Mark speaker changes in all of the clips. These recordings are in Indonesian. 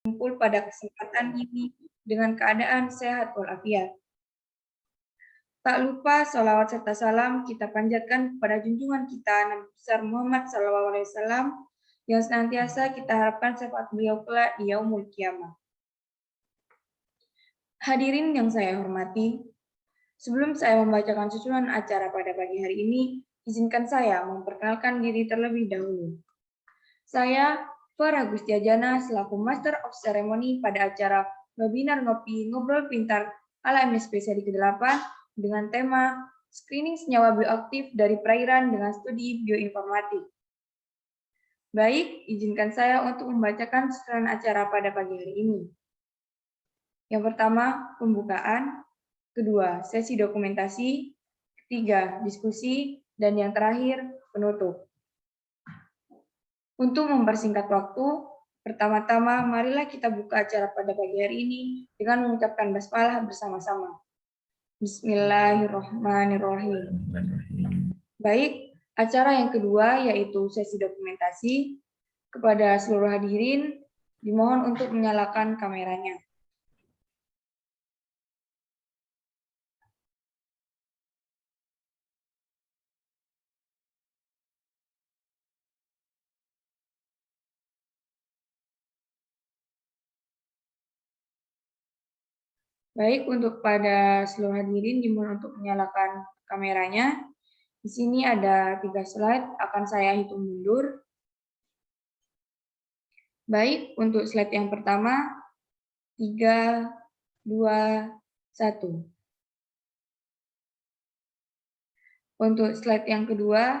Speaker 1: berkumpul pada kesempatan ini dengan keadaan sehat walafiat. Tak lupa sholawat serta salam kita panjatkan kepada junjungan kita Nabi besar Muhammad SAW yang senantiasa kita harapkan syafaat beliau kelak di yaumul kiamah. Hadirin yang saya hormati, sebelum saya membacakan susunan acara pada pagi hari ini, izinkan saya memperkenalkan diri terlebih dahulu. Saya Farah Gustiajana selaku Master of Ceremony pada acara webinar Ngopi Ngobrol Pintar ala MSP seri ke-8 dengan tema Screening Senyawa Bioaktif dari Perairan dengan Studi Bioinformatik. Baik, izinkan saya untuk membacakan susunan acara pada pagi hari ini. Yang pertama, pembukaan. Kedua, sesi dokumentasi. Ketiga, diskusi. Dan yang terakhir, penutup. Untuk mempersingkat waktu, pertama-tama marilah kita buka acara pada pagi hari ini dengan mengucapkan basmalah bersama-sama. Bismillahirrahmanirrahim. Baik, acara yang kedua yaitu sesi dokumentasi. Kepada seluruh hadirin, dimohon untuk menyalakan kameranya. Baik, untuk pada seluruh hadirin dimohon untuk menyalakan kameranya. Di sini ada 3 slide, akan saya hitung mundur. Baik, untuk slide yang pertama, 3, 2, 1. Untuk slide yang kedua,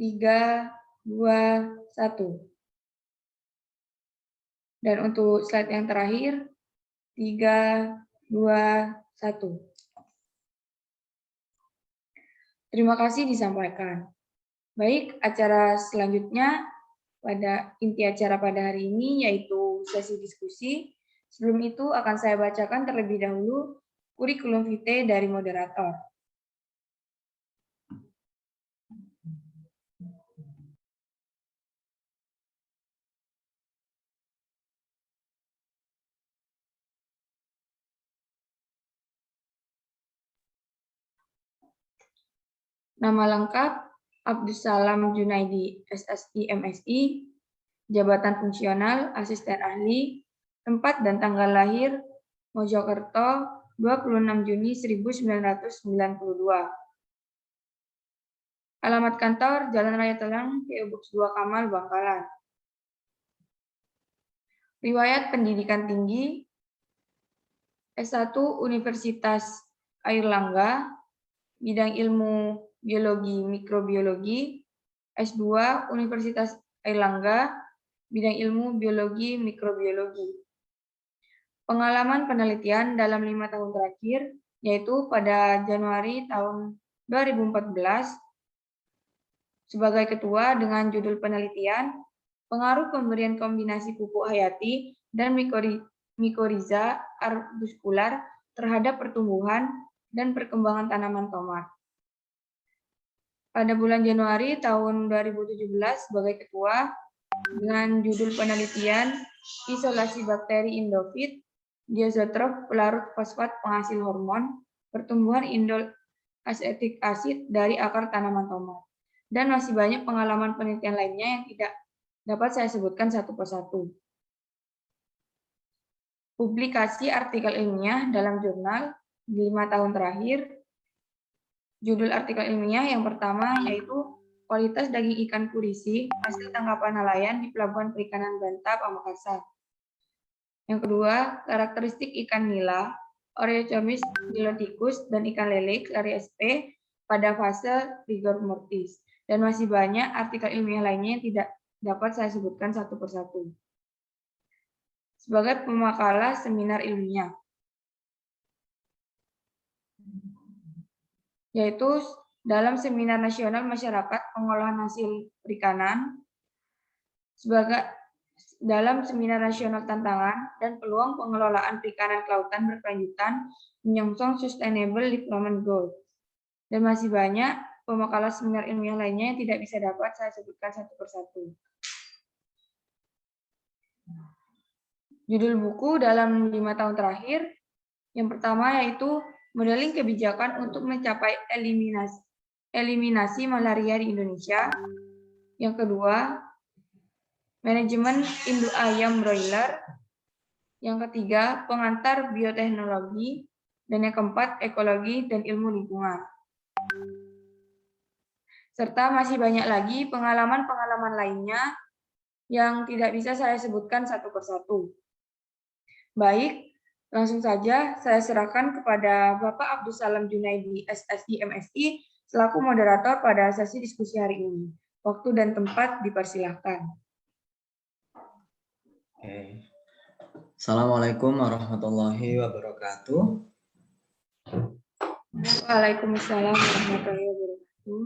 Speaker 1: 3, 2, 1. Dan untuk slide yang terakhir, 3, 2, 1. Terima kasih disampaikan. Baik, acara selanjutnya pada inti acara pada hari ini yaitu sesi diskusi. Sebelum itu akan saya bacakan terlebih dahulu kurikulum vitae dari moderator. Nama lengkap, Abdussalam Junaidi, SSI, MSI, jabatan fungsional, asisten ahli, tempat dan tanggal lahir, Mojokerto, 26 Juni 1992. Alamat kantor, Jalan Raya Telang, PO Box 2 Kamal, Bangkalan. Riwayat pendidikan tinggi, S1 Universitas Airlangga, bidang ilmu biologi mikrobiologi, S2 Universitas Airlangga, bidang ilmu biologi mikrobiologi. Pengalaman penelitian dalam 5 tahun terakhir, yaitu pada Januari tahun 2014, sebagai ketua dengan judul penelitian, pengaruh pemberian kombinasi pupuk hayati dan mikoriza arbuskular terhadap pertumbuhan dan perkembangan tanaman tomat. Pada bulan Januari tahun 2017 sebagai ketua dengan judul penelitian isolasi bakteri indofit, diazotrof pelarut fosfat penghasil hormon, pertumbuhan indol asetik asid dari akar tanaman tomat. Dan masih banyak pengalaman penelitian lainnya yang tidak dapat saya sebutkan satu persatu. Publikasi artikel ilmiah dalam jurnal di 5 tahun terakhir. Judul artikel ilmiah yang pertama yaitu kualitas daging ikan kurisi hasil tangkapan nelayan di Pelabuhan Perikanan Banta, Pamekasan. Yang kedua, karakteristik ikan nila, Oreochomys niloticus, dan ikan lele, Clary sp, pada fase rigor mortis. Dan masih banyak artikel ilmiah lainnya yang tidak dapat saya sebutkan satu persatu. Sebagai pemakalah seminar ilmiah, yaitu dalam Seminar Nasional Masyarakat Pengolahan Hasil Perikanan, sebagai dalam Seminar Nasional Tantangan dan Peluang Pengelolaan Perikanan Kelautan Berkelanjutan menyongsong Sustainable Development Goals. Dan masih banyak pemakalah seminar ilmiah lainnya yang tidak bisa dapat saya sebutkan satu persatu. Judul buku dalam 5 tahun terakhir, yang pertama yaitu modeling kebijakan untuk mencapai eliminasi malaria di Indonesia. Yang kedua, manajemen induk ayam broiler. Yang ketiga, pengantar bioteknologi. Dan yang keempat, ekologi dan ilmu lingkungan. Serta masih banyak lagi pengalaman-pengalaman lainnya yang tidak bisa saya sebutkan satu persatu. Baik, langsung saja saya serahkan kepada Bapak Abdul Salam Junaidi, SSI MSI, selaku moderator pada sesi diskusi hari ini. Waktu dan tempat dipersilahkan.
Speaker 2: Oke. Assalamualaikum warahmatullahi wabarakatuh.
Speaker 1: Waalaikumsalam warahmatullahi wabarakatuh.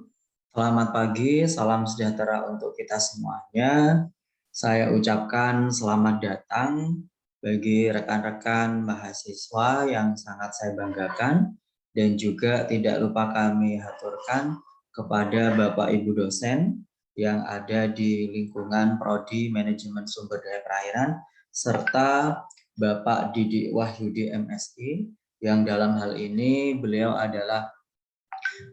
Speaker 2: Selamat pagi, salam sejahtera untuk kita semuanya. Saya ucapkan selamat datang bagi rekan-rekan mahasiswa yang sangat saya banggakan, dan juga tidak lupa kami haturkan kepada Bapak Ibu dosen yang ada di lingkungan Prodi Manajemen Sumber Daya Perairan, serta Bapak Didik Wahyudi MSI, yang dalam hal ini beliau adalah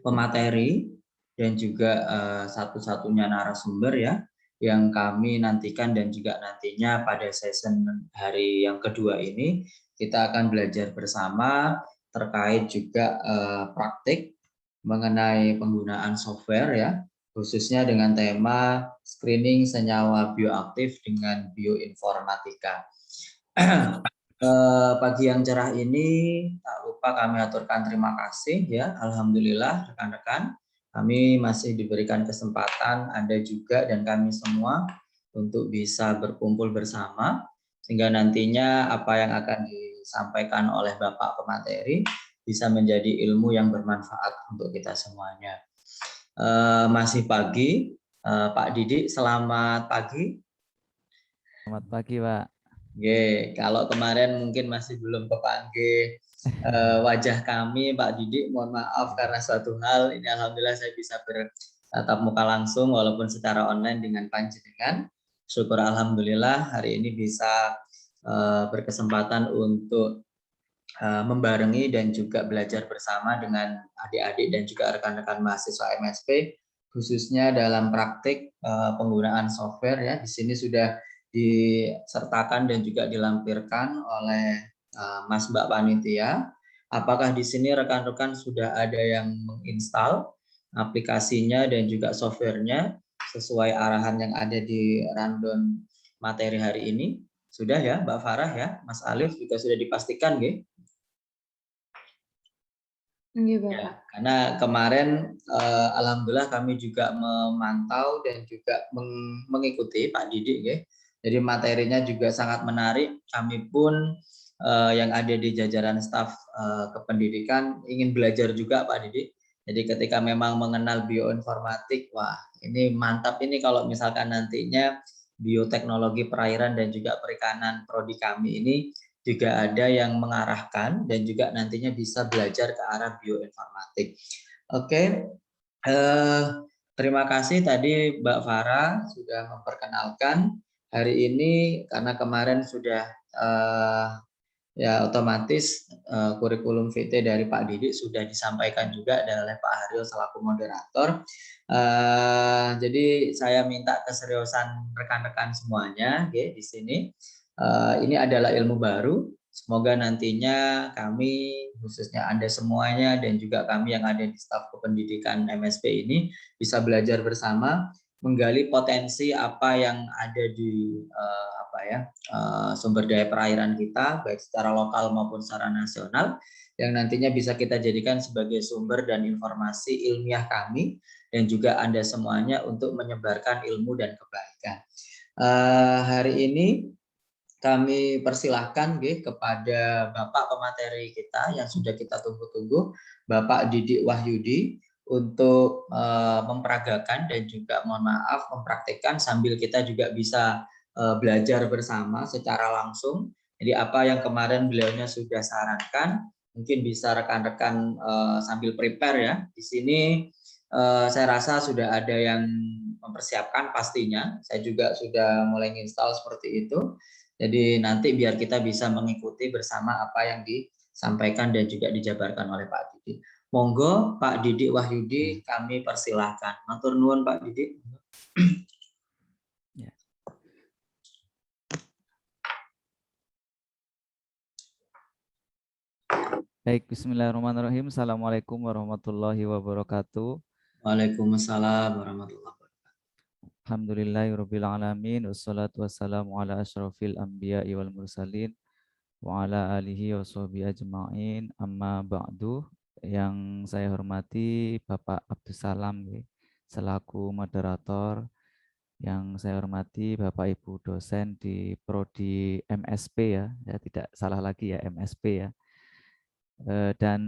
Speaker 2: pemateri dan juga satu-satunya narasumber ya, yang kami nantikan, dan juga nantinya pada session hari yang kedua ini kita akan belajar bersama terkait juga praktik mengenai penggunaan software ya, khususnya dengan tema screening senyawa bioaktif dengan bioinformatika. Pagi yang cerah ini tak lupa kami aturkan terima kasih ya, alhamdulillah rekan-rekan kami masih diberikan kesempatan, Anda juga dan kami semua, untuk bisa berkumpul bersama sehingga nantinya apa yang akan disampaikan oleh Bapak pemateri bisa menjadi ilmu yang bermanfaat untuk kita semuanya. Masih pagi, Pak Didik, selamat pagi.
Speaker 3: Selamat pagi, Pak.
Speaker 2: Oke, kalau kemarin mungkin masih belum kepanggil wajah kami, Pak Didik, mohon maaf karena suatu hal ini alhamdulillah saya bisa bertatap muka langsung walaupun secara online dengan panjenengan. Syukur alhamdulillah hari ini bisa berkesempatan untuk membarengi dan juga belajar bersama dengan adik-adik dan juga rekan-rekan mahasiswa MSP, khususnya dalam praktik penggunaan software ya. Di sini sudah disertakan dan juga dilampirkan oleh Mas Mbak Panitia. Apakah di sini rekan-rekan sudah ada yang menginstal aplikasinya dan juga softwarenya sesuai arahan yang ada di rundown materi hari ini? Sudah ya, Mbak Farah ya, Mas Alif juga sudah dipastikan nggih? Ya, karena kemarin alhamdulillah kami juga memantau dan juga mengikuti Pak Didik ya. Jadi materinya juga sangat menarik. Kami pun yang ada di jajaran staf kependidikan ingin belajar juga Pak Didik. Jadi ketika memang mengenal bioinformatik, wah ini mantap ini kalau misalkan nantinya bioteknologi perairan dan juga perikanan prodi kami ini juga ada yang mengarahkan dan juga nantinya bisa belajar ke arah bioinformatik. Oke, terima kasih tadi Mbak Farah sudah memperkenalkan hari ini, karena kemarin sudah ya otomatis kurikulum VT dari Pak Didik sudah disampaikan juga oleh Pak Haryo selaku moderator. Jadi saya minta keseriusan rekan-rekan semuanya ya, di sini. Ini adalah ilmu baru. Semoga nantinya kami, khususnya Anda semuanya dan juga kami yang ada di staf kependidikan MSP ini bisa belajar bersama, menggali potensi apa yang ada di sumber daya perairan kita, baik secara lokal maupun secara nasional, yang nantinya bisa kita jadikan sebagai sumber dan informasi ilmiah kami dan juga Anda semuanya untuk menyebarkan ilmu dan kebaikan. Hari ini kami persilahkan kepada Bapak pemateri kita yang sudah kita tunggu-tunggu, Bapak Didik Wahyudi, untuk memperagakan dan juga mohon maaf mempraktikkan sambil kita juga bisa belajar bersama secara langsung. Jadi apa yang kemarin beliaunya sudah sarankan, mungkin bisa rekan-rekan sambil prepare ya. Di sini saya rasa sudah ada yang mempersiapkan pastinya. Saya juga sudah mulai install seperti itu. Jadi nanti biar kita bisa mengikuti bersama apa yang disampaikan dan juga dijabarkan oleh Pak Didik. Monggo Pak Didik Wahyudi, kami persilahkan. Matur nuwun Pak Didik.
Speaker 3: Ya. Baik, bismillahirrahmanirrahim. Assalamualaikum warahmatullahi wabarakatuh.
Speaker 2: Waalaikumsalam warahmatullahi wabarakatuh.
Speaker 3: Alhamdulillahirabbil alamin wassalatu wassalamu ala asyrofil anbiya'i wal mursalin wa ala alihi washabihi ajmain. Amma ba'du. Yang saya hormati Bapak Abdus Salam selaku moderator, yang saya hormati Bapak Ibu dosen di prodi MSP ya tidak salah lagi ya MSP ya. Dan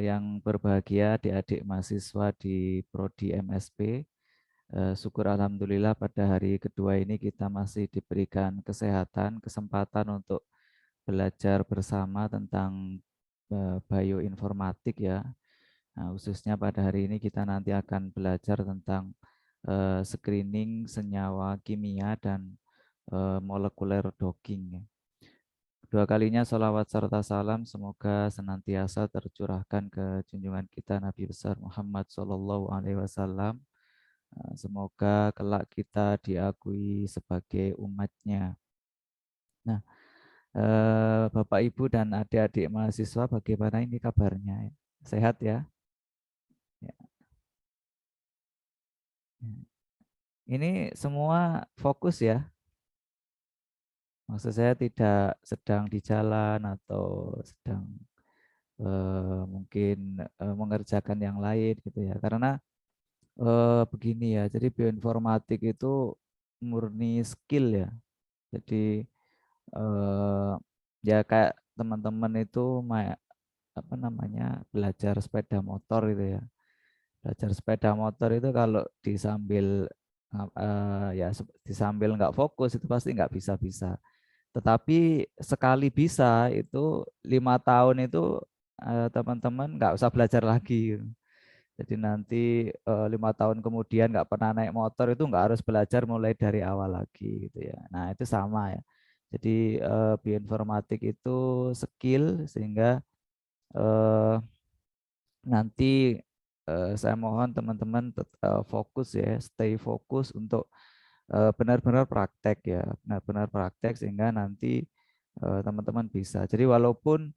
Speaker 3: yang berbahagia adik-adik mahasiswa di prodi MSP. Syukur alhamdulillah pada hari kedua ini kita masih diberikan kesehatan, kesempatan untuk belajar bersama tentang bioinformatik ya. Nah, khususnya pada hari ini kita nanti akan belajar tentang screening senyawa kimia dan molekuler docking ya. Dua kalinya sholawat serta salam semoga senantiasa tercurahkan ke junjungan kita Nabi besar Muhammad SAW. Semoga kelak kita diakui sebagai umatnya. Nah, Bapak Ibu dan adik-adik mahasiswa bagaimana ini kabarnya? Sehat ya? Ya. Ini semua fokus ya. Maksud saya tidak sedang di jalan atau sedang mungkin mengerjakan yang lain gitu ya. Karena begini ya, jadi bioinformatik itu murni skill ya. Jadi ya kayak teman-teman itu apa namanya belajar sepeda motor gitu ya. Belajar sepeda motor itu kalau disambil ya disambil nggak fokus itu pasti nggak bisa-bisa. Tetapi sekali bisa itu 5 tahun itu teman-teman nggak usah belajar lagi gitu. Jadi nanti 5 tahun kemudian nggak pernah naik motor itu nggak harus belajar mulai dari awal lagi gitu ya. Nah itu sama ya. Jadi bioinformatik itu skill sehingga eh, nanti saya mohon teman-teman fokus ya, stay fokus untuk benar-benar praktek ya, benar-benar praktek sehingga nanti teman-teman bisa. Jadi walaupun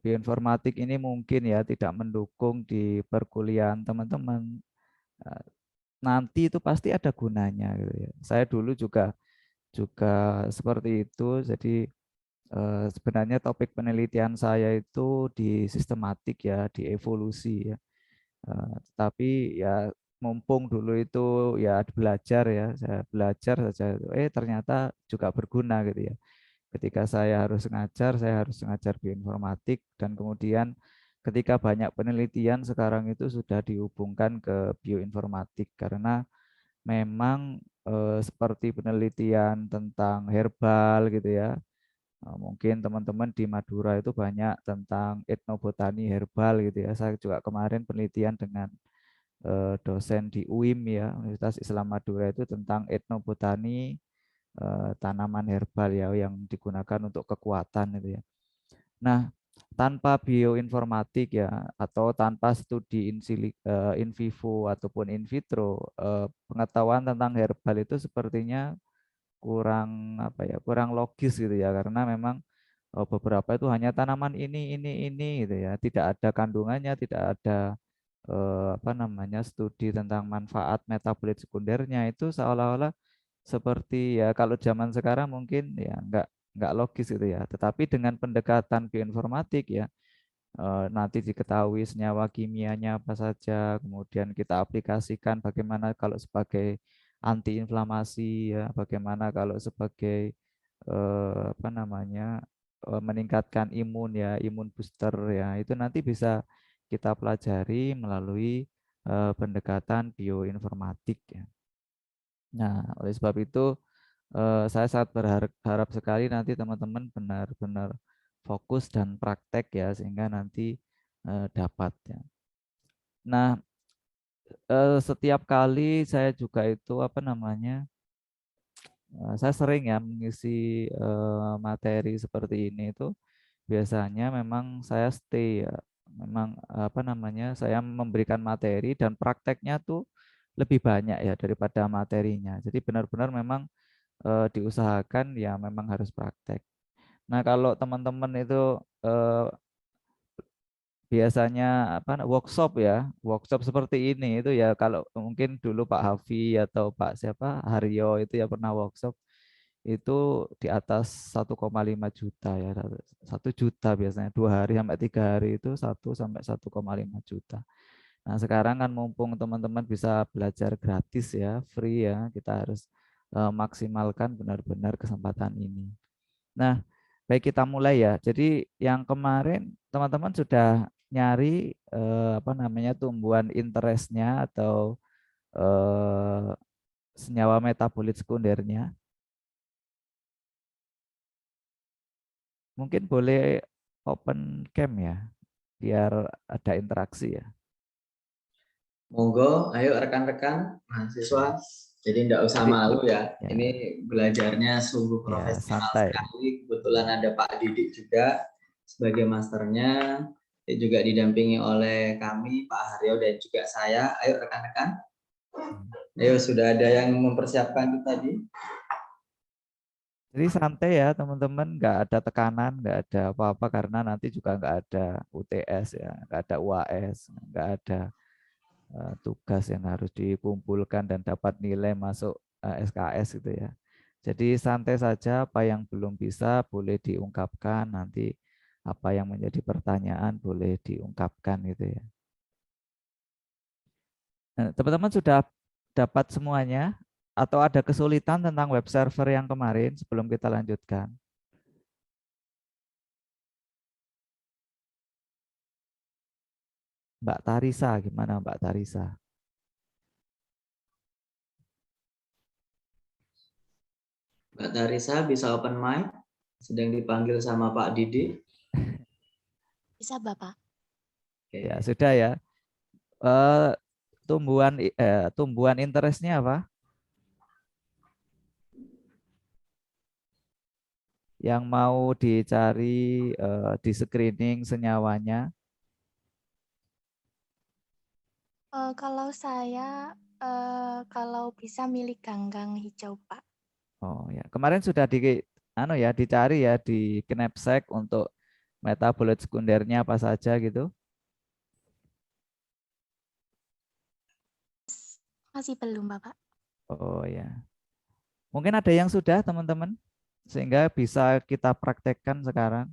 Speaker 3: bioinformatik ini mungkin ya tidak mendukung di perkuliahan teman-teman, eh, nanti itu pasti ada gunanya gitu ya. Saya dulu juga juga seperti itu. Jadi sebenarnya topik penelitian saya itu di sistematik ya, di evolusi ya. Tapi ya mumpung dulu itu ya belajar ya, saya belajar saja. Ternyata juga berguna gitu ya. Ketika saya harus ngajar bioinformatik dan kemudian ketika banyak penelitian sekarang itu sudah dihubungkan ke bioinformatik karena memang seperti penelitian tentang herbal gitu ya. Mungkin teman-teman di Madura itu banyak tentang etnobotani herbal gitu ya. Saya juga kemarin penelitian dengan dosen di UIM ya, Universitas Islam Madura itu tentang etnobotani tanaman herbal ya yang digunakan untuk kekuatan itu ya. Nah, tanpa bioinformatik ya atau tanpa studi in vivo ataupun in vitro, pengetahuan tentang herbal itu sepertinya kurang apa ya, kurang logis gitu ya karena memang beberapa itu hanya tanaman ini gitu ya, tidak ada kandungannya, tidak ada apa namanya studi tentang manfaat metabolit sekundernya itu seolah-olah seperti ya kalau zaman sekarang mungkin ya nggak logis gitu ya. Tetapi dengan pendekatan bioinformatik ya nanti diketahui senyawa kimianya apa saja, kemudian kita aplikasikan bagaimana kalau sebagai antiinflamasi ya, bagaimana kalau sebagai apa namanya meningkatkan imun ya, imun booster ya, itu nanti bisa kita pelajari melalui pendekatan bioinformatik ya. Nah, oleh sebab itu saya sangat berharap sekali nanti teman-teman benar-benar fokus dan praktek ya sehingga nanti dapat ya. Nah, setiap kali saya juga itu apa namanya saya sering ya mengisi materi seperti ini itu biasanya memang saya stay ya. Memang apa namanya, saya memberikan materi dan prakteknya tuh lebih banyak ya daripada materinya. Jadi benar-benar memang diusahakan ya memang harus praktek. Nah, kalau teman-teman itu biasanya apa workshop ya, workshop seperti ini itu ya kalau mungkin dulu Pak Hafi atau Pak siapa Haryo itu ya pernah workshop itu di atas 1,5 juta ya, 1 juta biasanya 2 hari sampai 3 hari itu 1 sampai 1,5 juta. Nah, sekarang kan mumpung teman-teman bisa belajar gratis ya, free ya, kita harus maksimalkan benar-benar kesempatan ini. Nah, baik kita mulai ya. Jadi yang kemarin teman-teman sudah nyari apa namanya tumbuhan interestnya atau eh, senyawa metabolit sekundernya. Mungkin boleh open cam ya, biar ada interaksi ya.
Speaker 2: Monggo, ayo rekan-rekan mahasiswa. Jadi tidak usah
Speaker 3: Jadi
Speaker 2: malu ya.
Speaker 3: ya,
Speaker 2: Ini belajarnya sungguh
Speaker 3: ya
Speaker 2: profesional
Speaker 3: santai.
Speaker 2: sekali. Kebetulan ada Pak Didik juga sebagai masternya. Juga didampingi oleh kami, Pak Haryo dan juga saya. Ayo rekan-rekan. Ayo, sudah ada yang mempersiapkan kita tadi.
Speaker 3: Jadi santai ya teman-teman, nggak ada tekanan, nggak ada apa-apa karena nanti juga nggak ada UTS ya, nggak ada UAS, nggak ada tugas yang harus dikumpulkan dan dapat nilai masuk SKS gitu ya. Jadi santai saja, apa yang belum bisa boleh diungkapkan, nanti apa yang menjadi pertanyaan boleh diungkapkan gitu ya. Nah, teman-teman sudah dapat semuanya atau ada kesulitan tentang web server yang kemarin sebelum kita lanjutkan? Mbak Tarisa, gimana Mbak Tarisa?
Speaker 2: Mbak Tarisa bisa open mic. Sedang dipanggil sama Pak Didik.
Speaker 4: Bisa, Bapak.
Speaker 3: Ya,
Speaker 2: Oke.
Speaker 3: sudah ya. Eh, tumbuhan interestnya apa? Yang mau dicari di screening senyawanya.
Speaker 4: Kalau saya, kalau bisa milih ganggang hijau, Pak.
Speaker 3: Oh ya, kemarin sudah dicari ya di Knapsack untuk metabolit sekundernya apa saja gitu.
Speaker 4: Masih belum, Bapak.
Speaker 3: Oh ya. Mungkin ada yang sudah teman-teman sehingga bisa kita praktekkan sekarang.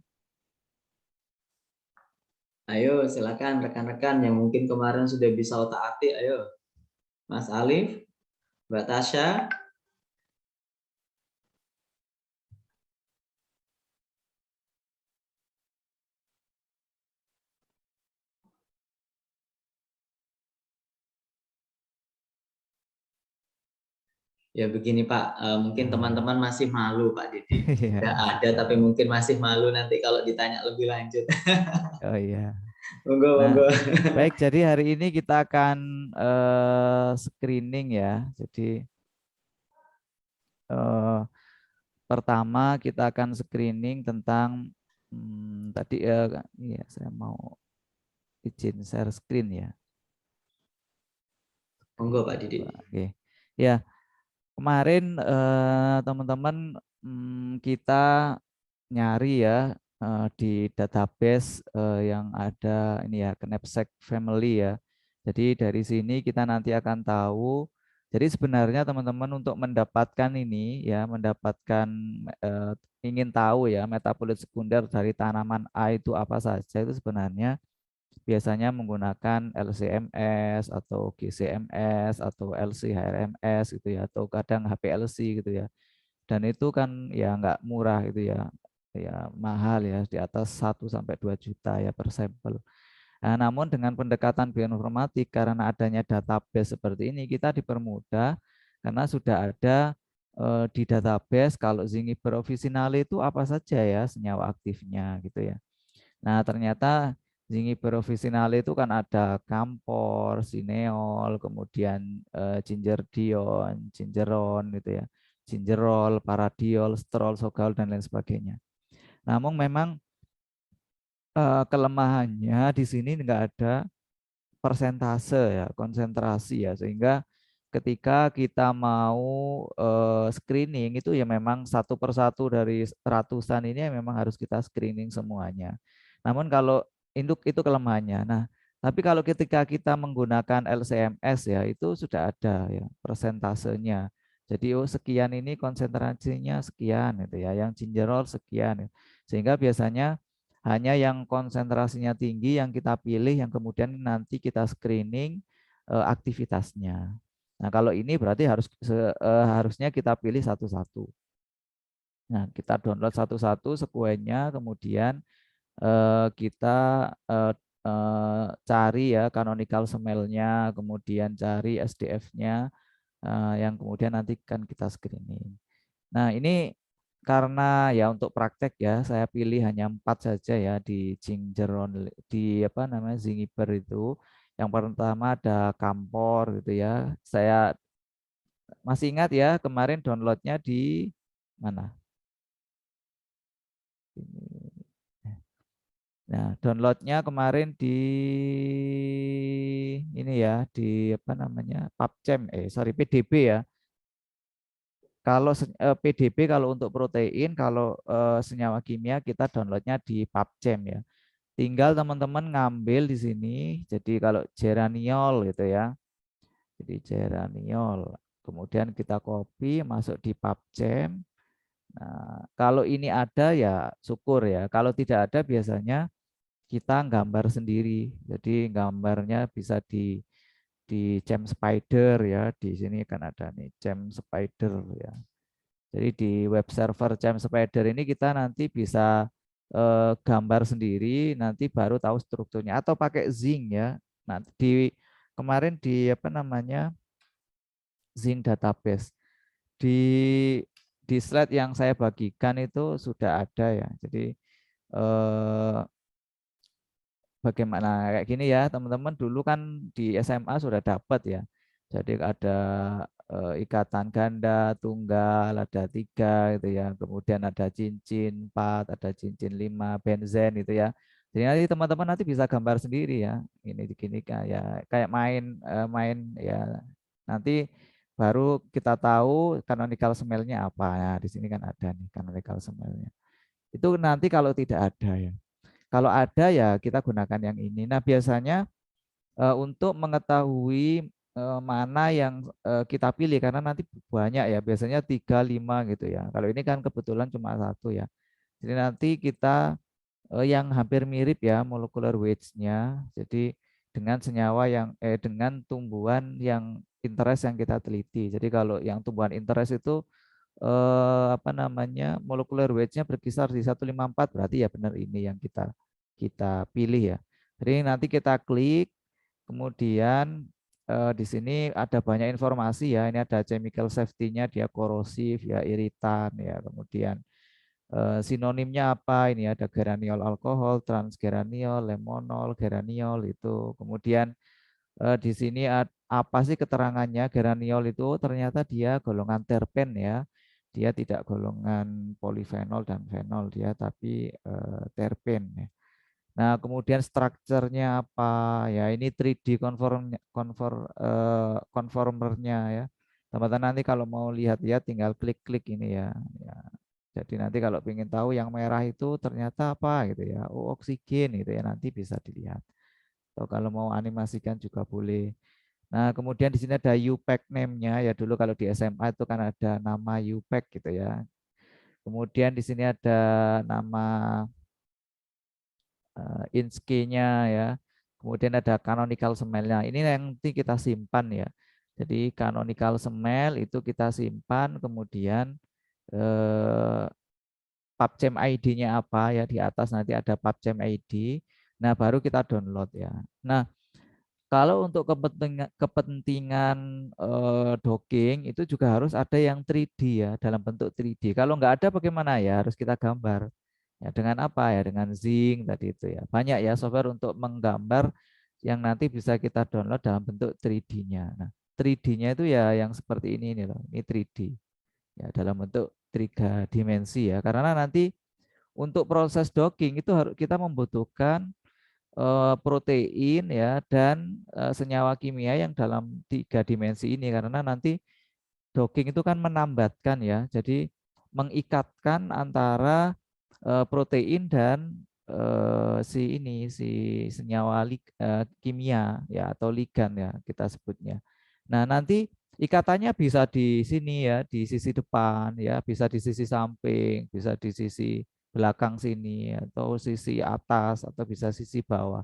Speaker 2: Ayo silakan rekan-rekan yang mungkin kemarin sudah bisa otak-atik. Ayo, Mas Alif, Mbak Tasya. Ya begini Pak, mungkin teman-teman masih malu Pak Didi. Sudah
Speaker 3: Iya.
Speaker 2: ada tapi mungkin masih malu nanti kalau ditanya lebih lanjut.
Speaker 3: Oh iya.
Speaker 2: Monggo,
Speaker 3: Nah,
Speaker 2: monggo.
Speaker 3: baik, jadi hari ini kita akan screening ya. Jadi eh, pertama kita akan screening tentang tadi iya saya mau izin share screen ya.
Speaker 2: Monggo Pak Didi.
Speaker 3: Oke. Ya, kemarin teman-teman kita nyari ya di database yang ada ini ya Knapsack Family ya. Jadi dari sini kita nanti akan tahu. Jadi sebenarnya teman-teman untuk mendapatkan ini ya, mendapatkan eh, ingin tahu ya metabolit sekunder dari tanaman A itu apa saja itu sebenarnya biasanya menggunakan LCMS atau GCMS atau LC-HRMS gitu ya atau kadang HPLC gitu ya. Dan itu kan ya nggak murah gitu ya. Ya mahal ya di atas 1 sampai 2 juta ya per sampel. Nah, namun dengan pendekatan bioinformatik karena adanya database seperti ini kita dipermudah karena sudah ada di database kalau Zingiber officinale itu apa saja ya senyawa aktifnya gitu ya. Nah, ternyata Zingiber officinale itu kan ada kampor, sineol, kemudian gingerdiol, gingeron gitu ya. gingerol, paradiol, sterol, sogal, dan lain sebagainya. Namun memang kelemahannya di sini nggak ada persentase ya, konsentrasi ya, sehingga ketika kita mau screening itu ya memang satu persatu dari ratusan ini memang harus kita screening semuanya. Namun kalau induk itu kelemahannya. Nah, tapi kalau ketika kita menggunakan LCMS ya itu sudah ada ya persentasenya. Jadi oh sekian ini konsentrasinya sekian itu ya, yang gingerol sekian. Sehingga biasanya hanya yang konsentrasinya tinggi yang kita pilih yang kemudian nanti kita screening aktivitasnya. Nah, kalau ini berarti harusnya kita pilih satu-satu. Nah, kita download satu-satu sekuennya, kemudian kita cari ya canonical smell-nya, kemudian cari SDF-nya, yang kemudian nanti kan kita screening. Nah, ini karena ya untuk praktek ya, saya pilih hanya 4 saja ya di gingeron, di apa namanya zingiber itu. Yang pertama ada kampor gitu ya. Saya masih ingat ya kemarin downloadnya di mana? Nah, downloadnya kemarin di ini ya, di apa namanya PubChem, sorry PDB ya. Kalau PDB kalau untuk protein, kalau senyawa kimia kita downloadnya di PubChem ya. Tinggal teman-teman ngambil di sini. Jadi kalau geraniol gitu ya. Jadi geraniol. Kemudian kita copy masuk di PubChem. Nah, kalau ini ada ya syukur ya. Kalau tidak ada biasanya kita gambar sendiri. Jadi gambarnya bisa di Gem Spider ya. Di sini kan ada nih Gem Spider ya. Jadi di web server Gem Spider ini kita nanti bisa gambar sendiri, nanti baru tahu strukturnya atau pakai Zing ya. Nah, kemarin di apa namanya Zing database di slide yang saya bagikan itu sudah ada ya. Jadi bagaimana kayak gini ya teman-teman, dulu kan di SMA sudah dapat ya. Jadi ada ikatan ganda, tunggal, ada 3 gitu ya. Kemudian ada cincin 4, ada cincin 5, benzen itu ya. Jadi nanti teman-teman nanti bisa gambar sendiri ya. Ini begini kayak main ya. Nanti baru kita tahu canonical smell-nya apa. Ya, di sini kan ada nih canonical smell-nya. Itu nanti kalau tidak ada ya. Kalau ada ya kita gunakan yang ini. Nah, biasanya untuk mengetahui mana yang kita pilih karena nanti banyak ya, biasanya 3, 5 gitu ya. Kalau ini kan kebetulan cuma 1 ya. Jadi nanti kita yang hampir mirip ya molecular weights-nya. Jadi dengan senyawa yang dengan tumbuhan yang interest yang kita teliti. Jadi kalau yang tumbuhan interest itu apa namanya molecular weight-nya berkisar di 154, berarti ya benar ini yang kita pilih ya. Jadi nanti kita klik, kemudian di sini ada banyak informasi ya. Ini ada chemical safety-nya, dia korosif ya, iritan ya. Kemudian sinonimnya apa? Ini ada geraniol alkohol, transgeraniol, lemonol, geraniol itu. Kemudian di sini apa sih keterangannya? Geraniol itu ternyata dia golongan terpen ya. Dia tidak golongan polifenol dan fenol dia, tapi terpen ya. Nah, kemudian strukturnya apa? Ya, ini 3D conformernya ya. Teman-teman nanti kalau mau lihat-lihat tinggal klik-klik ini ya. Ya. Jadi nanti kalau ingin tahu yang merah itu ternyata apa gitu ya. Oh, oksigen gitu ya, nanti bisa dilihat. Atau kalau mau animasikan juga boleh. Nah, kemudian di sini ada UPAC name-nya ya, dulu kalau di SMA itu kan ada nama UPAC gitu ya. Kemudian di sini ada nama INSCE-nya ya. Kemudian ada canonical smell-nya. Ini yang nanti kita simpan ya. Jadi canonical smell itu kita simpan, kemudian PubChem ID-nya apa ya, di atas nanti ada PubChem ID. Nah, baru kita download ya. Nah, kalau untuk kepentingan docking itu juga harus ada yang 3D ya, dalam bentuk 3D. Kalau nggak ada bagaimana ya, harus kita gambar. Ya, dengan apa ya? Dengan Zing tadi itu ya. Banyak ya software untuk menggambar yang nanti bisa kita download dalam bentuk 3D-nya. Nah, 3D-nya itu ya yang seperti ini loh. Ini 3D. ya dalam bentuk 3 dimensi ya. Karena nanti untuk proses docking itu harus kita membutuhkan protein ya dan senyawa kimia yang dalam 3 dimensi ini, karena nanti docking itu kan menambatkan ya, jadi mengikatkan antara protein dan si senyawa kimia ya atau ligan ya kita sebutnya. Nah, nanti ikatannya bisa di sini ya, di sisi depan ya, bisa di sisi samping, bisa di sisi belakang sini atau sisi atas atau bisa sisi bawah.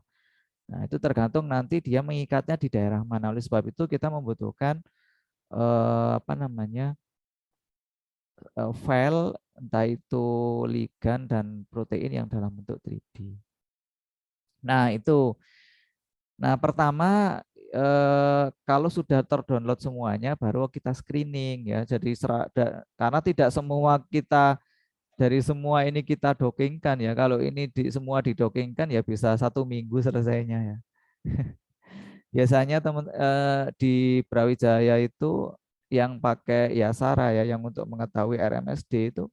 Speaker 3: Nah, itu tergantung nanti dia mengikatnya di daerah mana. Oleh sebab itu kita membutuhkan apa namanya? File entah itu ligan dan protein yang dalam bentuk 3D. Nah, itu. Nah, pertama kalau sudah terdownload semuanya baru kita screening ya. Jadi karena tidak semua kita dari semua ini kita dockingkan ya. Kalau ini semua didockingkan ya bisa 1 minggu selesainya ya. Biasanya teman di Brawijaya itu yang pakai Yasara ya, yang untuk mengetahui RMSD itu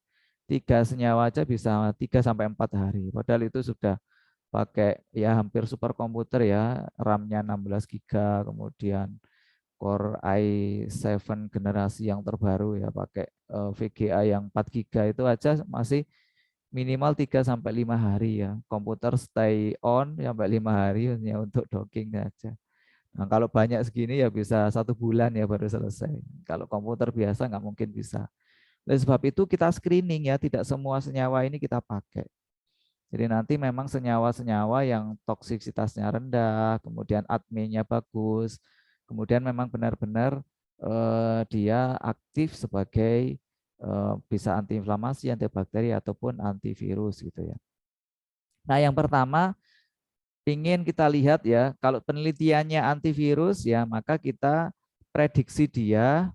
Speaker 3: 3 senyawa aja bisa 3 sampai 4 hari. Padahal itu sudah pakai ya hampir superkomputer ya, RAM-nya 16 GB, kemudian Core i7 generasi yang terbaru ya, pakai VGA yang 4 GB itu aja masih minimal 3 sampai 5 hari ya. Komputer stay on sampai 5 hari hanya untuk docking aja. Nah, kalau banyak segini ya bisa 1 bulan ya baru selesai. Kalau komputer biasa nggak mungkin bisa. Oleh sebab itu kita screening ya, tidak semua senyawa ini kita pakai. Jadi nanti memang senyawa-senyawa yang toksisitasnya rendah, kemudian ADME-nya bagus, kemudian memang benar-benar dia aktif sebagai bisa antiinflamasi, antibakteri ataupun antivirus gitu ya. Nah, yang pertama ingin kita lihat ya, kalau penelitiannya antivirus ya, maka kita prediksi dia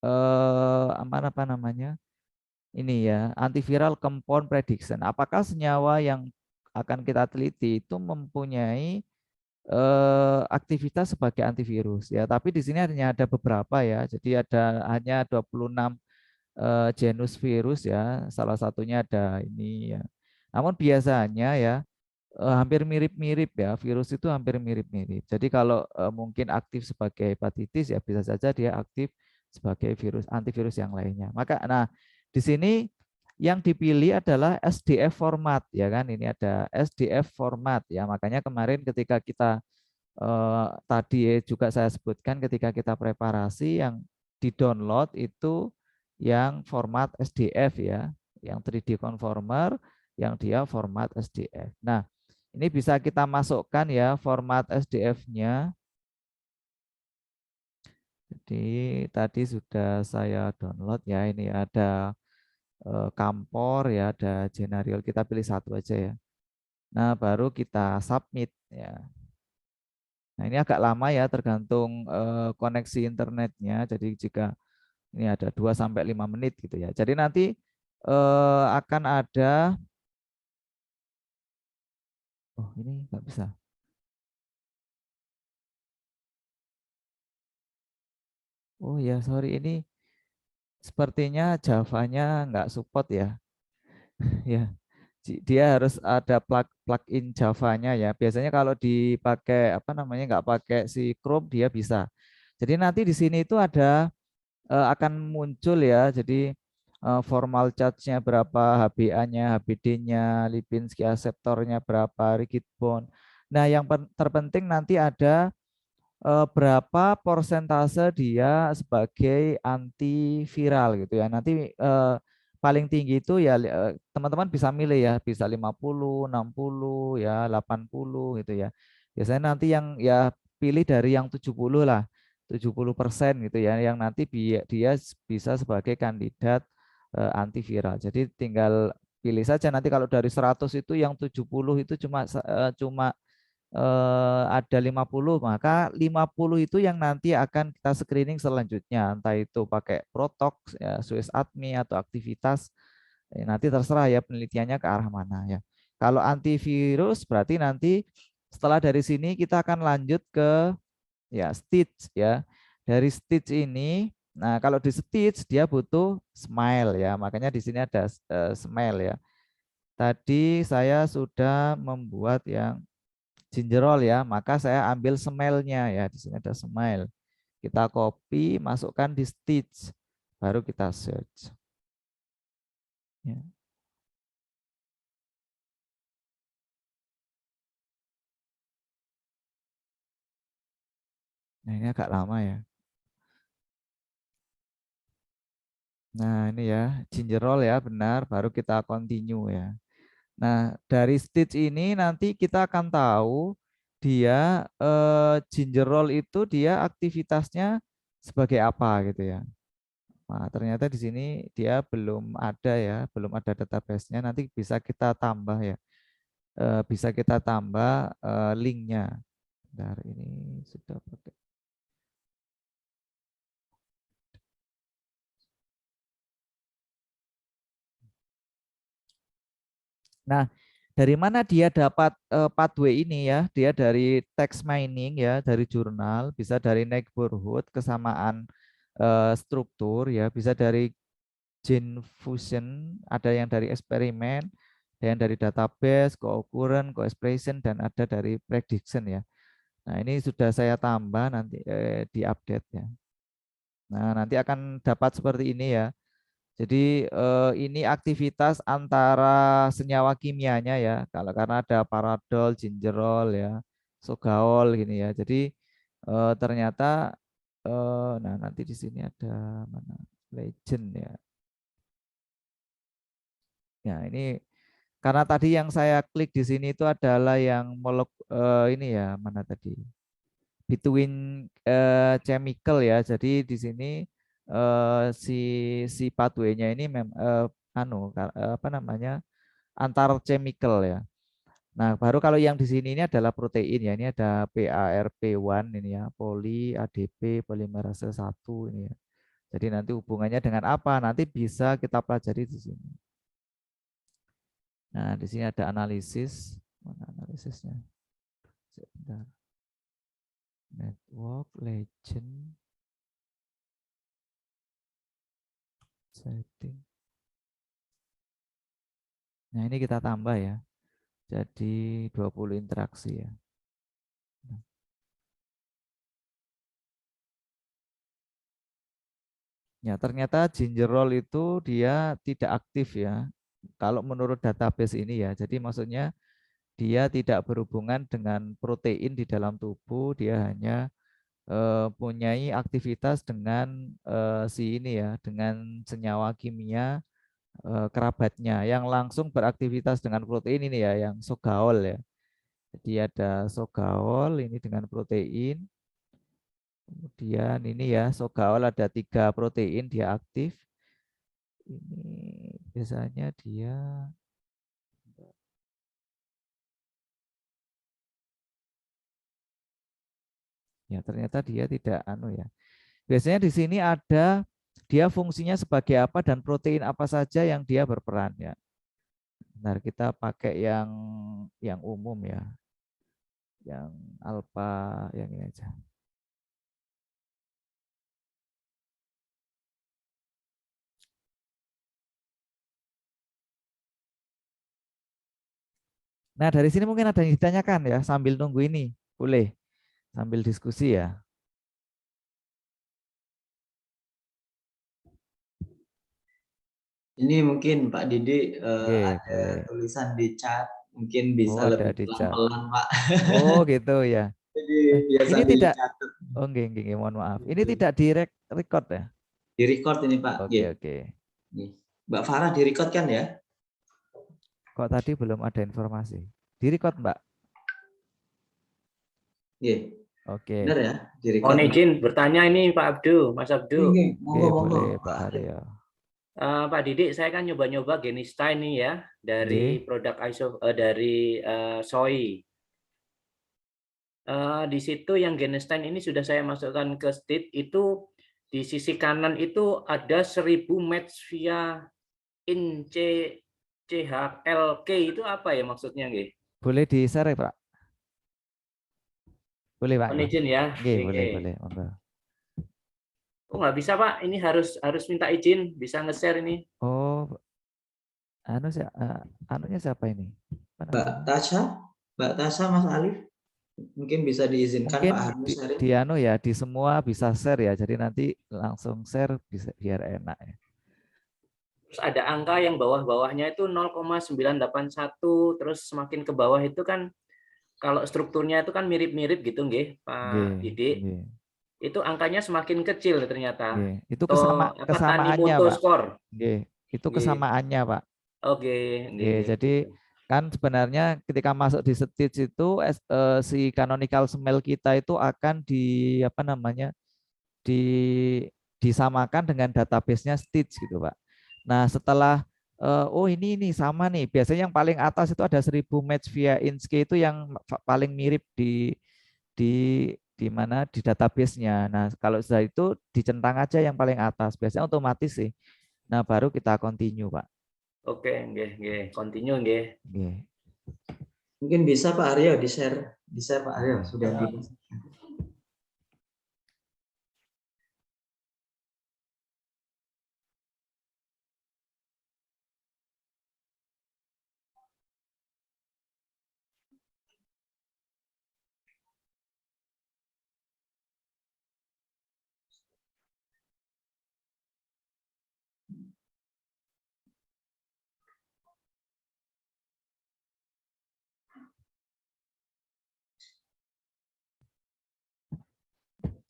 Speaker 3: apa namanya? Ini ya, antiviral compound prediction. Apakah senyawa yang akan kita teliti itu mempunyai aktivitas sebagai antivirus ya, tapi di sini hanya ada beberapa ya. Jadi hanya 26 genus virus ya. Salah satunya ada ini ya. Namun biasanya ya hampir mirip-mirip ya, virus itu hampir mirip-mirip. Jadi kalau mungkin aktif sebagai hepatitis ya bisa saja dia aktif sebagai virus antivirus yang lainnya. Nah, di sini yang dipilih adalah SDF format ya kan. Ini ada SDF format ya. Makanya kemarin ketika kita tadi juga saya sebutkan ketika kita preparasi yang di-download itu yang format SDF ya, yang 3D conformer yang dia format SDF. Nah, ini bisa kita masukkan ya format SDF-nya. Jadi tadi sudah saya download ya. Ini ada Kampor ya, ada Genariol. Kita pilih satu aja ya. Nah, baru kita submit ya. Nah, ini agak lama ya tergantung koneksi internetnya. Jadi jika ini ada 2 sampai 5 menit gitu ya. Jadi nanti akan ada ini nggak bisa. Oh ya, sorry, ini sepertinya Java-nya nggak support ya. Ya, dia harus ada plugin Java-nya ya. Biasanya kalau dipakai apa namanya nggak pakai si Chrome dia bisa. Jadi nanti di sini itu ada akan muncul ya. Jadi formal charge-nya berapa, HBA-nya, HBD-nya, Lipinski acceptor-nya berapa, rigid bond. Nah, yang terpenting nanti ada berapa persentase dia sebagai antiviral gitu ya. Nanti paling tinggi itu ya teman-teman bisa milih ya, bisa 50, 60 ya, 80 gitu ya. Biasanya nanti yang ya pilih dari yang 70 lah, 70% gitu ya, yang nanti dia bisa sebagai kandidat antiviral. Jadi tinggal pilih saja nanti kalau dari 100 itu yang 70 itu cuma ada 50, maka 50 itu yang nanti akan kita screening selanjutnya, entah itu pakai Protox, ya, Swiss ADME atau aktivitas, nanti terserah ya penelitiannya ke arah mana ya. Kalau antivirus berarti nanti setelah dari sini kita akan lanjut ke ya stage ya. Dari stage ini Nah, kalau di stitch dia butuh smile ya. Makanya di sini ada smile ya. Tadi saya sudah membuat yang gingerol ya, maka saya ambil smile-nya ya. Di sini ada smile. Kita copy, masukkan di stitch, baru kita search. Ya. Nah, ini agak lama ya. Nah, ini ya, gingerol ya, benar, baru kita continue ya. Nah, dari stitch ini nanti kita akan tahu dia gingerol itu dia aktivitasnya sebagai apa gitu ya. Nah, ternyata di sini dia belum ada ya, belum ada database-nya. Nanti bisa kita tambah ya. Bisa kita tambah linknya. Bentar, ini sudah pakai. Nah, dari mana dia dapat pathway ini ya? Dia dari text mining ya, dari jurnal, bisa dari neighborhood, kesamaan struktur ya, bisa dari gene fusion, ada yang dari eksperimen, ada yang dari database, co-occurrence, co-expression, dan ada dari prediction ya. Nah, ini sudah saya tambah nanti di update ya. Nah, nanti akan dapat seperti ini ya. Jadi ini aktivitas antara senyawa kimianya ya. Kalau karena ada paradol, gingerol ya, sogaol gini ya. Jadi ternyata nah nanti di sini ada mana legend ya. Ya ini karena tadi yang saya klik di sini itu adalah yang ini ya mana tadi between chemical ya. Jadi di sini si pathway-nya ini apa namanya antar chemical ya. Nah, baru kalau yang di sini ini adalah protein ya. Ini ada PARP1 ini ya, poli ADP polimerase 1 ini ya. Jadi nanti hubungannya dengan apa? Nanti bisa kita pelajari di sini. Nah, di sini ada analisis. Mana analisisnya? Sebentar. Network legend setting. Nah, ini kita tambah ya. Jadi 20 interaksi ya. Ya, ternyata gingerol itu dia tidak aktif ya. Kalau menurut database ini ya. Jadi maksudnya dia tidak berhubungan dengan protein di dalam tubuh, dia hanya punyai aktivitas dengan si ini ya, dengan senyawa kimia kerabatnya yang langsung beraktivitas dengan protein ini ya, yang sogaol ya. Jadi ada sogaol ini dengan protein. Kemudian ini ya, sogaol ada 3 protein dia aktif. Ini biasanya dia ya ternyata dia tidak ya. Biasanya di sini ada dia fungsinya sebagai apa dan protein apa saja yang dia berperan ya. Benar, kita pakai yang umum ya. Yang alfa yang ini aja. Nah, dari sini mungkin ada yang ditanyakan ya sambil nunggu ini. Boleh sambil diskusi ya.
Speaker 2: Ini mungkin Pak Didi
Speaker 3: Oke,
Speaker 2: ada
Speaker 3: boleh.
Speaker 2: tulisan di chat, mungkin
Speaker 3: Oh,
Speaker 2: bisa
Speaker 3: ada
Speaker 2: lebih
Speaker 3: di chat.
Speaker 2: pelan-pelan Pak.
Speaker 3: Oh, gitu ya.
Speaker 2: Jadi biasa
Speaker 3: Ini tidak
Speaker 2: dicatat.
Speaker 3: mohon maaf. Ini
Speaker 2: Gitu.
Speaker 3: tidak record ya.
Speaker 2: Di record ini Pak.
Speaker 3: Oke,
Speaker 2: Gitu.
Speaker 3: oke.
Speaker 2: Nih. Mbak Farah di record kan ya?
Speaker 3: Kok tadi belum ada informasi? Di record, Mbak.
Speaker 2: Iya.
Speaker 3: Oke.
Speaker 2: Benar ya? Di record.
Speaker 5: Mohon izin bertanya ini Pak Abdu, Mas Abdu.
Speaker 2: Oke,
Speaker 3: Oke,
Speaker 2: monggo.
Speaker 3: boleh Pak Haryo.
Speaker 5: Pak Didik, saya kan nyoba-nyoba Genista ini ya dari
Speaker 3: Oke.
Speaker 5: produk dari Soy. Di situ yang Genestein ini sudah saya masukkan ke state itu di sisi kanan itu ada 1000 match via in CHLK itu apa ya maksudnya nggih?
Speaker 3: Boleh di-share, Pak? Boleh, Pak
Speaker 5: Mohon
Speaker 3: ya?
Speaker 5: izin ya.
Speaker 3: Oke,
Speaker 5: Oke.
Speaker 3: boleh. Monggo.
Speaker 5: Oh, nggak bisa, Pak. Ini harus minta izin, bisa nge-share ini.
Speaker 3: Oh, anunya siapa ini? Apa
Speaker 2: Mbak
Speaker 3: namanya?
Speaker 2: Tasha, Mbak Tasha, Mas Alif, mungkin bisa diizinkan Pak
Speaker 3: Mungkin
Speaker 2: Harno sharing.
Speaker 3: di anu ya, di semua bisa share ya. Jadi nanti langsung share bisa biar enak ya.
Speaker 5: Terus ada angka yang bawah-bawahnya itu 0,981, terus semakin ke bawah itu kan kalau strukturnya itu kan mirip-mirip gitu, nggih,
Speaker 3: Nggih,
Speaker 5: Pak Didik.
Speaker 3: nggih,
Speaker 5: Itu angkanya semakin kecil ternyata.
Speaker 3: nggih. Itu
Speaker 5: Apa
Speaker 3: kesamaannya,
Speaker 5: Tanimoto
Speaker 3: Pak.
Speaker 5: score.
Speaker 3: Nggih, itu
Speaker 5: Nggih.
Speaker 3: kesamaannya, Pak.
Speaker 5: Oke,
Speaker 3: Nggih,
Speaker 5: nggih.
Speaker 3: jadi kan sebenarnya ketika masuk di stitch itu si canonical smell kita itu akan apa namanya? di disamakan dengan database-nya stitch gitu, Pak. Nah, setelah oh ini sama nih. Biasanya yang paling atas itu ada 1000 match via Inkscape itu yang paling mirip di di mana di database-nya. Nah, kalau sudah itu dicentang aja yang paling atas. Biasanya otomatis sih. Nah, baru kita continue, Pak.
Speaker 5: Oke, nggih. Continue, nggih.
Speaker 3: Nggih.
Speaker 2: Mungkin bisa Pak Aryo di-share Pak Aryo sudah di.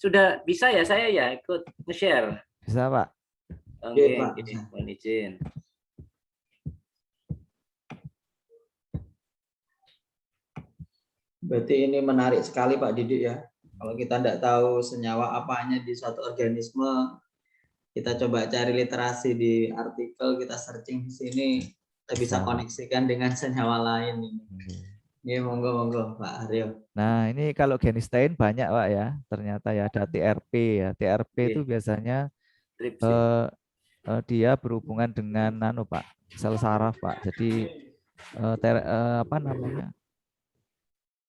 Speaker 5: Sudah bisa ya saya ya ikut nge-share.
Speaker 3: Bisa, Pak.
Speaker 5: Oke,
Speaker 2: Oke, Pak.
Speaker 5: nggih, mohon izin.
Speaker 2: Berarti ini menarik sekali Pak Didik ya. Kalau kita tidak tahu senyawa apanya di suatu organisme, kita coba cari literasi di artikel, kita searching di sini, kita bisa
Speaker 3: Bisa.
Speaker 2: koneksikan dengan senyawa lain.
Speaker 3: Nggih.
Speaker 2: Ini monggo Pak Aryo.
Speaker 3: Nah, ini kalau genistein banyak, Pak ya. Ternyata ya ada TRP ya. TRP itu
Speaker 5: Oke.
Speaker 3: biasanya
Speaker 5: Tripsin.
Speaker 3: dia berhubungan dengan Pak, sel saraf, Pak. Jadi apa namanya?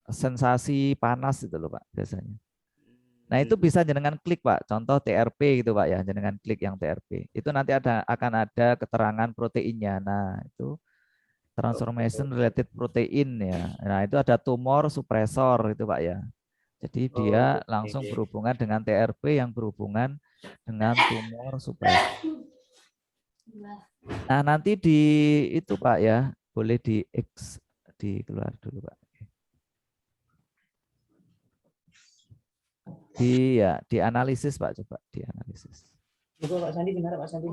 Speaker 3: Sensasi panas itu loh, Pak, biasanya. Nah, itu bisa jenengan klik, Pak. Contoh TRP gitu, Pak ya. Jenengan klik yang TRP. Itu nanti akan ada keterangan proteinnya. Nah, itu transformation related protein ya. Nah, itu ada tumor supresor itu, Pak ya. Jadi dia langsung berhubungan dengan TRP yang berhubungan dengan tumor supresor. Nah, nanti di itu Pak ya, boleh dikeluar dulu, Pak. Di analisis, Pak, coba di analisis.
Speaker 5: Betul Pak Sandi, benar Pak Sandi.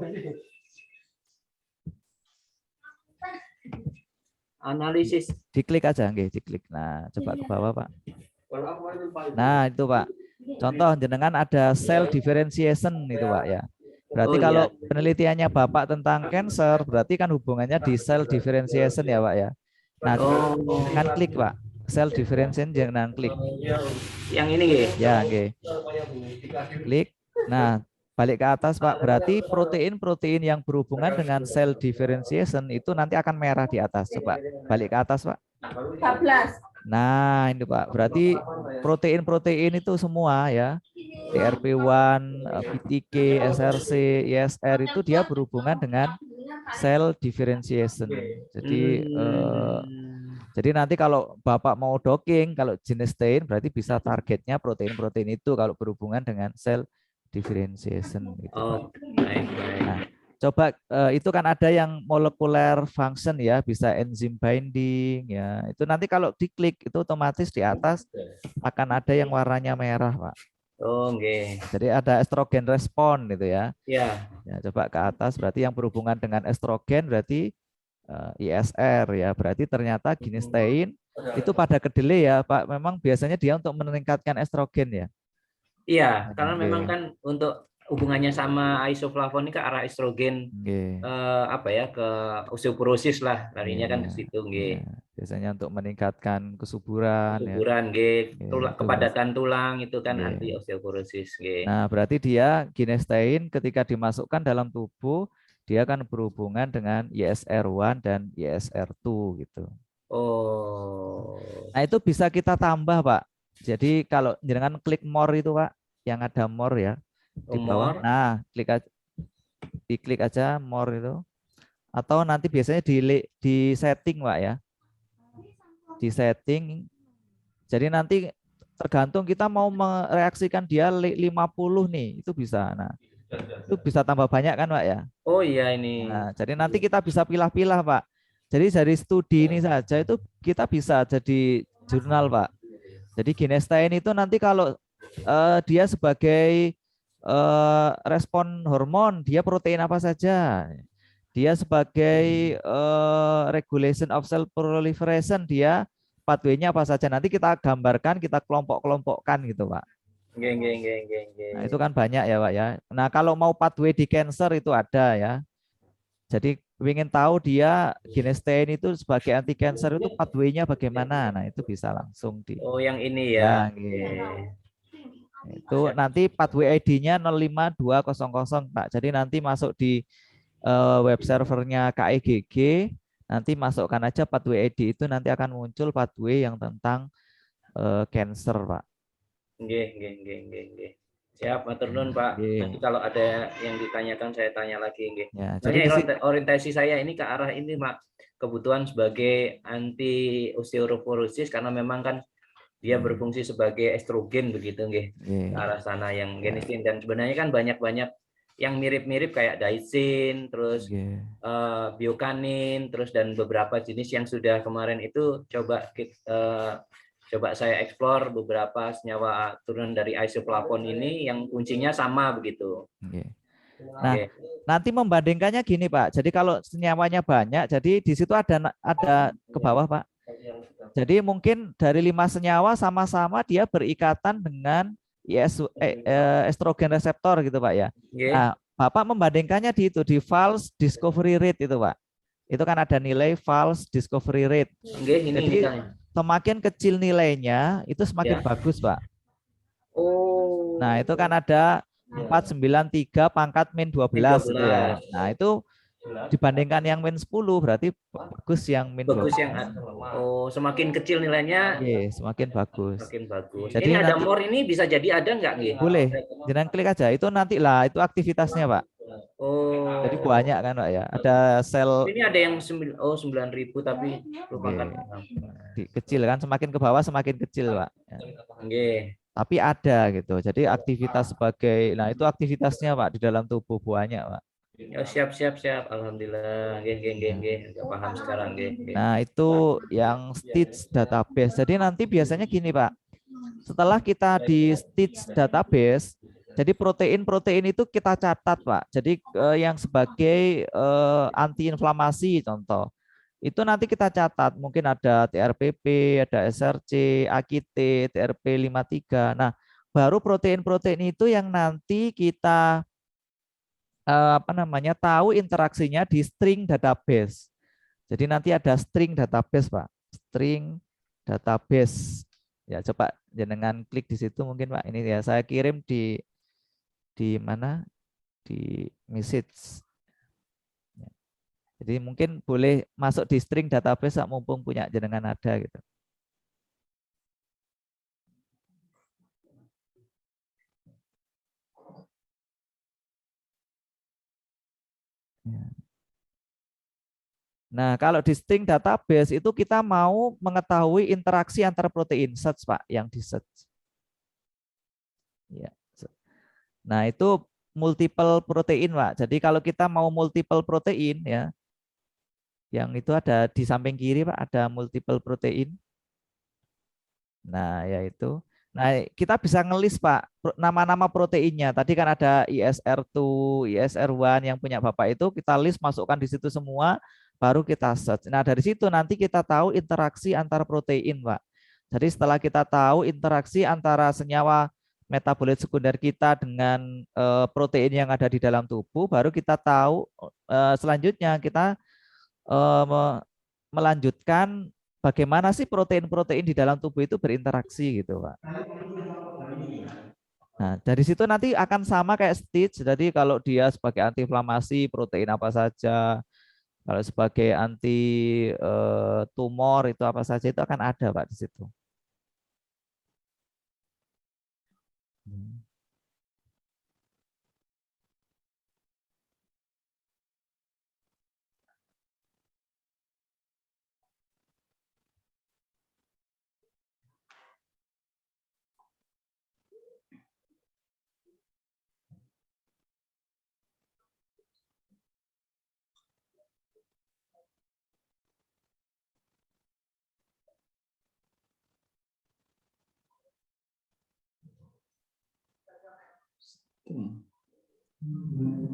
Speaker 5: Analisis.
Speaker 3: Diklik aja, nggih, diklik. Nah, coba ke bawah, Pak. Nah, itu Pak. Contoh jenengan ada cell differentiation itu, Pak ya. Berarti kalau penelitiannya Bapak tentang cancer, berarti kan hubungannya di cell differentiation ya, Pak ya. Nah, jangan klik, Pak. Cell differentiation jangan klik.
Speaker 5: Yang ini nggih.
Speaker 3: Ya, nggih. Klik. Nah, balik ke atas, Pak. Berarti protein-protein yang berhubungan dengan cell differentiation itu nanti akan merah di atas. Coba balik ke atas, Pak.
Speaker 1: 14.
Speaker 3: Nah, ini Pak. Berarti protein-protein itu semua ya. TRP1, BTK, SRC, ISR itu dia berhubungan dengan cell differentiation. Jadi nanti kalau Bapak mau docking, kalau genistein berarti bisa targetnya protein-protein itu kalau berhubungan dengan cell differentiation gitu, Pak.
Speaker 5: Baik.
Speaker 3: Nah, coba itu kan ada yang molecular function ya, bisa enzim binding ya. Itu nanti kalau diklik itu otomatis di atas akan ada yang warnanya merah, Pak.
Speaker 5: Oh, nggih.
Speaker 3: Jadi ada estrogen respon gitu ya.
Speaker 5: Ya.
Speaker 3: Ya, coba ke atas berarti yang berhubungan dengan estrogen berarti ISR ya. Berarti ternyata genistein itu pada kedelai ya, Pak. Memang biasanya dia untuk meningkatkan estrogen ya.
Speaker 5: Iya, karena memang kan untuk hubungannya sama isoflavon ini ke arah estrogen, ke osteoporosis lah, larinya kan ke situ, nggih.
Speaker 3: Biasanya untuk meningkatkan kesuburan
Speaker 5: nggih, kepadatan tulang itu kan anti osteoporosis, nggih.
Speaker 3: Nah, berarti dia genistein ketika dimasukkan dalam tubuh dia akan berhubungan dengan ISR1 dan ISR2 gitu.
Speaker 5: Oh.
Speaker 3: Nah, itu bisa kita tambah, Pak. Jadi kalau jangan klik more itu, Pak, yang ada more ya. di bawah.
Speaker 5: More.
Speaker 3: Nah, diklik aja more itu. Atau nanti biasanya di setting, Pak ya. Di setting. Jadi nanti tergantung kita mau mereaksikan dia 50 nih, itu bisa. Nah, itu bisa tambah banyak kan, Pak ya.
Speaker 5: Oh iya ini.
Speaker 3: Nah, jadi nanti kita bisa pilah-pilah, Pak. Jadi dari studi ini saja itu kita bisa jadi jurnal, Pak. Jadi ginestein itu nanti kalau dia sebagai respon hormon, dia protein apa saja. Dia sebagai regulation of cell proliferation, dia pathway-nya apa saja. Nanti kita gambarkan, kita kelompok-kelompokkan gitu, Pak. Nah, itu kan banyak ya, Pak ya. Nah, kalau mau pathway di cancer itu ada ya. Jadi ingin tahu dia ginestein itu sebagai anti cancer itu pathway-nya bagaimana. Nah, itu bisa langsung di
Speaker 5: Oh yang ini
Speaker 3: ya,
Speaker 5: ya.
Speaker 3: gitu. Itu nanti pathway ID-nya 05200, Pak. Jadi nanti masuk di web servernya KEGG, nanti masukkan aja pathway ID itu, nanti akan muncul pathway yang tentang cancer, Pak.
Speaker 5: Nggih. Siap, matur nuwun, Pak.
Speaker 3: Nggih.
Speaker 5: Nanti kalau ada yang ditanyakan saya tanya lagi, nggih.
Speaker 3: Ya, jadi
Speaker 5: Makanya orientasi saya ini ke arah ini, Pak. Kebutuhan sebagai anti osteoporosis karena memang kan dia berfungsi sebagai estrogen begitu, nggih. Ke arah sana yang genistin, dan sebenarnya kan banyak-banyak yang mirip-mirip kayak daicin, terus biokanin, terus dan beberapa jenis yang sudah kemarin itu coba saya eksplor beberapa senyawa turunan dari isoflavon ini yang kuncinya sama begitu.
Speaker 3: Nah, nanti membandingkannya gini, Pak. Jadi kalau senyawanya banyak, jadi di situ ada ke bawah, Pak. Jadi mungkin dari 5 senyawa sama-sama dia berikatan dengan estrogen reseptor gitu, Pak ya. Nah, Bapak membandingkannya di false discovery rate itu, Pak. Itu kan ada nilai false discovery rate. Jadi semakin kecil nilainya itu semakin bagus, Pak.
Speaker 5: Oh.
Speaker 3: Nah, itu kan ada 493 pangkat min 12 gitu ya. Nah, itu dibandingkan yang min 10 berarti bagus yang min 12.
Speaker 5: Semakin kecil nilainya
Speaker 3: semakin bagus.
Speaker 5: Semakin bagus.
Speaker 3: Jadi
Speaker 5: ini ada
Speaker 3: nanti,
Speaker 5: more ini bisa jadi ada nggak nih?
Speaker 3: Boleh. Jangan klik aja. Itu nanti lah, itu aktivitasnya, Pak. Jadi banyak kan, Pak ya. Ada sel.
Speaker 5: Ini ada yang 9.000 tapi lupakan.
Speaker 3: Kecil kan, semakin ke bawah semakin kecil, Pak. Tapi ada gitu. Jadi aktivitas sebagai, nah itu aktivitasnya, Pak, di dalam tubuh banyak, Pak.
Speaker 5: Oh, siap. Alhamdulillah. Nggih. Paham sekarang, nggih.
Speaker 3: Nah, itu yang Stitch database. Jadi nanti biasanya gini, Pak. Setelah kita di Stitch database, jadi protein-protein itu kita catat, Pak. Jadi yang sebagai antiinflamasi contoh. Itu nanti kita catat, mungkin ada TRPP, ada SRC, AKT, TRP53. Nah, baru protein-protein itu yang nanti kita tahu interaksinya di string database. Jadi nanti ada string database, Pak. String database. Ya, coba jenengan klik di situ mungkin, Pak. Ini ya saya kirim di mana? Di message. Jadi mungkin boleh masuk di string database mumpung punya jenengan ada gitu. Nah, kalau di string database itu kita mau mengetahui interaksi antar protein, search, Pak, yang di search. Ya. Nah, itu multiple protein, Pak. Jadi kalau kita mau multiple protein ya, yang itu ada di samping kiri, Pak, ada multiple protein. Nah, yaitu. Nah, kita bisa ngelis, Pak, nama-nama proteinnya. Tadi kan ada ISR2, ISR1 yang punya Bapak itu, kita list, masukkan di situ semua, baru kita search. Nah, dari situ nanti kita tahu interaksi antar protein, Pak. Jadi setelah kita tahu interaksi antara senyawa metabolit sekunder kita dengan protein yang ada di dalam tubuh, baru kita tahu selanjutnya kita melanjutkan bagaimana sih protein-protein di dalam tubuh itu berinteraksi gitu, Pak. Nah, dari situ nanti akan sama kayak Stitch. Jadi kalau dia sebagai antiinflamasi, protein apa saja. Kalau sebagai anti tumor itu apa saja, itu akan ada, Pak, di situ.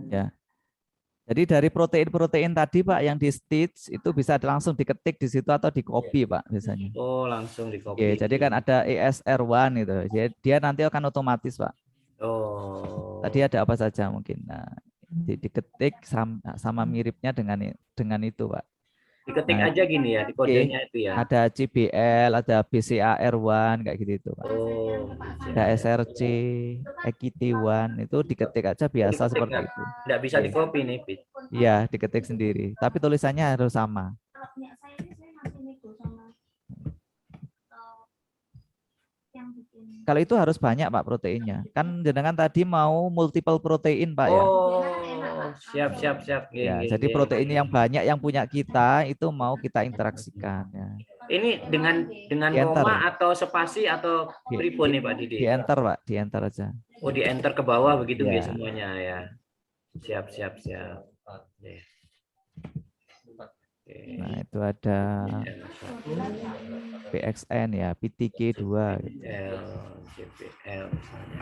Speaker 3: Ya. Jadi dari protein-protein tadi Pak yang di stitch itu bisa langsung diketik di situ atau di copy Pak biasanya.
Speaker 5: Oh, langsung di
Speaker 3: Oke,
Speaker 5: copy.
Speaker 3: jadi kan ada ESR1 itu. Dia nanti akan otomatis Pak.
Speaker 5: Oh,
Speaker 3: Tadi ada apa saja mungkin. Nah, diketik sama miripnya dengan itu Pak.
Speaker 5: diketik
Speaker 3: Nah,
Speaker 5: aja gini ya, di
Speaker 3: oke.
Speaker 5: kodenya itu ya.
Speaker 3: Ada CBL, ada BCAR1 kayak gitu Pak.
Speaker 5: Oh,
Speaker 3: Ada SRC, EKT1 itu diketik aja biasa
Speaker 5: diketik
Speaker 3: seperti itu.
Speaker 5: nggak bisa di
Speaker 3: Oke.
Speaker 5: copy nih, Pit.
Speaker 3: Iya, diketik sendiri. Tapi tulisannya harus sama. Kalau itu harus banyak Pak proteinnya. Kan jenengan tadi mau multiple protein Pak ya.
Speaker 5: Oh, siap, siap, siap.
Speaker 3: Ya, jadi protein yang banyak yang punya kita itu mau kita interaksikan ya.
Speaker 5: Ini dengan
Speaker 3: Di enter,
Speaker 5: koma atau spasi atau pripun nih Pak Didi?
Speaker 3: di enter Pak, di enter aja.
Speaker 5: Oh, di enter ke bawah begitu
Speaker 3: Ya.
Speaker 5: nggih semuanya ya. Siap, siap, siap. Oke.
Speaker 3: Nah, itu ada PXN ya, PTK2 gitu.
Speaker 5: JPL misalnya.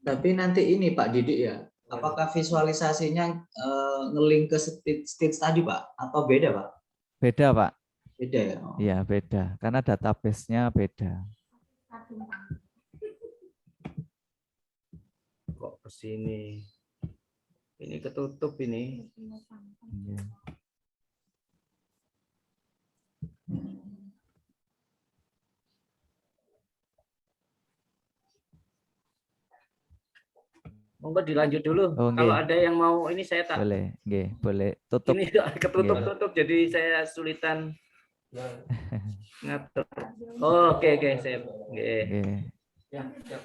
Speaker 2: Tapi nanti ini Pak Didik ya, apakah visualisasinya ngelink ke stage tadi Pak? Atau beda Pak?
Speaker 3: Beda Pak.
Speaker 2: Beda ya?
Speaker 3: Iya beda, karena database-nya beda.
Speaker 5: Kok ke sini? Ini ketutup ini.
Speaker 3: Iya.
Speaker 5: Monggo dilanjut dulu.
Speaker 3: Oh,
Speaker 5: Kalau
Speaker 3: nggih.
Speaker 5: ada yang mau ini saya tak.
Speaker 3: Boleh, nggih, boleh. Tutup.
Speaker 5: Ini ketutup-tutup jadi saya sulitan ngatur. Oh, oke, saya. Nggih.
Speaker 3: Nggih.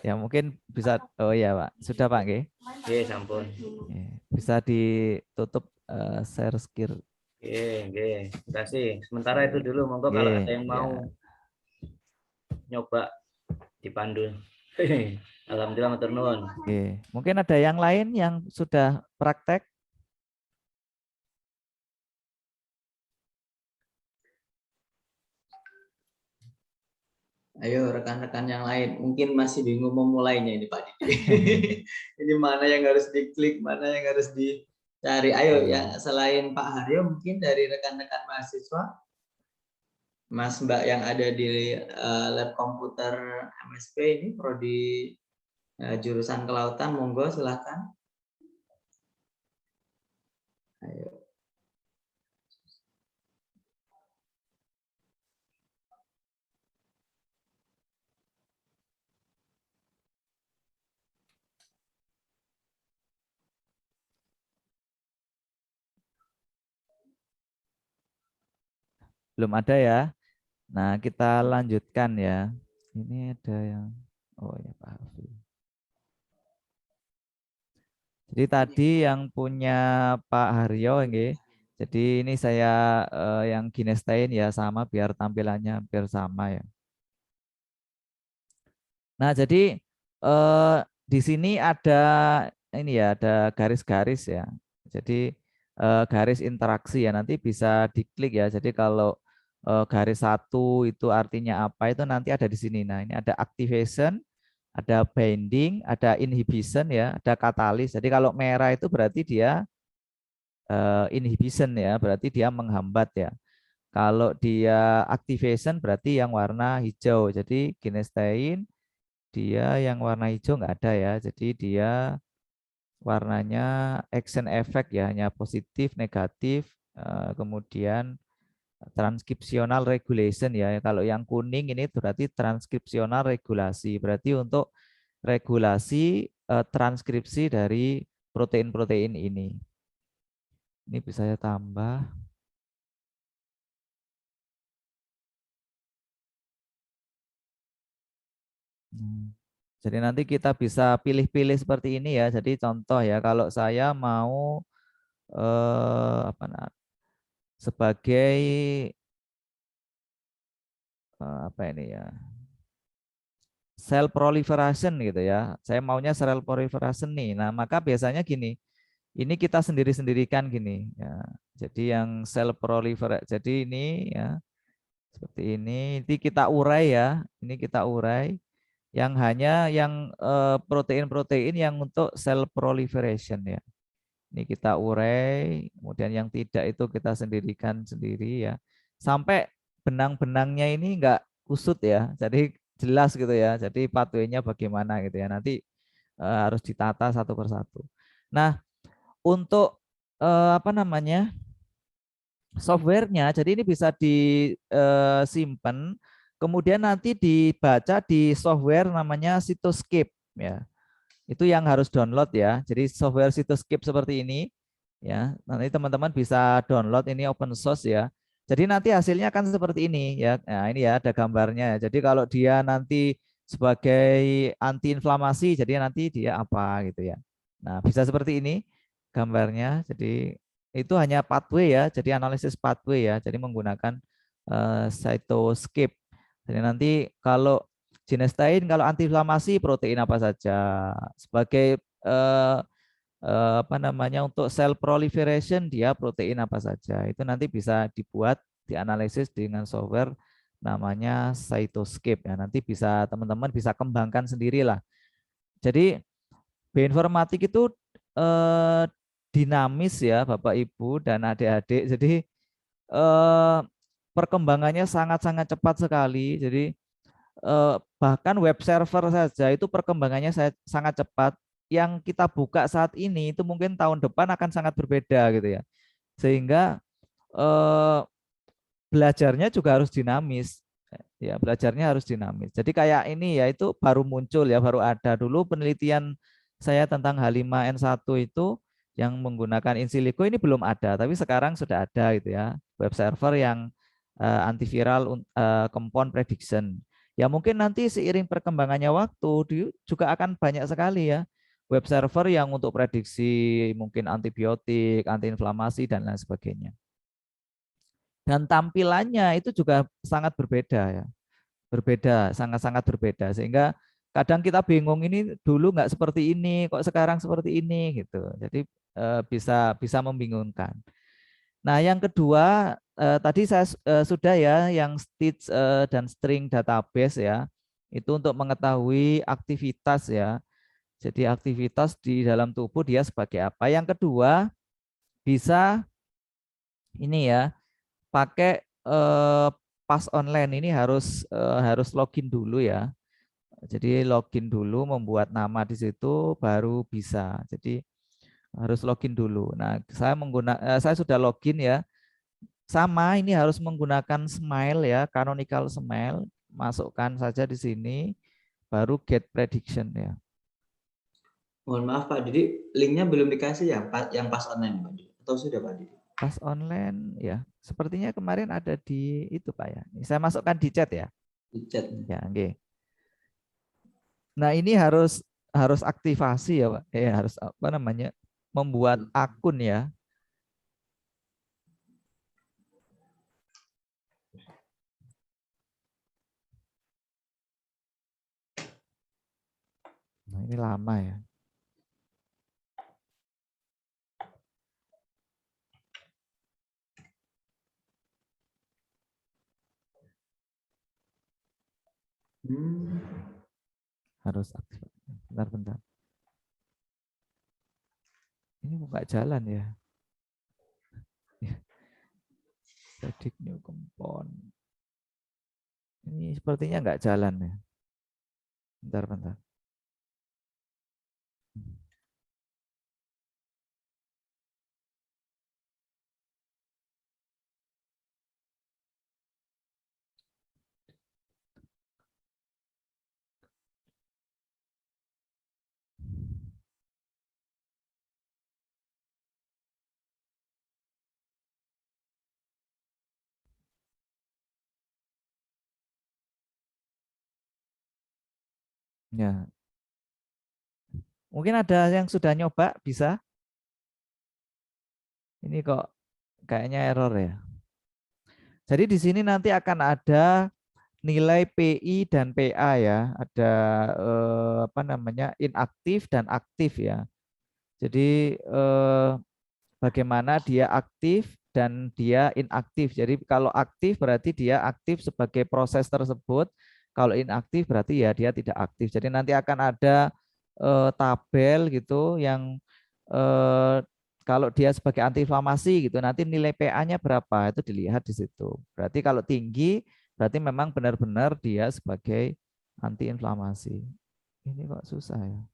Speaker 3: Ya mungkin bisa. Oh iya Pak, sudah Pak nggih.
Speaker 5: Nggih, sampun.
Speaker 3: Nggih. Bisa ditutup share screen.
Speaker 5: Nggih. Terima kasih. Sementara itu dulu, monggo kalau
Speaker 3: Nggih,
Speaker 5: ada yang mau
Speaker 3: ya.
Speaker 5: nyoba dipandu. Alhamdulillah matur nuwun.
Speaker 3: Oke. Mungkin ada yang lain yang sudah praktek?
Speaker 2: Ayo rekan-rekan yang lain, mungkin masih bingung memulainya ini Pak Didik. Ini mana yang harus diklik, mana yang harus dicari. Ayo ya, selain Pak Haryo, mungkin dari rekan-rekan mahasiswa, Mas Mbak yang ada di lab komputer MSP ini, prodi jurusan kelautan, monggo silakan. Ayo.
Speaker 3: Belum ada ya. Nah, kita lanjutkan ya. Ini ada yang oh ya Pak Alfi. Jadi tadi yang punya Pak Haryo nggih. Jadi ini saya yang ginestain ya sama biar tampilannya hampir sama ya. Nah, jadi di sini ada ini ya, ada garis-garis ya. Jadi garis interaksi ya, nanti bisa diklik ya. Jadi kalau garis satu itu artinya apa itu nanti ada di sini. Nah, ini ada activation, ada binding, ada inhibition ya, ada katalis. Jadi kalau merah itu berarti dia inhibition ya, berarti dia menghambat ya. Kalau dia activation berarti yang warna hijau. Jadi genistein dia yang warna hijau nggak ada ya. Jadi dia warnanya action effect ya, hanya positif, negatif, kemudian transkripsional regulation ya. Kalau yang kuning ini berarti transkripsional regulasi. Berarti untuk regulasi transkripsi dari protein-protein ini. Ini bisa saya tambah. Jadi nanti kita bisa pilih-pilih seperti ini ya. Jadi contoh ya, kalau saya mau apa sebagai apa ini ya, cell proliferation gitu ya. Saya maunya cell proliferation nih. Nah, maka biasanya gini, ini kita sendiri-sendirikan gini ya. Jadi yang cell proliferation, jadi ini ya seperti ini kita urai ya. Ini kita urai yang hanya yang protein-protein yang untuk cell proliferation ya. Ini kita urai, kemudian yang tidak itu kita sendirikan sendiri ya. Sampai benang-benangnya ini enggak kusut ya. Jadi jelas gitu ya. Jadi pathway-nya bagaimana gitu ya. Nanti harus ditata satu persatu. Nah, untuk apa namanya? Softwarenya, jadi ini bisa disimpan, kemudian nanti dibaca di software namanya Cytoscape ya. Itu yang harus download ya. Jadi software Cytoscape seperti ini ya. Nanti teman-teman bisa download, ini open source ya. Jadi nanti hasilnya akan seperti ini ya. Nah, ini ya ada gambarnya. Jadi kalau dia nanti sebagai anti inflamasi, jadi nanti dia apa gitu ya. Nah, bisa seperti ini gambarnya. Jadi itu hanya pathway ya. Jadi analisis pathway ya. Jadi menggunakan Cytoscape. Jadi nanti kalau Ginestain kalau antiinflamasi protein apa saja, sebagai apa namanya untuk cell proliferation dia protein apa saja, itu nanti bisa dibuat dianalisis dengan software namanya Cytoscape ya. Nanti bisa teman-teman bisa kembangkan sendirilah. Jadi bioinformatik itu dinamis ya Bapak Ibu dan adik-adik. Jadi perkembangannya sangat-sangat cepat sekali. Jadi bahkan web server saja itu perkembangannya sangat cepat. Yang kita buka saat ini itu mungkin tahun depan akan sangat berbeda gitu ya. Sehingga belajarnya juga harus dinamis. Ya, belajarnya harus dinamis. Jadi kayak ini ya itu baru muncul ya, baru ada. Dulu penelitian saya tentang H5N1 itu yang menggunakan in silico ini belum ada, tapi sekarang sudah ada gitu ya. Web server yang antiviral compound prediction. Ya mungkin nanti seiring perkembangannya waktu juga akan banyak sekali ya web server yang untuk prediksi mungkin antibiotik, antiinflamasi dan lain sebagainya. Dan tampilannya itu juga sangat berbeda ya. Berbeda, sangat-sangat berbeda sehingga kadang kita bingung ini dulu nggak seperti ini, kok sekarang seperti ini gitu. Jadi bisa membingungkan. Nah, yang kedua tadi saya sudah ya yang stitch dan string database ya. Itu untuk mengetahui aktivitas ya. Jadi aktivitas di dalam tubuh dia sebagai apa. Yang kedua bisa ini ya, pakai pas online ini harus login dulu ya. Jadi login dulu, membuat nama di situ baru bisa. Jadi harus login dulu. Nah, saya sudah login ya. Sama ini harus menggunakan Smile ya, canonical Smile. Masukkan saja di sini, baru get prediction ya.
Speaker 2: Mohon maaf Pak Didi, linknya belum dikasih ya, yang pas online Pak Didi? Atau sudah Pak Didi?
Speaker 3: Pas online ya, sepertinya kemarin ada di itu Pak ya. Ini saya masukkan di chat ya.
Speaker 2: Di chat.
Speaker 3: Ya, oke. Nah ini harus aktivasi ya Pak. Harus apa namanya membuat akun ya. Nah ini lama ya. Harus aktif. Bentar. Ini buka jalan ya. Predict new compound. Ini sepertinya nggak jalan ya. Bentar. Ya. Mungkin ada yang sudah nyoba bisa. Ini kok kayaknya error ya. Jadi di sini nanti akan ada nilai PI dan PA ya, ada apa namanya inaktif dan aktif ya. Jadi bagaimana dia aktif dan dia inaktif. Jadi kalau aktif berarti dia aktif sebagai proses tersebut. Kalau inaktif berarti ya dia tidak aktif. Jadi nanti akan ada tabel gitu yang eh, kalau dia sebagai antiinflamasi gitu, nanti nilai PA-nya berapa itu dilihat di situ. Berarti kalau tinggi berarti memang benar-benar dia sebagai antiinflamasi. Ini kok susah ya.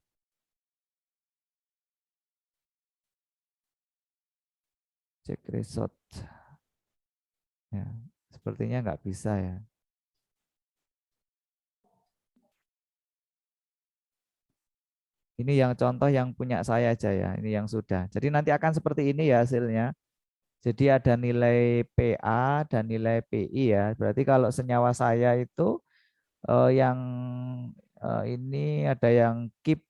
Speaker 3: Cek result. Ya, sepertinya nggak bisa ya. Ini yang contoh yang punya saya aja ya, ini yang sudah. Jadi nanti akan seperti ini ya hasilnya. Jadi ada nilai PA dan nilai PI ya. Berarti kalau senyawa saya itu yang ini ada yang keep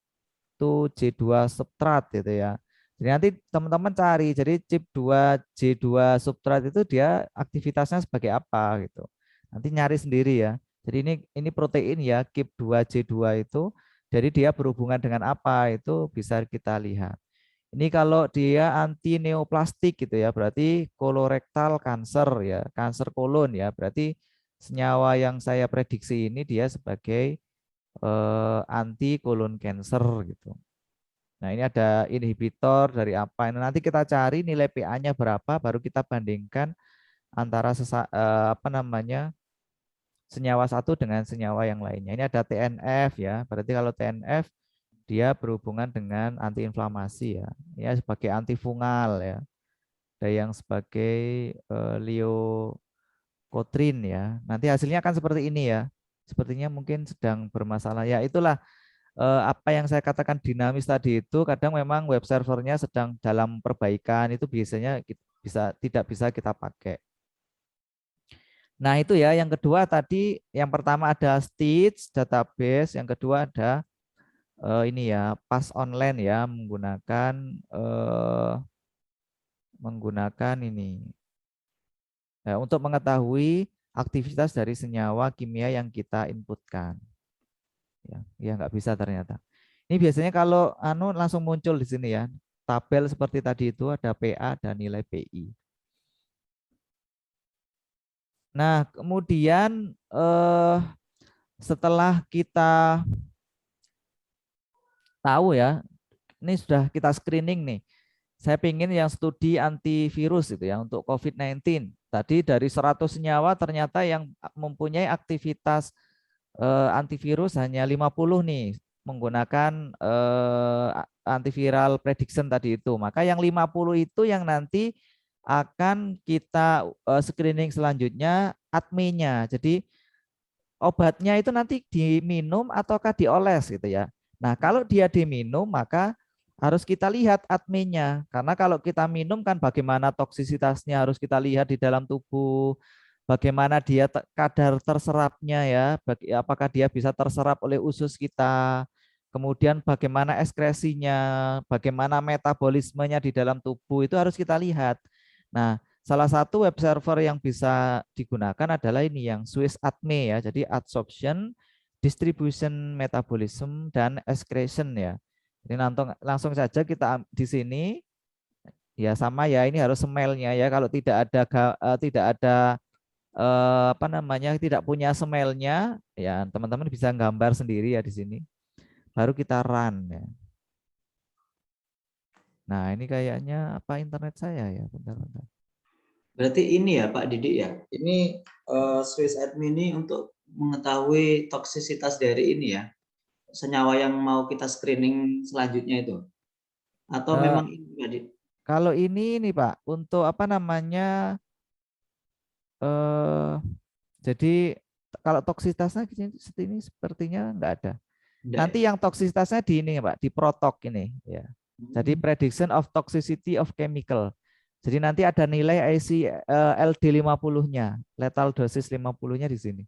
Speaker 3: to J2 substrat gitu ya. Jadi nanti teman-teman cari, jadi chip 2 J2 substrat itu dia aktivitasnya sebagai apa gitu. Nanti nyari sendiri ya. Jadi ini protein ya, keep 2 J2 itu. Jadi dia berhubungan dengan apa itu bisa kita lihat. Ini kalau dia anti neoplastik gitu ya, berarti kolorektal kanker ya, kanker kolon ya. Berarti senyawa yang saya prediksi ini dia sebagai anti kolon cancer gitu. Nah, ini ada inhibitor dari apa? Ini nanti kita cari nilai PA-nya berapa, baru kita bandingkan antara apa namanya senyawa satu dengan senyawa yang lainnya. Ini ada TNF ya. Berarti kalau TNF dia berhubungan dengan antiinflamasi ya. Ya sebagai antifungal ya. Ada yang sebagai liokotrin ya. Nanti hasilnya akan seperti ini ya. Sepertinya mungkin sedang bermasalah. Ya itulah apa yang saya katakan dinamis tadi itu kadang memang web servernya sedang dalam perbaikan itu biasanya tidak bisa kita pakai. Nah itu ya yang kedua tadi yang pertama ada Stitch database, yang kedua ada ini ya PAS online ya menggunakan ini ya, untuk mengetahui aktivitas dari senyawa kimia yang kita inputkan. Ya nggak bisa ternyata. Ini biasanya kalau langsung muncul di sini ya. Tabel seperti tadi itu ada PA dan nilai PI. Nah, kemudian setelah kita tahu ya, ini sudah kita screening nih. Saya ingin yang studi antivirus itu ya untuk COVID-19. Tadi dari 100 senyawa ternyata yang mempunyai aktivitas antivirus hanya 50 nih menggunakan antiviral prediction tadi itu. Maka yang 50 itu yang nanti akan kita screening selanjutnya ADME-nya. Jadi obatnya itu nanti diminum ataukah dioles gitu ya. Nah, kalau dia diminum maka harus kita lihat ADME-nya. Karena kalau kita minum kan bagaimana toksisitasnya harus kita lihat di dalam tubuh, bagaimana dia kadar terserapnya ya, apakah dia bisa terserap oleh usus kita, kemudian bagaimana ekskresinya, bagaimana metabolismenya di dalam tubuh itu harus kita lihat. Nah, salah satu web server yang bisa digunakan adalah ini yang Swiss ADME ya, jadi absorption, distribution, metabolism, dan excretion ya. Jadi langsung saja kita di sini ya sama ya, ini harus smelnya ya, kalau tidak ada apa namanya tidak punya smelnya ya teman-teman bisa gambar sendiri ya di sini baru kita run ya. Nah ini kayaknya apa internet saya ya bentar-bentar.
Speaker 2: Berarti ini ya Pak Didik ya, ini Swiss Admin ini untuk mengetahui toksisitas dari ini ya, senyawa yang mau kita screening selanjutnya itu, atau memang ini Pak Didik?
Speaker 3: Kalau ini nih Pak untuk apa namanya jadi kalau toksisitasnya ini sepertinya nggak ada. Nanti yang toksisitasnya di ini Pak, di protok ini ya. Jadi prediction of toxicity of chemical. Jadi nanti ada nilai IC LD 50-nya, lethal dosis 50-nya di sini.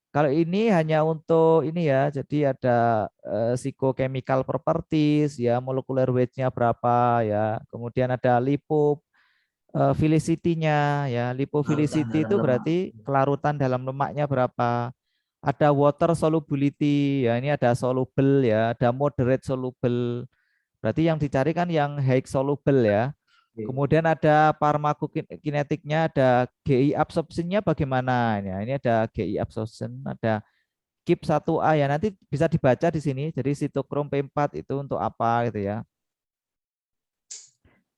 Speaker 3: Kalau ini hanya untuk ini ya, jadi ada physicochemical properties ya, molecular weight-nya berapa ya. Kemudian ada lipo Philicity-nya ya.
Speaker 2: Larutan
Speaker 3: Lipophilicity
Speaker 2: dalam
Speaker 3: itu
Speaker 2: lemak.
Speaker 3: berarti kelarutan dalam lemaknya berapa. Ada water solubility ya, ini ada soluble ya, ada moderate soluble. Berarti yang dicari kan yang high soluble ya.
Speaker 2: Oke.
Speaker 3: Kemudian ada farmakokinetiknya, ada GI absorption-nya bagaimana ya. Ini ada GI absorption, ada KIP1A ya. Nanti bisa dibaca di sini. Jadi sitokrom P4 itu untuk apa gitu ya.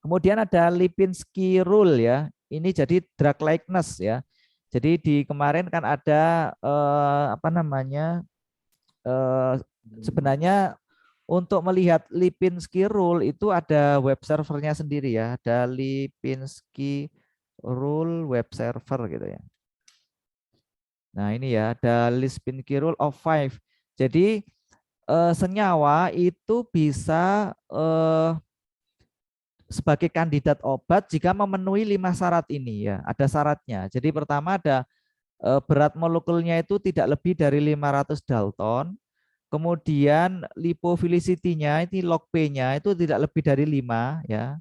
Speaker 3: Kemudian ada Lipinski rule ya. Ini jadi drug likeness ya. Jadi di kemarin kan ada apa namanya sebenarnya untuk melihat Lipinski rule itu ada web servernya sendiri ya. Ada Lipinski rule web server gitu ya. Nah ini ya ada Lipinski rule of 5. Jadi senyawa itu bisa sebagai kandidat obat jika memenuhi 5 syarat ini ya. Ada syaratnya. Jadi pertama ada berat molekulnya itu tidak lebih dari 500 Dalton. Kemudian lipophilicity-nya ini log P-nya itu tidak lebih dari 5 ya.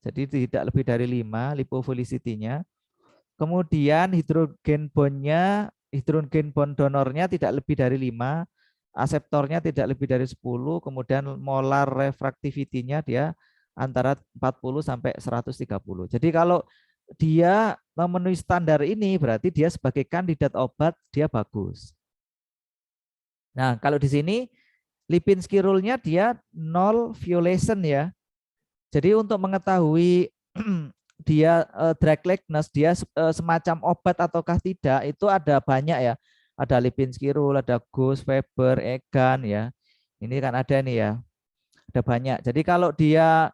Speaker 3: Jadi tidak lebih dari 5 lipophilicity-nya. Kemudian hidrogen bond-nya, hidrogen bond donornya tidak lebih dari 5, aseptornya tidak lebih dari 10, kemudian molar refractivity-nya dia antara 40 sampai 130. Jadi kalau dia memenuhi standar ini berarti dia sebagai kandidat obat dia bagus. Nah, kalau di sini Lipinski rule-nya dia null violation ya. Jadi untuk mengetahui dia drug likeness, dia semacam obat ataukah tidak, itu ada banyak ya. Ada Lipinski rule, ada Gauss, Weber, Egan ya. Ini kan ada nih ya. Ada banyak. Jadi kalau dia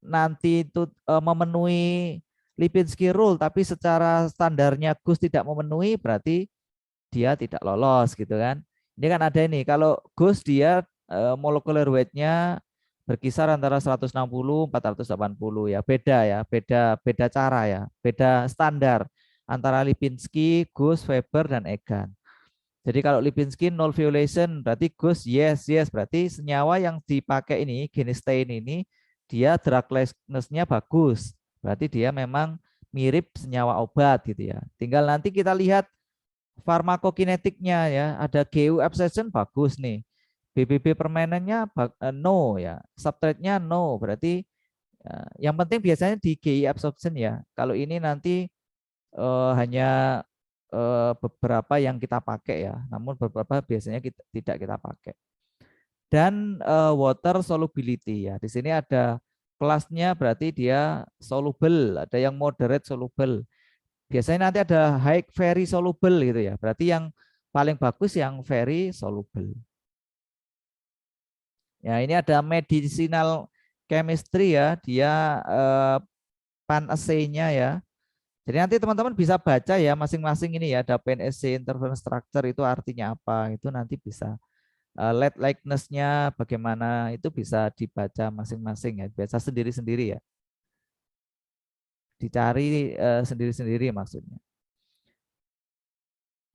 Speaker 3: nanti itu memenuhi Lipinski rule tapi secara standarnya Gauss tidak memenuhi, berarti dia tidak lolos gitu kan. Ini kan ada ini, kalau Gauss dia molecular weight-nya berkisar antara 160 480 ya. Beda cara ya, beda standar antara Lipinski, Gauss, Weber dan Egan. Jadi kalau Lipinski null violation berarti Gauss yes, berarti senyawa yang dipakai ini genistein ini dia drug likeness-nya bagus. Berarti dia memang mirip senyawa obat gitu ya. Tinggal nanti kita lihat farmakokinetiknya ya, ada GU absorption bagus nih. BBB permanennya no ya, substrate-nya no, berarti yang penting biasanya di GI absorption ya. Kalau ini nanti hanya beberapa yang kita pakai ya, namun beberapa biasanya tidak kita pakai. Dan water solubility ya, di sini ada kelasnya berarti dia soluble, ada yang moderate soluble. Biasanya nanti ada high very soluble gitu ya. Berarti yang paling bagus yang very soluble. Ya, ini ada medicinal chemistry ya, dia PAN-assay-nya ya. Jadi nanti teman-teman bisa baca ya masing-masing ini ya, ada PAN-assay interference structure itu artinya apa, itu nanti bisa. Lead likeness-nya bagaimana, itu bisa dibaca masing-masing ya, biasa sendiri-sendiri ya. Dicari sendiri-sendiri maksudnya.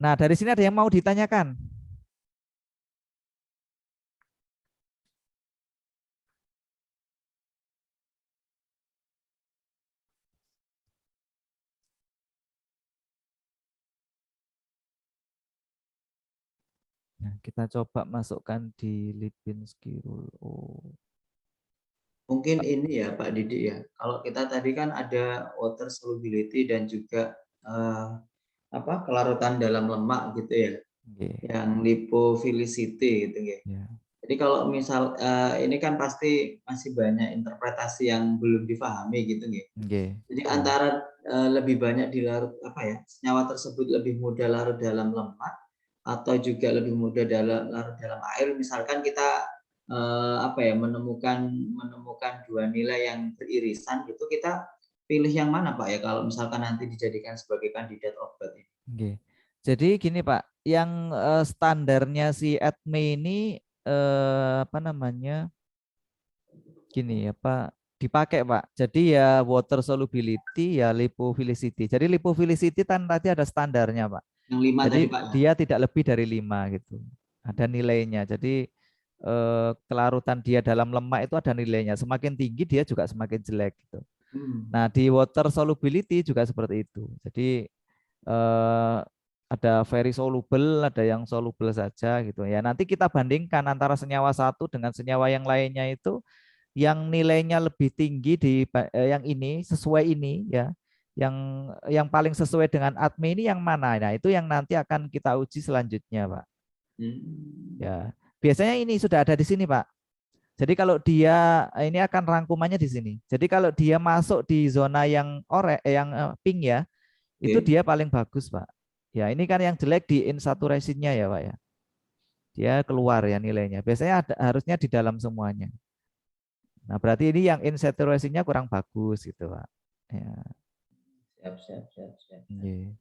Speaker 3: Nah, dari sini ada yang mau ditanyakan? Nah, kita coba masukkan di Lipinski rule. Oh.
Speaker 2: Mungkin ini ya Pak Didi ya. Kalau kita tadi kan ada water solubility dan juga kelarutan dalam lemak gitu ya.
Speaker 3: Okay.
Speaker 2: Yang lipophilicity gitu ya. Yeah. Jadi kalau misal ini kan pasti masih banyak interpretasi yang belum difahami gitu ya. Okay. Jadi antara lebih banyak dilarut senyawa tersebut lebih mudah larut dalam lemak atau juga lebih mudah larut dalam air. Misalkan kita menemukan dua nilai yang beririsan gitu, kita pilih yang mana Pak ya kalau misalkan nanti dijadikan sebagai kandidat obat ini?
Speaker 3: Okay. Jadi gini Pak, yang standarnya si ADME ini dipakai Pak. Jadi ya water solubility ya lipophilicity. Jadi lipophilicity kan tadi ada standarnya Pak.
Speaker 2: Yang 5
Speaker 3: jadi
Speaker 2: tadi Pak.
Speaker 3: Dia tidak lebih dari 5 gitu. Ada nilainya. Jadi kelarutan dia dalam lemak itu ada nilainya. Semakin tinggi dia juga semakin jelek gitu. Nah, di water solubility juga seperti itu. Jadi ada very soluble, ada yang soluble saja gitu ya. Nanti kita bandingkan antara senyawa satu dengan senyawa yang lainnya itu yang nilainya lebih tinggi yang ini sesuai ini ya. Yang paling sesuai dengan ADME ini yang mana? Nah, itu yang nanti akan kita uji selanjutnya, Pak. Ya. Biasanya ini sudah ada di sini, Pak. Jadi kalau dia ini akan rangkumannya di sini. Jadi kalau dia masuk di zona yang pink ya, itu dia paling bagus, Pak. Ya, ini kan yang jelek di insaturation-nya ya, Pak ya. Dia keluar ya nilainya. Biasanya harusnya di dalam semuanya. Nah, berarti ini yang insaturation-nya kurang bagus gitu, Pak. Ya.
Speaker 2: Siap.
Speaker 3: Iya.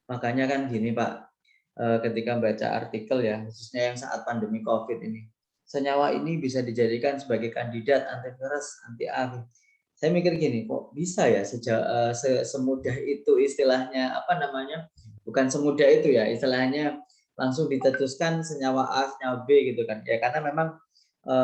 Speaker 2: Makanya kan gini Pak, ketika baca artikel ya, khususnya yang saat pandemi COVID ini, senyawa ini bisa dijadikan sebagai kandidat antivirus, anti-AIDS. Saya mikir gini, kok bisa ya semudah itu istilahnya apa namanya? Bukan semudah itu ya, istilahnya langsung ditetuskan senyawa A, senyawa B gitu kan. Ya karena memang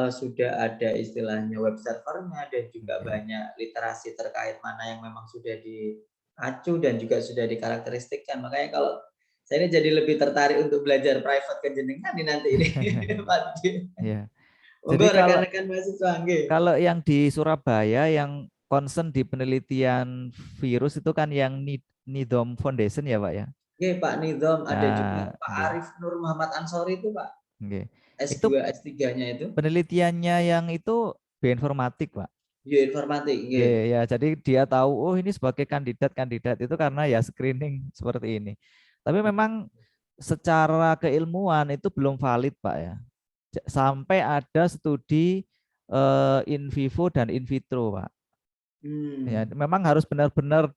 Speaker 2: sudah ada istilahnya web servernya dan juga banyak literasi terkait mana yang memang sudah diacu dan juga sudah dikarakteristikkan. Makanya kalau saya ini jadi lebih tertarik untuk belajar private kejenengan nih nanti ini. Pak Didi.
Speaker 3: Iya.
Speaker 2: Monggo rekan-rekan mahasiswa nggih.
Speaker 3: Kalau yang di Surabaya yang concern di penelitian virus itu kan yang Nidom Foundation ya, Pak ya?
Speaker 2: Oke, Pak Nidom, ada juga
Speaker 3: Nah,
Speaker 2: Pak
Speaker 3: nggih.
Speaker 2: Arif Nur Muhammad Ansori itu, Pak.
Speaker 3: Nggih.
Speaker 2: S2,
Speaker 3: Itu
Speaker 2: S3-nya itu.
Speaker 3: penelitiannya yang itu bioinformatik, Pak.
Speaker 2: Bioinformatik, nggih.
Speaker 3: Iya, ya, jadi dia tahu oh ini sebagai kandidat itu karena ya screening seperti ini. Tapi memang secara keilmuan itu belum valid, Pak ya. Sampai ada studi in vivo dan in vitro, Pak. Ya, memang harus benar-benar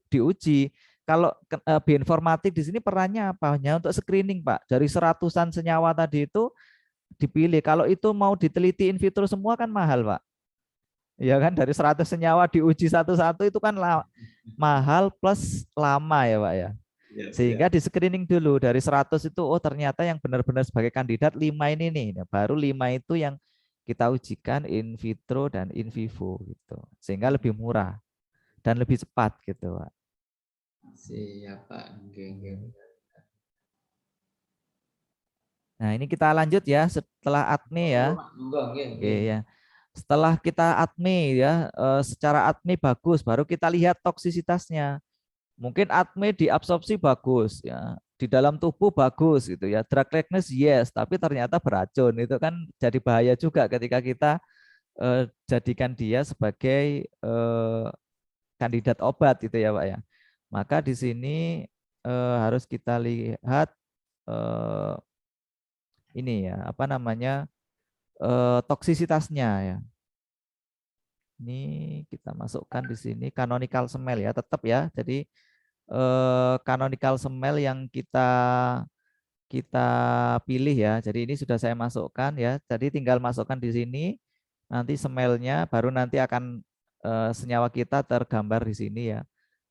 Speaker 3: diuji. Kalau bioinformatik di sini perannya apa? Hanya untuk screening, Pak. Dari seratusan senyawa tadi itu dipilih. Kalau itu mau diteliti in vitro semua kan mahal, Pak. Ya kan dari 100 senyawa diuji satu-satu itu kan mahal plus lama ya, Pak ya. Sehingga di screening dulu dari 100 itu oh ternyata yang benar-benar sebagai kandidat 5 ini nih. Nah, baru 5 itu yang kita ujikan in vitro dan in vivo gitu. Sehingga lebih murah dan lebih cepat gitu, Pak.
Speaker 2: Siap, Pak. Nggih.
Speaker 3: Nah, ini kita lanjut ya setelah ADME ya.
Speaker 2: Monggo, nggih.
Speaker 3: Oke ya. Setelah kita ADME ya, secara ADME bagus, baru kita lihat toksisitasnya. Mungkin ADME diabsorpsi bagus ya, di dalam tubuh bagus gitu ya. Drug likeness yes, tapi ternyata beracun. Itu kan jadi bahaya juga ketika kita jadikan dia sebagai kandidat obat gitu ya, Pak ya. Maka di sini harus kita lihat ini ya, apa namanya? Toksisitasnya ya. Ini kita masukkan di sini canonical smell ya, tetap ya. Jadi canonical smell yang kita pilih ya. Jadi ini sudah saya masukkan ya. Jadi tinggal masukkan di sini. Nanti smell-nya baru nanti akan senyawa kita tergambar di sini ya.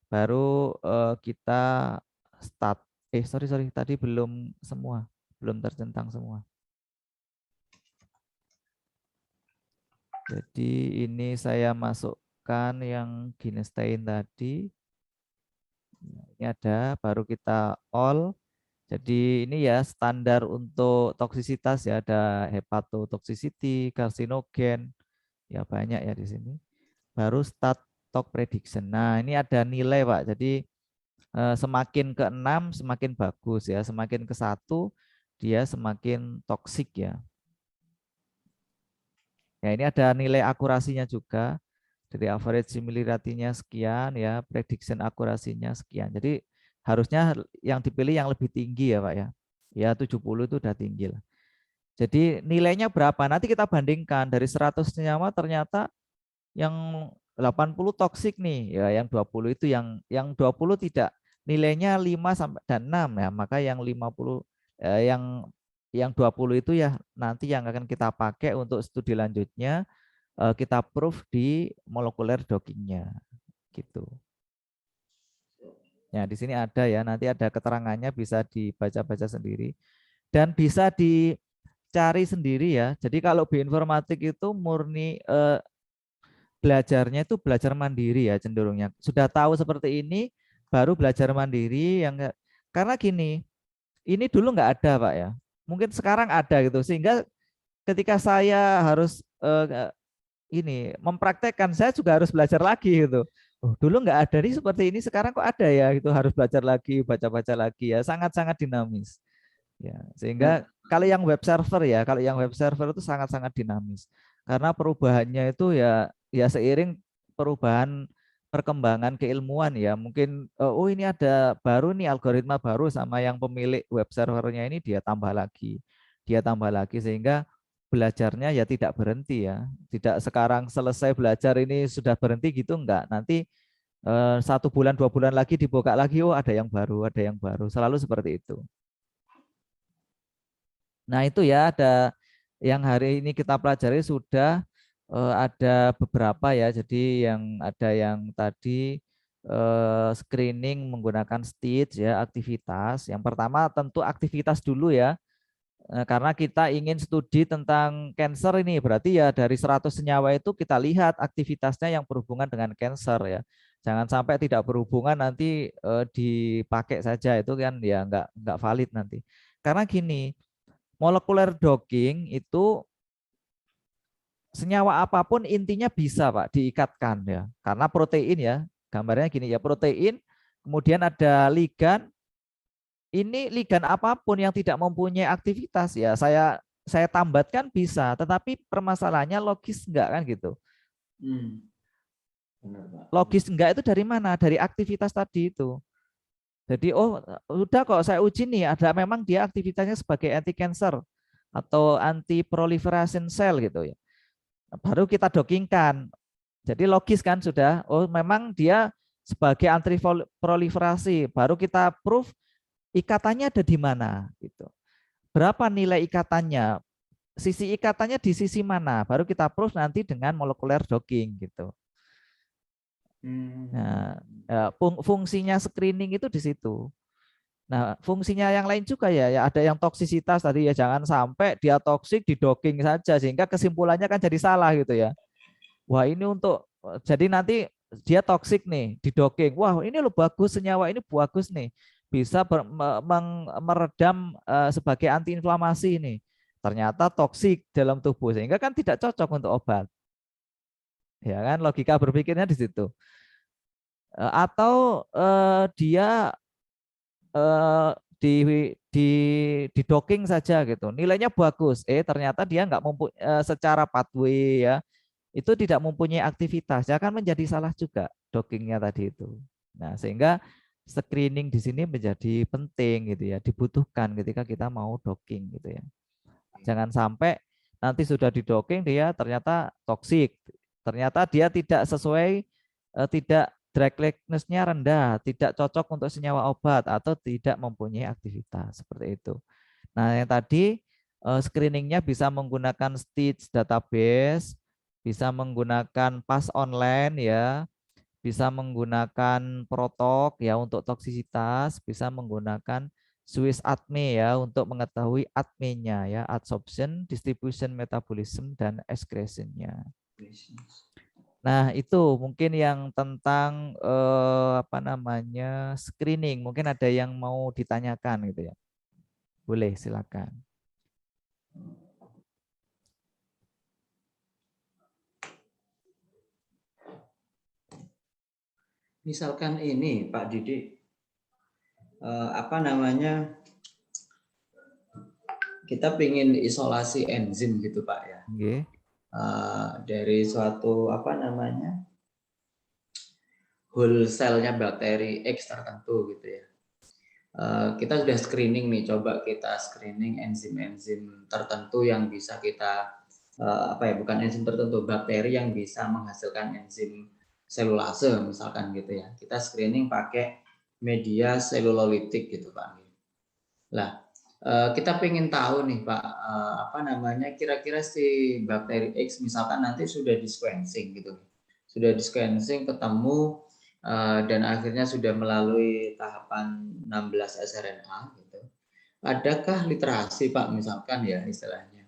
Speaker 3: Baru kita start. Sorry tadi belum semua, belum tercentang semua. Jadi ini saya masukkan yang ginseng tadi. Ini ada, baru kita all. Jadi ini ya standar untuk toksisitas ya, ada hepatotoxicity, karsinogen, ya banyak ya di sini. Baru start tox prediction. Nah ini ada nilai Pak, jadi semakin ke 6 semakin bagus ya, semakin ke 1 dia semakin toksik ya. Ya ini ada nilai akurasinya juga. Dari average similarity-nya sekian ya, prediction akurasinya sekian. Jadi harusnya yang dipilih yang lebih tinggi ya Pak ya. Ya 70 itu udah tinggi lah. Jadi nilainya berapa? Nanti kita bandingkan dari 100 senyawa ternyata yang 80 toksik nih. Ya yang 20 itu yang 20 tidak. Nilainya 5 sampai dan 6 ya. Maka yang 50 yang 20 itu ya nanti yang akan kita pakai untuk studi lanjutnya, kita proof di molekuler dockingnya gitu. Ya di sini ada ya, nanti ada keterangannya bisa dibaca-baca sendiri dan bisa cari sendiri ya. Jadi kalau bioinformatik itu murni belajarnya itu belajar mandiri ya cenderungnya. Sudah tahu seperti ini, baru belajar mandiri karena gini, ini dulu nggak ada Pak ya. Mungkin sekarang ada gitu, sehingga ketika saya harus ini mempraktekkan, saya juga harus belajar lagi gitu. Oh, dulu nggak ada nih seperti ini, sekarang kok ada ya, gitu harus belajar lagi, baca-baca lagi ya, sangat-sangat dinamis. Ya, sehingga kalau yang web server ya, kalau yang web server itu sangat-sangat dinamis. Karena perubahannya itu ya seiring perubahan perkembangan keilmuan ya. Mungkin oh ini ada baru nih algoritma baru sama yang pemilik web servernya ini dia tambah lagi. Dia tambah lagi sehingga belajarnya ya tidak berhenti ya. Tidak sekarang selesai belajar ini sudah berhenti gitu enggak. Nanti 1 bulan 2 bulan lagi dibuka lagi, oh ada yang baru, ada yang baru. Selalu seperti itu. Nah itu ya ada yang hari ini kita pelajari sudah ada beberapa ya. Jadi ada yang tadi screening menggunakan stage ya, aktivitas. Yang pertama tentu aktivitas dulu ya. Karena kita ingin studi tentang cancer ini, berarti ya dari 100 senyawa itu kita lihat aktivitasnya yang berhubungan dengan cancer ya. Jangan sampai tidak berhubungan nanti dipakai saja, itu kan ya nggak valid nanti. Karena gini, molekuler docking itu senyawa apapun intinya bisa Pak diikatkan ya. Karena protein ya, gambarnya gini ya, protein, kemudian ada ligan. Ini ligan apapun yang tidak mempunyai aktivitas ya saya tambatkan bisa, tetapi permasalahannya logis enggak kan gitu.
Speaker 2: Benar, Pak.
Speaker 3: Logis enggak itu dari mana? Dari aktivitas tadi itu. Jadi oh udah kok saya uji nih, ada memang dia aktivitasnya sebagai anti cancer atau anti proliferation cell gitu ya. Baru kita dockingkan. Jadi logis kan sudah, oh memang dia sebagai anti proliferasi, baru kita proof ikatannya ada di mana gitu. Berapa nilai ikatannya? Sisi ikatannya di sisi mana? Baru kita proof nanti dengan molekuler docking gitu. Nah, fungsinya screening itu di situ. Nah, fungsinya yang lain juga ya ada yang toksisitas tadi ya, jangan sampai dia toksik di docking saja sehingga kesimpulannya kan jadi salah gitu ya. Wah, ini jadi nanti dia toksik nih di docking. Wah, ini loh bagus senyawa ini bagus nih. Bisa meredam sebagai antiinflamasi ini. Ternyata toksik dalam tubuh sehingga kan tidak cocok untuk obat. Ya kan logika berpikirnya di situ. Atau dia di docking saja gitu. Nilainya bagus. Ternyata dia nggak secara pathway ya. Itu tidak mempunyai aktivitas. Ya kan menjadi salah juga dockingnya tadi itu. Nah, sehingga screening di sini menjadi penting gitu ya, dibutuhkan ketika kita mau docking gitu ya. Jangan sampai nanti sudah di docking dia ternyata toksik. Ternyata dia tidak sesuai, tidak drug likeness-nya rendah, tidak cocok untuk senyawa obat atau tidak mempunyai aktivitas seperti itu. Nah, yang tadi screeningnya bisa menggunakan stage database, bisa menggunakan PAS online ya, bisa menggunakan Protok ya untuk toksisitas, bisa menggunakan Swiss ADME ya untuk mengetahui ADME-nya ya, adsorption, distribution, metabolism dan excretion-nya. Nah, itu mungkin yang tentang screening. Mungkin ada yang mau ditanyakan gitu ya. Boleh, silakan.
Speaker 2: Misalkan ini Pak Didi, kita ingin isolasi enzim gitu Pak ya.
Speaker 3: Okay.
Speaker 2: Dari suatu whole cell-nya bakteri X tertentu gitu ya. Kita sudah screening nih, coba kita screening enzim-enzim tertentu yang bisa kita bukan enzim tertentu, bakteri yang bisa menghasilkan enzim selulase misalkan gitu ya. Kita screening pakai media selulolitik gitu Pak. Lah, kita pengen tahu nih Pak, kira-kira si bakteri X misalkan nanti sudah di sequencing gitu. Sudah di sequencing ketemu dan akhirnya sudah melalui tahapan 16 sRNA gitu. Adakah literasi Pak misalkan ya istilahnya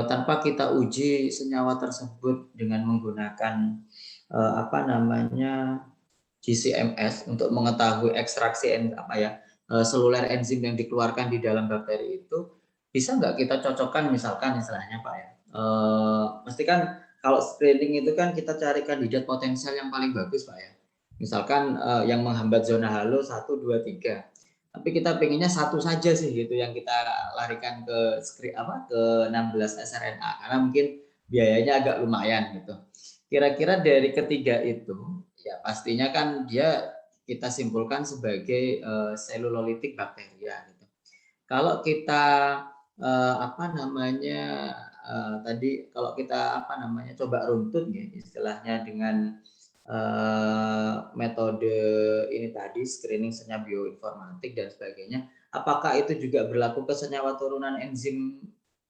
Speaker 2: tanpa kita uji senyawa tersebut dengan menggunakan GCMS untuk mengetahui ekstraksi seluler enzim yang dikeluarkan di dalam bakteri itu, bisa nggak kita cocokkan misalkan istilahnya Pak ya, pasti kan kalau screening itu kan kita cari kandidat potensial yang paling bagus Pak ya, misalkan yang menghambat zona halo 1, 2, 3, tapi kita pengennya satu saja sih gitu yang kita larikan ke ke 16 sRNA karena mungkin biayanya agak lumayan gitu. Kira-kira dari ketiga itu ya pastinya kan dia kita simpulkan sebagai selulolitik bakteria gitu. Kalau kita kalau kita coba runtut ya istilahnya dengan metode ini tadi screening senyawa bioinformatik dan sebagainya, apakah itu juga berlaku ke senyawa turunan enzim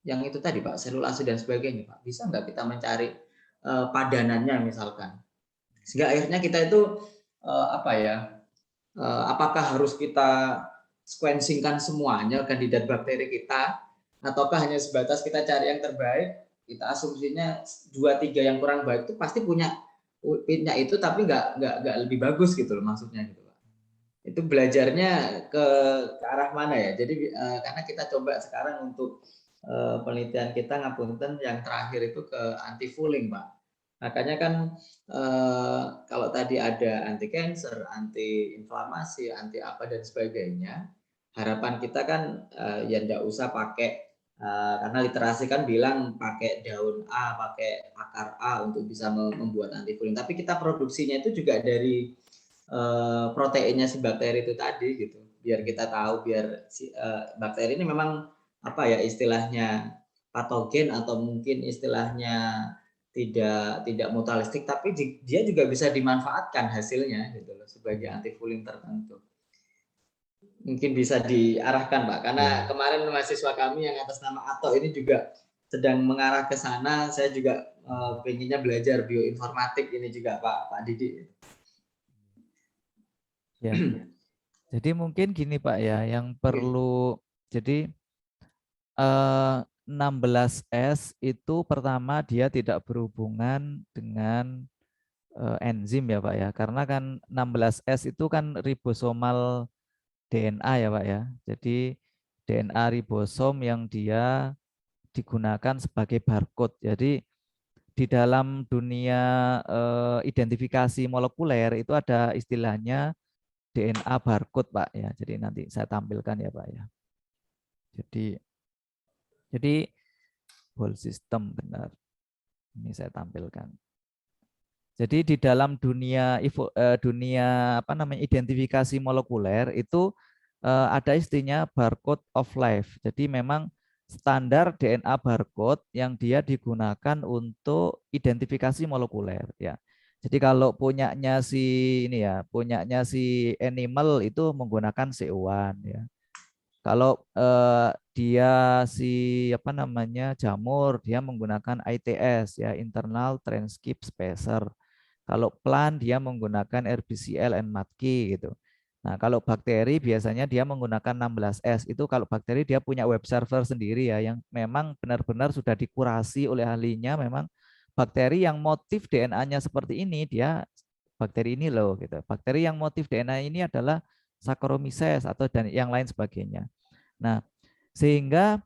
Speaker 2: yang itu tadi Pak, selulase dan sebagainya Pak? Bisa nggak kita mencari padanannya misalkan? Sehingga akhirnya kita itu apakah harus kita sequencingkan semuanya kandidat bakteri kita, ataukah hanya sebatas kita cari yang terbaik, kita asumsinya 2-3 yang kurang baik itu pasti punya itu tapi nggak lebih bagus gitu loh maksudnya gitu Pak. Itu belajarnya ke arah mana ya? Jadi karena kita coba sekarang untuk penelitian kita ngapunten yang terakhir itu ke anti fouling Pak. Makanya kan kalau tadi ada anti cancer, anti inflamasi, anti apa dan sebagainya, harapan kita kan ya enggak usah pakai karena literasi kan bilang pakai daun A, pakai akar A untuk bisa membuat anti fouling. Tapi kita produksinya itu juga dari proteinnya si bakteri itu tadi gitu. Biar kita tahu biar si bakteri ini memang istilahnya patogen atau mungkin istilahnya tidak mutualistik, tapi dia juga bisa dimanfaatkan hasilnya gitu loh sebagai anti fouling tertentu. Mungkin bisa diarahkan Pak, karena kemarin mahasiswa kami yang atas nama Ato ini juga sedang mengarah ke sana. Saya juga pengennya belajar bioinformatik ini juga Pak Didi.
Speaker 3: Ya. Jadi mungkin gini Pak ya, yang perlu jadi 16S itu pertama dia tidak berhubungan dengan enzim ya Pak ya, karena kan 16S itu kan ribosomal DNA ya Pak ya. Jadi DNA ribosom yang dia digunakan sebagai barcode. Jadi di dalam dunia identifikasi molekuler itu ada istilahnya DNA barcode Pak ya. Jadi nanti saya tampilkan ya Pak ya. Jadi whole system benar. Ini saya tampilkan. Jadi di dalam dunia identifikasi molekuler itu ada istilahnya barcode of life. Jadi memang standar DNA barcode yang dia digunakan untuk identifikasi molekuler ya. Jadi kalau punyanya si animal itu menggunakan CO1 ya. Kalau dia jamur dia menggunakan ITS ya, internal transcript spacer. Kalau plant dia menggunakan RBCL and MATKI gitu. Nah, kalau bakteri biasanya dia menggunakan 16S. Itu kalau bakteri dia punya web server sendiri ya yang memang benar-benar sudah dikurasi oleh ahlinya, memang bakteri yang motif DNA-nya seperti ini dia bakteri ini loh gitu. Bakteri yang motif DNA ini adalah Saccharomyces atau dan yang lain sebagainya. Nah, sehingga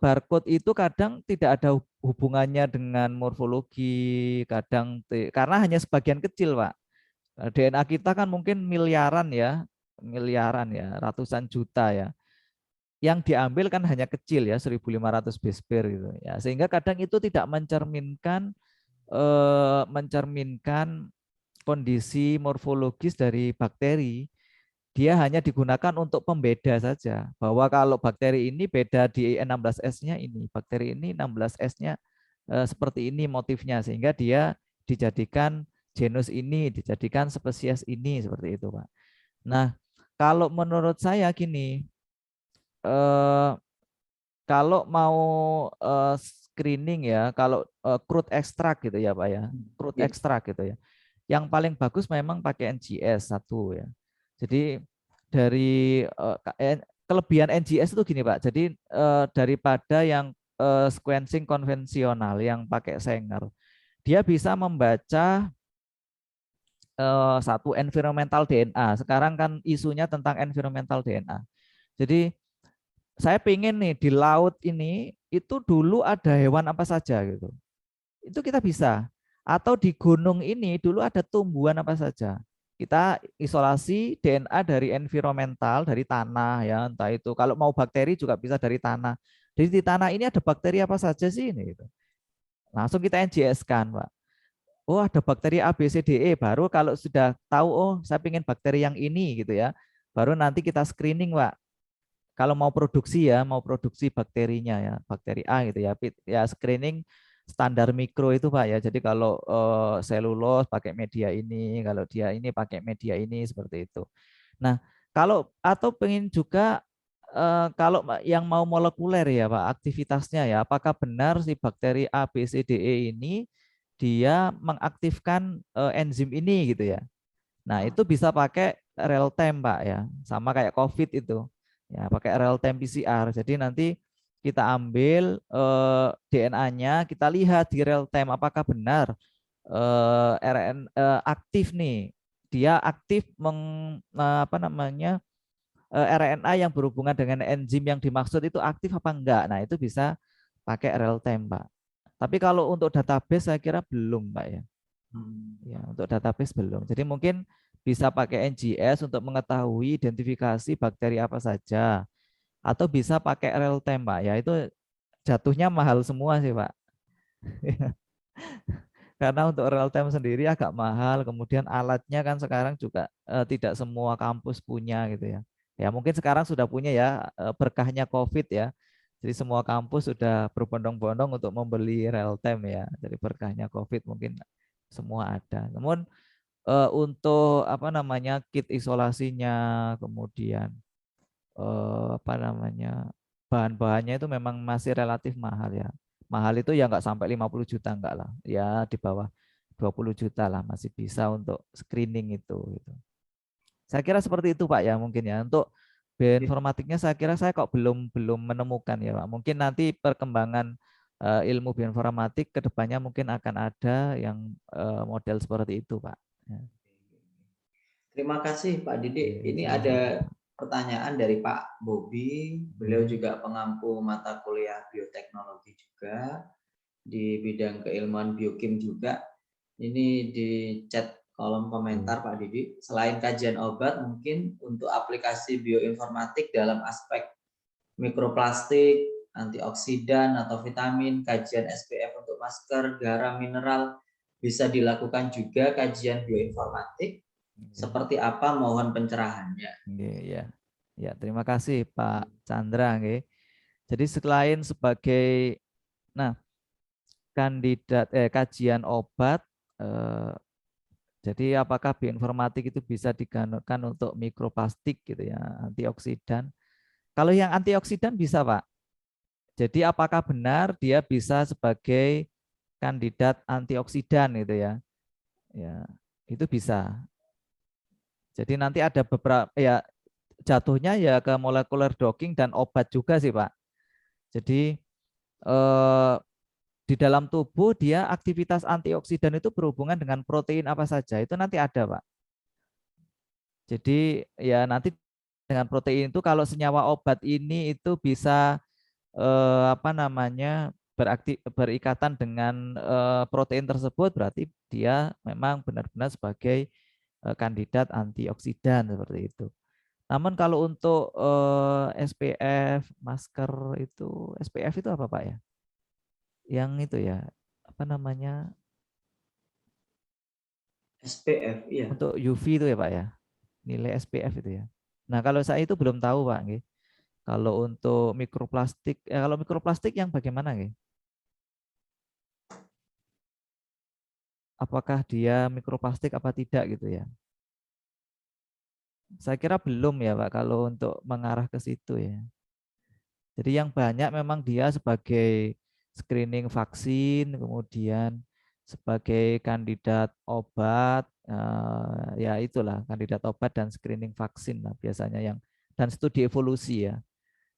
Speaker 3: barcode itu kadang tidak ada hubungannya dengan morfologi, kadang karena hanya sebagian kecil, Pak. DNA kita kan mungkin miliaran ya, ratusan juta ya. Yang diambil kan hanya kecil ya, 1.500 base pair gitu ya. Sehingga kadang itu tidak mencerminkan kondisi morfologis dari bakteri. Dia hanya digunakan untuk pembeda saja. Bahwa kalau bakteri ini beda di 16S-nya ini, bakteri ini 16S-nya seperti ini motifnya, sehingga dia dijadikan genus ini, dijadikan spesies ini, seperti itu Pak. Nah, kalau menurut saya gini, kalau mau screening ya, kalau crude extract gitu ya Pak ya, crude extract gitu ya. Yang paling bagus memang pakai NGS 1 ya. Jadi dari kelebihan NGS itu gini Pak. Jadi daripada yang sequencing konvensional yang pakai Sanger, dia bisa membaca satu environmental DNA. Sekarang kan isunya tentang environmental DNA. Jadi saya pengen nih di laut ini itu dulu ada hewan apa saja gitu. Itu kita bisa. Atau di gunung ini dulu ada tumbuhan apa saja. Kita isolasi DNA dari environmental, dari tanah ya, entah itu kalau mau bakteri juga bisa dari tanah. Jadi di tanah ini ada bakteri apa saja sih ini gitu. Langsung kita NGS-kan, Pak. Oh, ada bakteri A, B, C, D, E. Baru kalau sudah tahu, oh, saya ingin bakteri yang ini gitu ya. Baru nanti kita screening, Pak. Kalau mau produksi ya, mau produksi bakterinya ya, bakteri A gitu ya. Ya screening standar mikro itu Pak ya. Jadi kalau selulos pakai media ini, kalau dia ini pakai media ini seperti itu. Nah, kalau atau pengen juga kalau yang mau molekuler ya Pak, aktivitasnya ya, apakah benar si bakteri A, B, C, D, E ini dia mengaktifkan enzim ini gitu ya. Nah, itu bisa pakai real time, Pak ya. Sama kayak COVID itu. Ya, pakai real time PCR. Jadi nanti kita ambil DNA-nya, kita lihat di real time apakah benar aktif nih. Dia aktif apa namanya? RNA yang berhubungan dengan enzim yang dimaksud itu aktif apa enggak. Nah, itu bisa pakai real time, Pak. Tapi kalau untuk database saya kira belum, Pak ya. Ya, untuk database belum. Jadi mungkin bisa pakai NGS untuk mengetahui identifikasi bakteri apa saja. Atau bisa pakai real time, Pak. Ya, itu jatuhnya mahal semua sih, Pak. Karena untuk real time sendiri agak mahal. Kemudian alatnya kan sekarang juga tidak semua kampus punya gitu ya. Ya, mungkin sekarang sudah punya ya berkahnya COVID ya. Jadi semua kampus sudah berbondong-bondong untuk membeli real time ya. Jadi berkahnya COVID mungkin semua ada. Namun untuk apa namanya kit isolasinya, kemudian apa namanya bahan-bahannya itu memang masih relatif mahal ya. Mahal itu ya nggak sampai 50 juta enggak lah. Ya di bawah 20 juta lah masih bisa untuk screening itu gitu. Saya kira seperti itu Pak ya mungkin ya. Untuk bioinformatiknya saya kira saya kok belum menemukan ya Pak. Mungkin nanti perkembangan ilmu bioinformatik ke depannya mungkin akan ada yang model seperti itu Pak. Ya.
Speaker 2: Terima kasih Pak Didik.
Speaker 3: Oke,
Speaker 2: Ini
Speaker 3: sama-sama,
Speaker 2: ada
Speaker 3: Pak.
Speaker 2: pertanyaan dari Pak Bobi. Beliau juga pengampu mata kuliah bioteknologi juga di bidang keilmuan biokim juga. Ini di chat kolom komentar Pak Didik. Selain kajian obat, mungkin untuk aplikasi bioinformatik dalam aspek mikroplastik, antioksidan atau vitamin, kajian SPF untuk masker, garam mineral, bisa dilakukan juga kajian bioinformatik. Seperti apa, mohon pencerahannya.
Speaker 3: Ya. Ya, terima kasih Pak Chandra nggih. Jadi selain sebagai kandidat kajian obat jadi apakah bioinformatik itu bisa digunakan untuk mikroplastik gitu ya, antioksidan. Kalau yang antioksidan bisa, Pak. Jadi apakah benar dia bisa sebagai kandidat antioksidan gitu ya? Ya, itu bisa. Jadi nanti ada beberapa ya jatuhnya ya ke molecular docking dan obat juga sih, Pak. Jadi di dalam tubuh dia aktivitas antioksidan itu berhubungan dengan protein apa saja. Itu nanti ada, Pak. Jadi ya nanti dengan protein itu kalau senyawa obat ini itu bisa apa namanya berikatan dengan protein tersebut berarti dia memang benar-benar sebagai kandidat antioksidan seperti itu. Namun kalau untuk SPF masker itu SPF itu apa Pak ya? Yang itu ya apa namanya
Speaker 2: SPF, iya.
Speaker 3: untuk UV itu ya Pak ya? Nilai SPF itu ya. Nah kalau saya itu belum tahu Pak. Nggih. Kalau untuk mikroplastik, kalau mikroplastik yang bagaimana nggih? Apakah dia mikroplastik apa tidak gitu ya? Saya kira belum ya Pak kalau untuk mengarah ke situ ya. Jadi yang banyak memang dia sebagai screening vaksin, kemudian sebagai kandidat obat, ya itulah kandidat obat dan screening vaksin lah biasanya yang dan studi evolusi ya,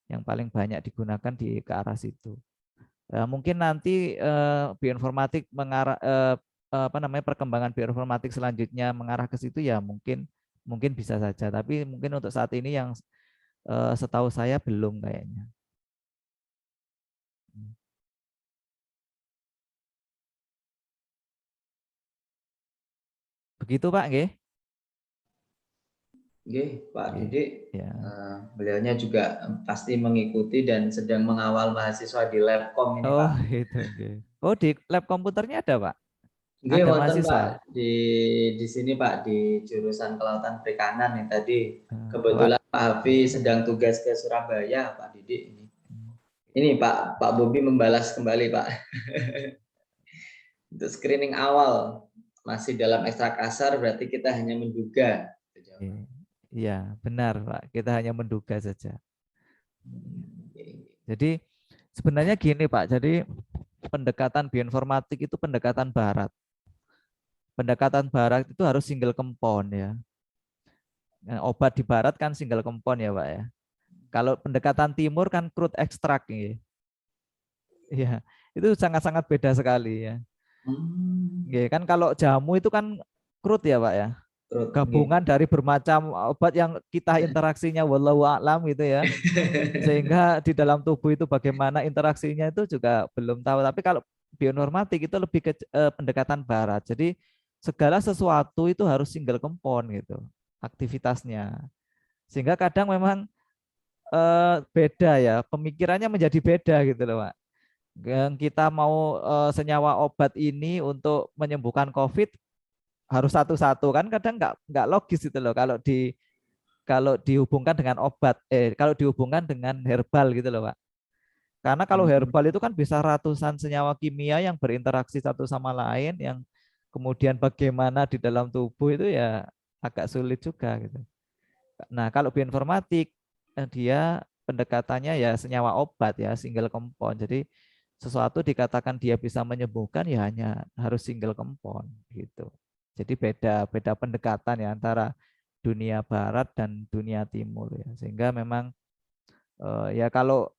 Speaker 3: yang paling banyak digunakan di ke arah situ. Mungkin nanti bioinformatik mengarah apa namanya perkembangan bioinformatik selanjutnya mengarah ke situ ya mungkin bisa saja. Tapi mungkin untuk saat ini yang setahu saya belum kayaknya. Begitu Pak, nggih?
Speaker 2: Nggih, Pak
Speaker 3: Nggih,
Speaker 2: Didik,
Speaker 3: ya.
Speaker 2: beliaunya juga pasti mengikuti dan sedang mengawal mahasiswa di Labcom ini,
Speaker 3: Oh,
Speaker 2: Pak.
Speaker 3: itu nggih. Oh, di lab komputernya ada, Pak?
Speaker 2: Nggih,
Speaker 3: Ada
Speaker 2: wonten
Speaker 3: mahasiswa?
Speaker 2: Pak di sini Pak di jurusan Kelautan Perikanan nih tadi.
Speaker 3: Pak.
Speaker 2: Kebetulan Pak Hafi sedang tugas ke Surabaya, Pak Didik ini. Ini Pak Bobi membalas kembali, Pak. Untuk screening awal masih dalam ekstra kasar berarti kita hanya menduga.
Speaker 3: Iya, benar, Pak. Kita hanya menduga saja. Jadi sebenarnya gini, Pak. Jadi pendekatan bioinformatik itu pendekatan barat. Pendekatan barat itu harus single compound ya. Obat di barat kan single compound ya, Pak ya. Kalau pendekatan timur kan crude extract ya. Iya, itu sangat-sangat beda sekali ya. Kan kalau jamu itu kan crude ya, Pak ya. Gabungan dari bermacam obat yang kita interaksinya wallahu a'lam gitu ya. Sehingga di dalam tubuh itu bagaimana interaksinya itu juga belum tahu. Tapi kalau bioinformatik itu lebih ke pendekatan barat. Jadi segala sesuatu itu harus single compound gitu aktivitasnya. Sehingga kadang memang beda ya, pemikirannya menjadi beda gitu loh, Pak. Yang kita mau senyawa obat ini untuk menyembuhkan COVID harus satu-satu kan kadang nggak logis itu loh kalau dihubungkan dengan obat kalau dihubungkan dengan herbal gitu loh Pak. Karena kalau herbal itu kan bisa ratusan senyawa kimia yang berinteraksi satu sama lain yang kemudian bagaimana di dalam tubuh itu ya agak sulit juga gitu. Nah, kalau bioinformatik dia pendekatannya ya senyawa obat ya single compound. Jadi sesuatu dikatakan dia bisa menyembuhkan ya hanya harus single compound gitu. Jadi beda pendekatan ya antara dunia barat dan dunia timur ya. Sehingga memang ya kalau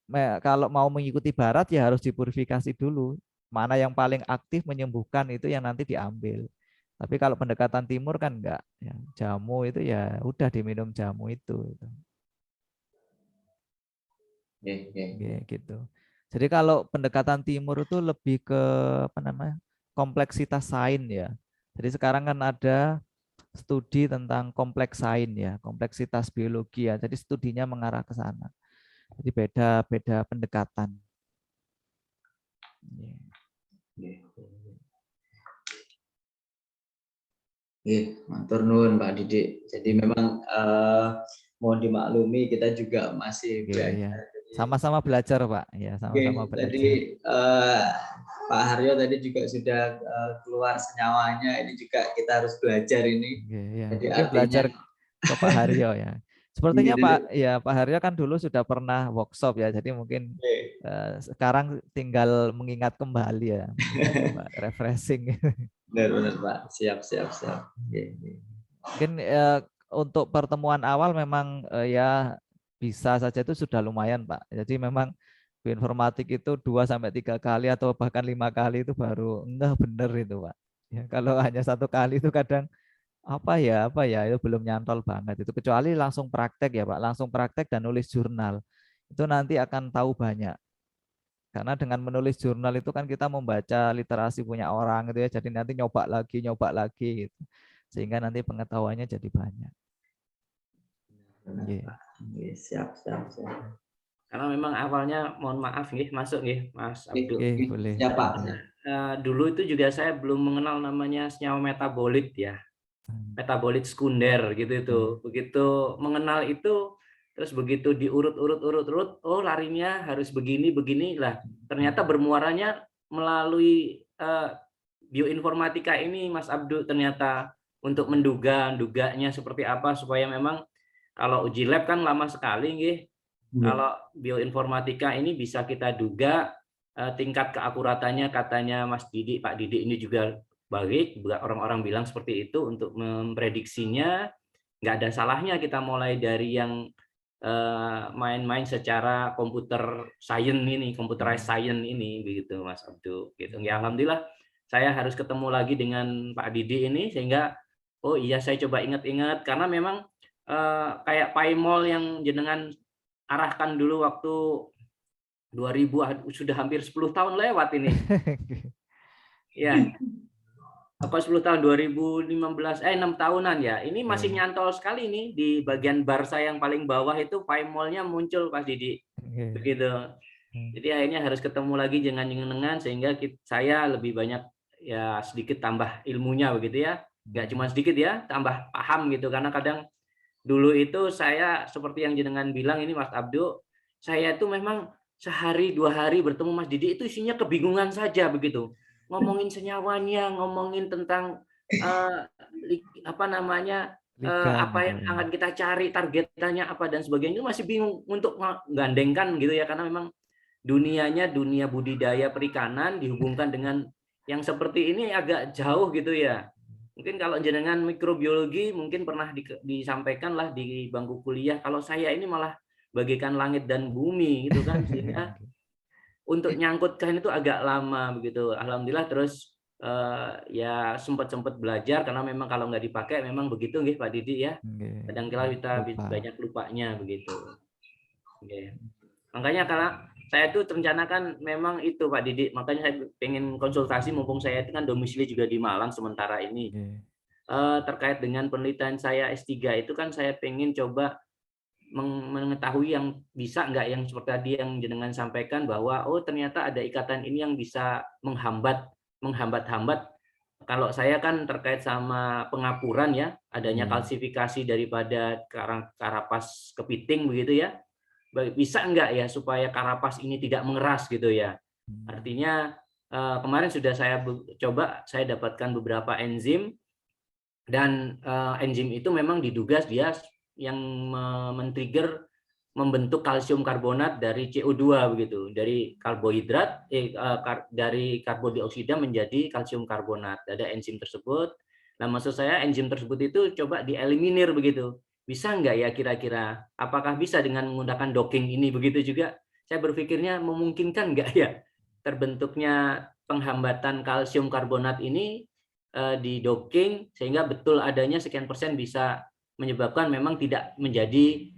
Speaker 3: mau mengikuti barat ya harus dipurifikasi dulu. Mana yang paling aktif menyembuhkan itu yang nanti diambil. Tapi kalau pendekatan timur kan enggak ya. Jamu itu ya udah diminum jamu itu. Gitu. Jadi kalau pendekatan timur itu lebih ke apa namanya? Kompleksitas sains ya. Jadi sekarang kan ada studi tentang kompleks sains ya, kompleksitas biologi ya. Jadi studinya mengarah ke sana. Jadi beda pendekatan.
Speaker 2: Matur nuwun Pak Didik. Jadi memang mohon dimaklumi kita juga masih belajar.
Speaker 3: Sama-sama belajar Pak. Ya, sama-sama belajar.
Speaker 2: Tadi Pak Haryo tadi juga sudah keluar senyawanya. Ini juga kita harus belajar ini.
Speaker 3: Jadi artinya, belajar ke Pak Haryo ya. Sepertinya Pak Haryo kan dulu sudah pernah workshop ya. Jadi mungkin sekarang tinggal mengingat kembali ya, refreshing.
Speaker 2: Benar Pak. Siap.
Speaker 3: Mungkin untuk pertemuan awal memang ya bisa saja itu sudah lumayan Pak. Jadi memang bioinformatik itu 2-3 kali atau bahkan 5 kali itu baru enggak benar itu Pak. Ya, kalau hanya 1 kali itu kadang apa ya itu belum nyantol banget itu, kecuali langsung praktek ya Pak, langsung praktek dan nulis jurnal. Itu nanti akan tahu banyak. Karena dengan menulis jurnal itu kan kita membaca literasi punya orang gitu ya. Jadi nanti nyoba lagi gitu. Sehingga nanti pengetahuannya jadi banyak.
Speaker 2: Siap.
Speaker 5: Karena memang awalnya mohon maaf nih masuk nih Mas Abdul.
Speaker 3: Boleh.
Speaker 2: Siapa?
Speaker 5: Dulu itu juga saya belum mengenal namanya senyawa metabolit ya. Metabolit sekunder gitu itu. Begitu mengenal itu terus begitu diurut, oh larinya harus begini lah. Ternyata bermuaranya melalui bioinformatika ini Mas Abdul ternyata untuk menduganya seperti apa supaya memang kalau uji lab kan lama sekali nggih. Kalau bioinformatika ini bisa kita duga tingkat keakuratannya katanya Mas Didi, Pak Didi ini juga baik, orang-orang bilang seperti itu untuk memprediksinya. Nggak ada salahnya kita mulai dari yang main-main secara computerized science ini begitu Mas Abdu gitu. Ya alhamdulillah saya harus ketemu lagi dengan Pak Didi ini sehingga oh iya saya coba ingat-ingat karena memang kayak PAIMOL yang jenengan arahkan dulu waktu 2000 sudah hampir 10 tahun lewat ini. Ya. Apa 10 tahun 2015 6 tahunan ya. Ini masih nyantol sekali nih di bagian bar saya yang paling bawah itu PAIMOL-nya muncul Pak Didi. Begitu. Jadi akhirnya harus ketemu lagi dengan sehingga saya lebih banyak ya sedikit tambah ilmunya begitu ya. Enggak cuma sedikit ya, tambah paham gitu karena kadang dulu itu saya seperti yang jenengan bilang ini Mas Abdu, saya itu memang sehari 2 hari bertemu Mas Didi itu isinya kebingungan saja begitu. Ngomongin senyawanya, ngomongin tentang apa namanya apa yang akan kita cari, targetannya apa dan sebagainya, itu masih bingung untuk menggandengkan gitu ya karena memang dunianya dunia budidaya perikanan dihubungkan dengan yang seperti ini agak jauh gitu ya. Mungkin kalau jenengan mikrobiologi mungkin pernah disampaikan lah di bangku kuliah. Kalau saya ini malah bagaikan langit dan bumi gitu kan, sehingga untuk nyangkutkan itu agak lama begitu. Alhamdulillah terus ya sempat belajar karena memang kalau nggak dipakai memang begitu nggih Pak Didi ya. Kadang-kala kita banyak lupanya begitu. Okay. Makanya kalau saya itu rencanakan memang itu Pak Didi, makanya saya pengen konsultasi mumpung saya itu kan domisili juga di Malang sementara ini. Terkait dengan penelitian saya S3 itu kan saya pengen coba mengetahui yang bisa nggak yang seperti tadi yang jenengan sampaikan bahwa oh ternyata ada ikatan ini yang bisa menghambat kalau saya kan terkait sama pengapuran ya adanya kalsifikasi daripada karapas kepiting begitu ya bisa nggak ya supaya karapas ini tidak mengeras gitu ya artinya kemarin sudah saya coba saya dapatkan beberapa enzim dan enzim itu memang diduga dia yang men-trigger membentuk kalsium karbonat dari CO2 begitu, dari karbohidrat dari karbon dioksida menjadi kalsium karbonat. Ada enzim tersebut. Nah, maksud saya enzim tersebut itu coba dieliminir begitu. Bisa nggak ya kira-kira? Apakah bisa dengan menggunakan docking ini begitu juga? Saya berpikirnya memungkinkan nggak ya terbentuknya penghambatan kalsium karbonat ini di docking sehingga betul adanya sekian persen bisa menyebabkan memang tidak menjadi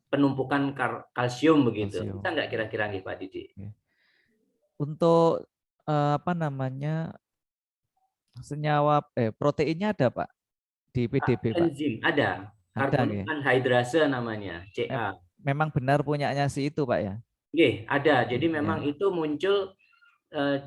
Speaker 5: penumpukan kalsium begitu. Bisa nggak kira-kira nih Pak Didi?
Speaker 3: Untuk apa namanya senyawa proteinnya ada Pak di PDB Pak?
Speaker 5: Enzim ada. Karbon anhidrase namanya, CA.
Speaker 3: Memang benar punyanya si itu Pak ya?
Speaker 5: Oke, ada. Jadi memang itu muncul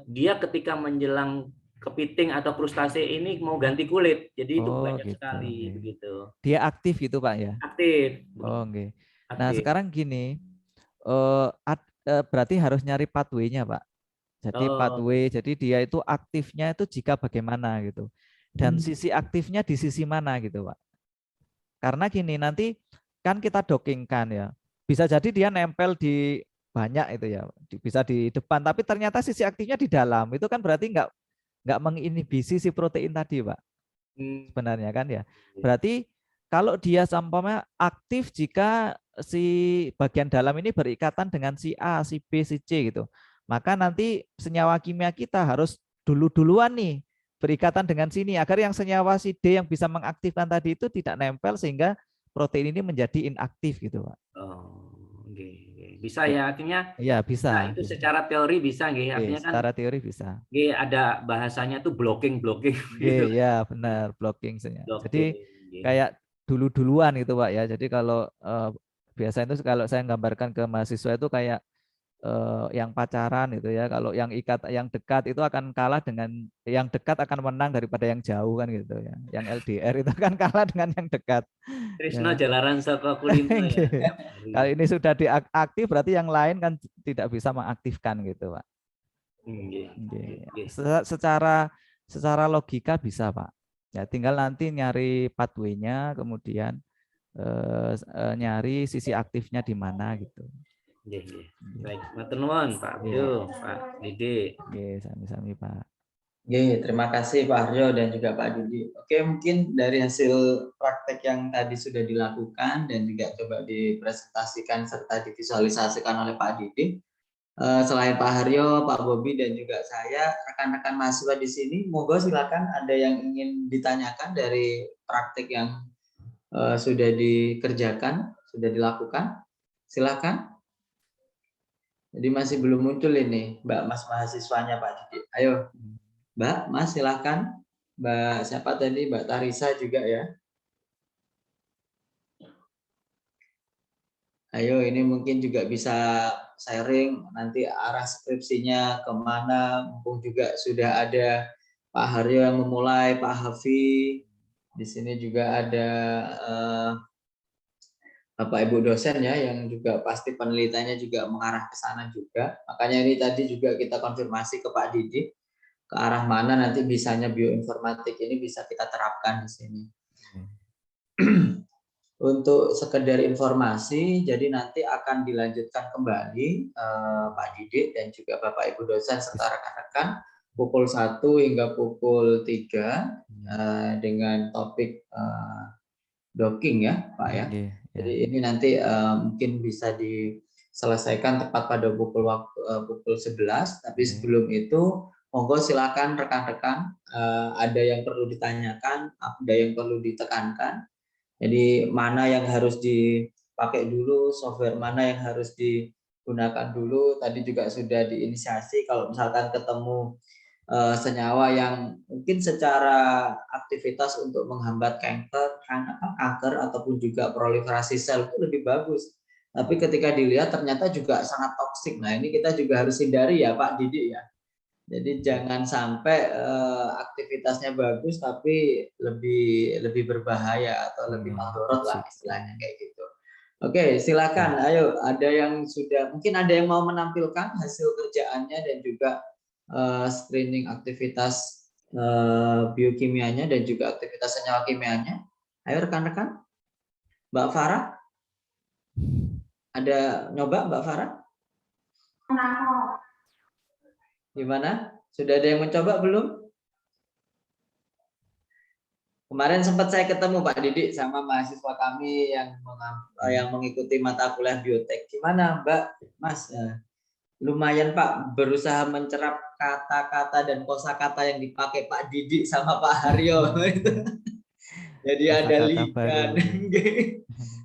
Speaker 5: dia ketika menjelang kepiting atau krustase ini mau ganti kulit. Jadi itu banyak
Speaker 3: gitu,
Speaker 5: sekali begitu.
Speaker 3: Dia aktif gitu Pak ya?
Speaker 5: Aktif.
Speaker 3: Oh, okay. Nah, sekarang gini, berarti harus nyari pathway-nya, Pak. Jadi pathway, jadi dia itu aktifnya itu jika bagaimana gitu. Dan sisi aktifnya di sisi mana gitu, Pak. Karena gini, nanti kan kita dockingkan ya. Bisa jadi dia nempel di banyak itu ya, bisa di depan, tapi ternyata sisi aktifnya di dalam. Itu kan berarti nggak menginhibisi si protein tadi, Pak. Sebenarnya kan ya. Berarti kalau dia sampainya aktif jika si bagian dalam ini berikatan dengan si A, si B, si C gitu. Maka nanti senyawa kimia kita harus duluan nih berikatan dengan sini agar yang senyawa si D yang bisa mengaktifkan tadi itu tidak nempel sehingga protein ini menjadi inaktif gitu, Pak.
Speaker 5: Bisa ya artinya?
Speaker 3: Iya, bisa.
Speaker 5: Nah, itu secara teori bisa nggih? Artinya kan
Speaker 3: secara teori bisa.
Speaker 5: Ada bahasanya tuh blocking
Speaker 3: gitu. Iya, benar, blocking. Jadi kayak duluan gitu Pak ya. Jadi kalau biasanya itu kalau saya gambarkan ke mahasiswa itu kayak yang pacaran gitu ya. Kalau yang dekat itu akan kalah dengan yang dekat akan menang daripada yang jauh kan gitu ya. Yang LDR itu akan kalah dengan yang dekat.
Speaker 5: Trisno jalaran saka kulino ya.
Speaker 3: Kalau ini sudah diaktif berarti yang lain kan tidak bisa mengaktifkan gitu Pak. Secara logika bisa Pak. Ya tinggal nanti nyari pathway-nya kemudian nyari sisi aktifnya di mana gitu.
Speaker 5: Baik, matur nuwun Pak Abdu, Pak Didi.
Speaker 3: Sami-sami Pak.
Speaker 2: Oke, terima kasih Pak Haryo dan juga Pak Didi. Oke, mungkin dari hasil praktek yang tadi sudah dilakukan dan juga coba dipresentasikan serta divisualisasikan oleh Pak Didi, selain Pak Haryo, Pak Bobi dan juga saya, rekan-rekan mahasiswa di sini, monggo silakan ada yang ingin ditanyakan dari praktek yang sudah dikerjakan, sudah dilakukan. Silakan. Jadi masih belum muncul ini, Mbak Mas mahasiswanya Pak Didi. Ayo, Mbak, Mas silakan. Mbak siapa tadi? Mbak Tarisa juga ya. Ayo, ini mungkin juga bisa sharing nanti arah skripsinya kemana. Mumpung juga sudah ada Pak Haryo yang memulai, Pak Hafi. Di sini juga ada Bapak Ibu dosen ya yang juga pasti penelitiannya juga mengarah ke sana juga. Makanya ini tadi juga kita konfirmasi ke Pak Didi ke arah mana nanti bisanya bioinformatik ini bisa kita terapkan di sini. Untuk sekedar informasi, jadi nanti akan dilanjutkan kembali Pak Didi dan juga Bapak Ibu dosen serta rekan-rekan pukul 1 hingga pukul 3 dengan topik docking ya Pak ya. Jadi ini nanti mungkin bisa diselesaikan tepat pada pukul 11, tapi sebelum itu monggo silakan rekan-rekan ada yang perlu ditanyakan, ada yang perlu ditekankan. Jadi mana yang harus dipakai dulu, software mana yang harus digunakan dulu. Tadi juga sudah diinisiasi kalau misalkan ketemu senyawa yang mungkin secara aktivitas untuk menghambat kanker ataupun juga proliferasi sel itu lebih bagus. Tapi ketika dilihat ternyata juga sangat toksik. Nah ini kita juga harus hindari ya Pak Didi ya. Jadi jangan sampai aktivitasnya bagus tapi lebih berbahaya atau lebih madorot lah istilahnya kayak gitu. Oke, silakan. Ayo, ada yang sudah mungkin ada yang mau menampilkan hasil kerjaannya dan juga screening aktivitas biokimianya dan juga aktivitas senyawa kimianya. Ayo rekan-rekan. Mbak Farah, ada nyoba Mbak Farah? Gimana? Sudah ada yang mencoba belum? Kemarin sempat saya ketemu Pak Didik sama mahasiswa kami yang mengikuti mata kuliah biotek. Gimana Mbak, Mas? Lumayan Pak, berusaha mencerap kata-kata dan kosakata yang dipakai Pak Didik sama Pak Haryo. Jadi ada ligan,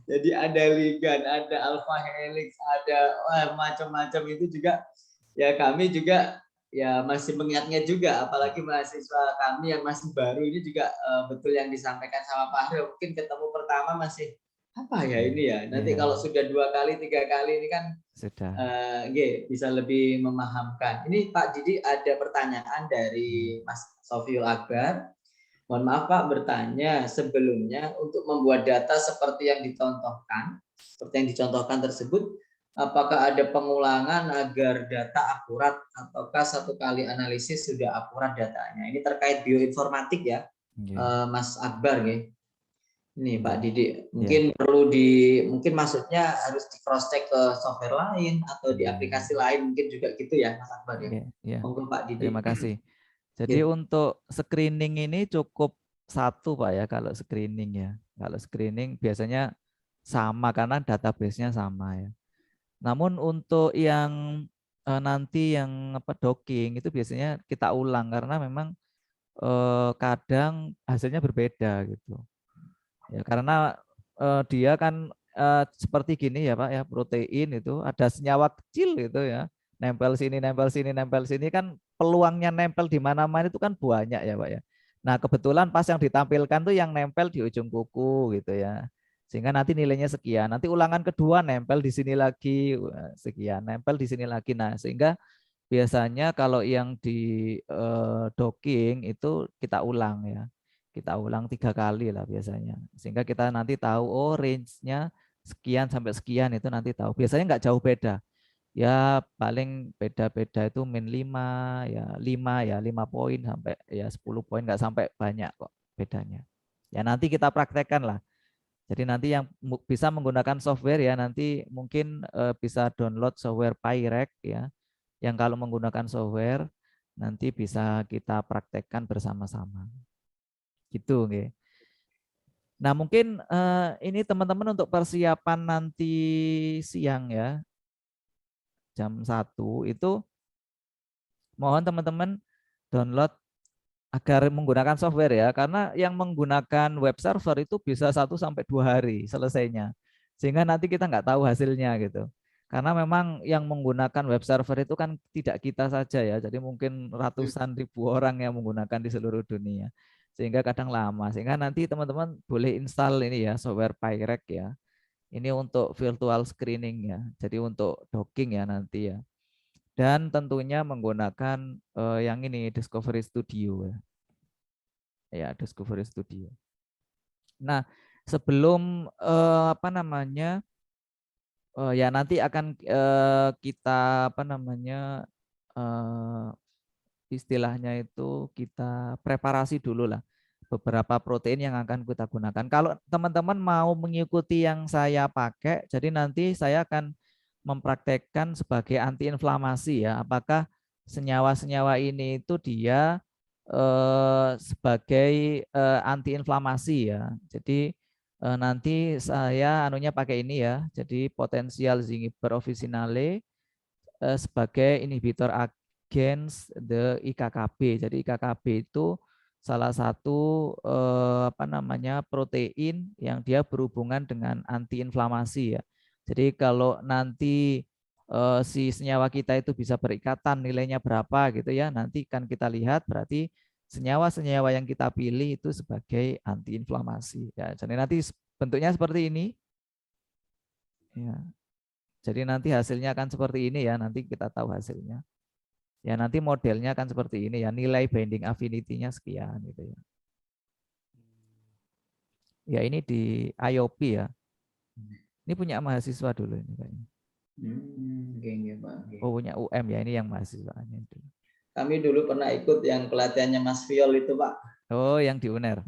Speaker 2: jadi ada ligan, ada alpha helix, ada macam-macam itu juga. Ya kami juga ya masih mengingatnya juga, apalagi mahasiswa kami yang masih baru ini juga betul yang disampaikan sama Pak Haryo. Mungkin ketemu pertama masih apa ya ini ya. Nanti kalau sudah 2 kali 3 kali ini kan bisa lebih memahamkan. Ini Pak Didi ada pertanyaan dari Mas Sofiul Akbar. Mohon maaf Pak, bertanya sebelumnya untuk membuat data seperti yang dicontohkan tersebut, apakah ada pengulangan agar data akurat ataukah satu kali analisis sudah akurat datanya? Ini terkait bioinformatik ya, Mas Akbar ya. Ini Pak Didi, mungkin perlu mungkin maksudnya harus di cross check ke software lain atau di aplikasi lain mungkin juga gitu ya Mas Akbar ya. Monggo Pak Didi.
Speaker 3: Terima kasih. Jadi untuk screening ini cukup satu Pak ya kalau screening ya. Kalau screening biasanya sama karena database-nya sama ya. Namun untuk yang nanti yang docking itu biasanya kita ulang karena memang kadang hasilnya berbeda gitu. Ya karena dia kan seperti gini ya Pak ya, protein itu ada senyawa kecil gitu ya. Nempel sini, nempel sini, nempel sini kan peluangnya nempel di mana-mana itu kan banyak ya Pak ya. Nah kebetulan pas yang ditampilkan tuh yang nempel di ujung kuku gitu ya. Sehingga nanti nilainya sekian. Nanti ulangan kedua nempel di sini lagi sekian, nempel di sini lagi. Nah sehingga biasanya kalau yang di docking itu kita ulang ya. Kita ulang 3 kali lah biasanya. Sehingga kita nanti tahu oh range-nya sekian sampai sekian itu nanti tahu. Biasanya nggak jauh beda. Ya paling beda-beda itu min 5 ya 5 poin sampai ya 10 poin nggak sampai banyak kok bedanya. Ya nanti kita praktekkan lah. Jadi nanti yang bisa menggunakan software ya nanti mungkin bisa download software PyRec ya. Yang kalau menggunakan software nanti bisa kita praktekkan bersama-sama. Gitu, nggih. Nah, mungkin ini teman-teman untuk persiapan nanti siang ya, jam 1 itu mohon teman-teman download agar menggunakan software ya, karena yang menggunakan web server itu bisa 1 sampai 2 hari selesainya, sehingga nanti kita nggak tahu hasilnya gitu. Karena memang yang menggunakan web server itu kan tidak kita saja ya, jadi mungkin ratusan ribu orang yang menggunakan di seluruh dunia, sehingga kadang lama. Sehingga nanti teman-teman boleh install ini ya, software Pyrek ya. Ini untuk virtual screening ya, jadi untuk docking ya nanti ya. Dan tentunya menggunakan yang ini Discovery Studio ya, Discovery Studio. Nah, sebelum apa namanya ya nanti akan kita apa namanya istilahnya itu kita preparasi dulu lah beberapa protein yang akan kita gunakan. Kalau teman-teman mau mengikuti yang saya pakai, jadi nanti saya akan mempraktekkan sebagai antiinflamasi ya. Apakah senyawa-senyawa ini itu dia sebagai antiinflamasi ya. Jadi nanti saya anunya pakai ini ya. Jadi potensial zingiber officinale sebagai inhibitor against the IKKB. Jadi IKKB itu salah satu apa namanya protein yang dia berhubungan dengan antiinflamasi ya. Jadi kalau nanti si senyawa kita itu bisa berikatan nilainya berapa gitu ya, nanti kan kita lihat berarti senyawa-senyawa yang kita pilih itu sebagai antiinflamasi ya. Jadi nanti bentuknya seperti ini. Ya. Jadi nanti hasilnya akan seperti ini ya, nanti kita tahu hasilnya. Ya nanti modelnya akan seperti ini ya, nilai binding affinity-nya sekian gitu ya. Ya ini di IOP ya. Ini punya mahasiswa dulu ini kayaknya. Oh punya UM ya, ini yang mahasiswanya itu.
Speaker 2: Kami dulu pernah ikut yang pelatihannya Mas Viol itu, Pak.
Speaker 3: Oh yang di UNER.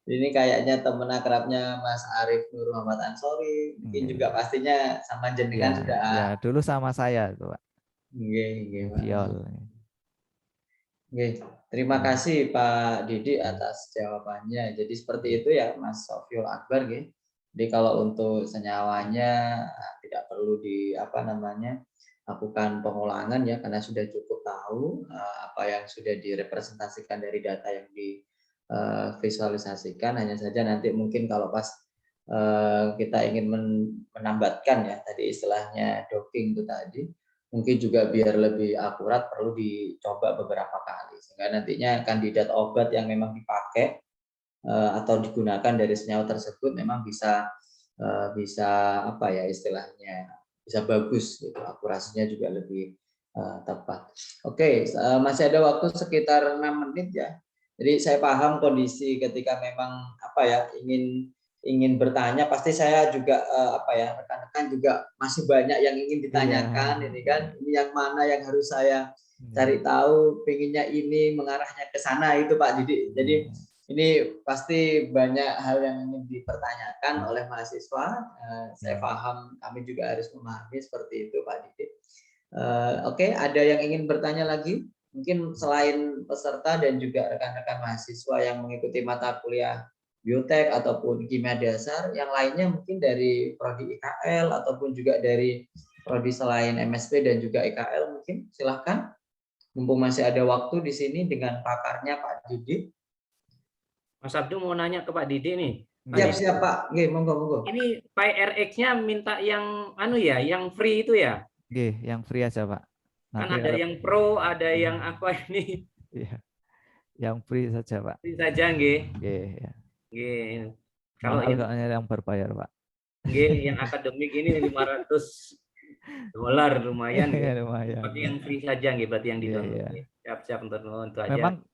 Speaker 2: Ini kayaknya temen akrabnya Mas Arief Nur Muhammad Ansori, mungkin juga pastinya sama jenengan sudah.
Speaker 3: Ya dulu sama saya itu, Pak.
Speaker 2: Viol. Terima kasih Pak Didi atas jawabannya. Jadi seperti itu ya Mas Sofiul Akbar. Jadi kalau untuk senyawanya tidak perlu lakukan pengulangan ya, karena sudah cukup tahu apa yang sudah direpresentasikan dari data yang divisualisasikan. Hanya saja nanti mungkin kalau pas kita ingin menambatkan ya tadi istilahnya docking itu tadi, mungkin juga biar lebih akurat perlu dicoba beberapa kali sehingga nantinya kandidat obat yang memang dipakai atau digunakan dari senyawa tersebut memang bisa apa ya istilahnya bisa bagus gitu, akurasinya juga lebih tepat. Oke, masih ada waktu sekitar 6 menit ya. Jadi saya paham kondisi ketika memang apa ya ingin bertanya, pasti saya juga rekan-rekan juga masih banyak yang ingin ditanyakan. Ini kan ini yang mana yang harus saya cari tahu, pinginnya ini mengarahnya ke sana itu Pak Didi. Jadi ini pasti banyak hal yang ingin dipertanyakan oleh mahasiswa. Saya paham, kami juga harus memahami seperti itu Pak Didi. Oke, ada yang ingin bertanya lagi? Mungkin selain peserta dan juga rekan-rekan mahasiswa yang mengikuti mata kuliah biotek ataupun kimia dasar, yang lainnya mungkin dari prodi IKL ataupun juga dari prodi selain MSP dan juga IKL, mungkin silahkan. Mumpung masih ada waktu di sini dengan pakarnya Pak Didi.
Speaker 5: Mas Abdu mau nanya ke Pak Didi nih.
Speaker 2: Siap Pak. Monggo.
Speaker 5: Ini PyRX-nya minta yang yang free itu ya?
Speaker 3: Yang free aja Pak.
Speaker 5: Kan ada yang pro, ada yang apa ini?
Speaker 3: Iya. Yang free saja Pak.
Speaker 5: Free saja nggih.
Speaker 3: Ya.
Speaker 5: Kalau
Speaker 3: yang berbayar Pak.
Speaker 5: Yang akademik ini $500 lumayan.
Speaker 3: Lumayan.
Speaker 5: Berarti yang free saja nggih, berarti yang di-download. Siap untuk aja.
Speaker 3: Memang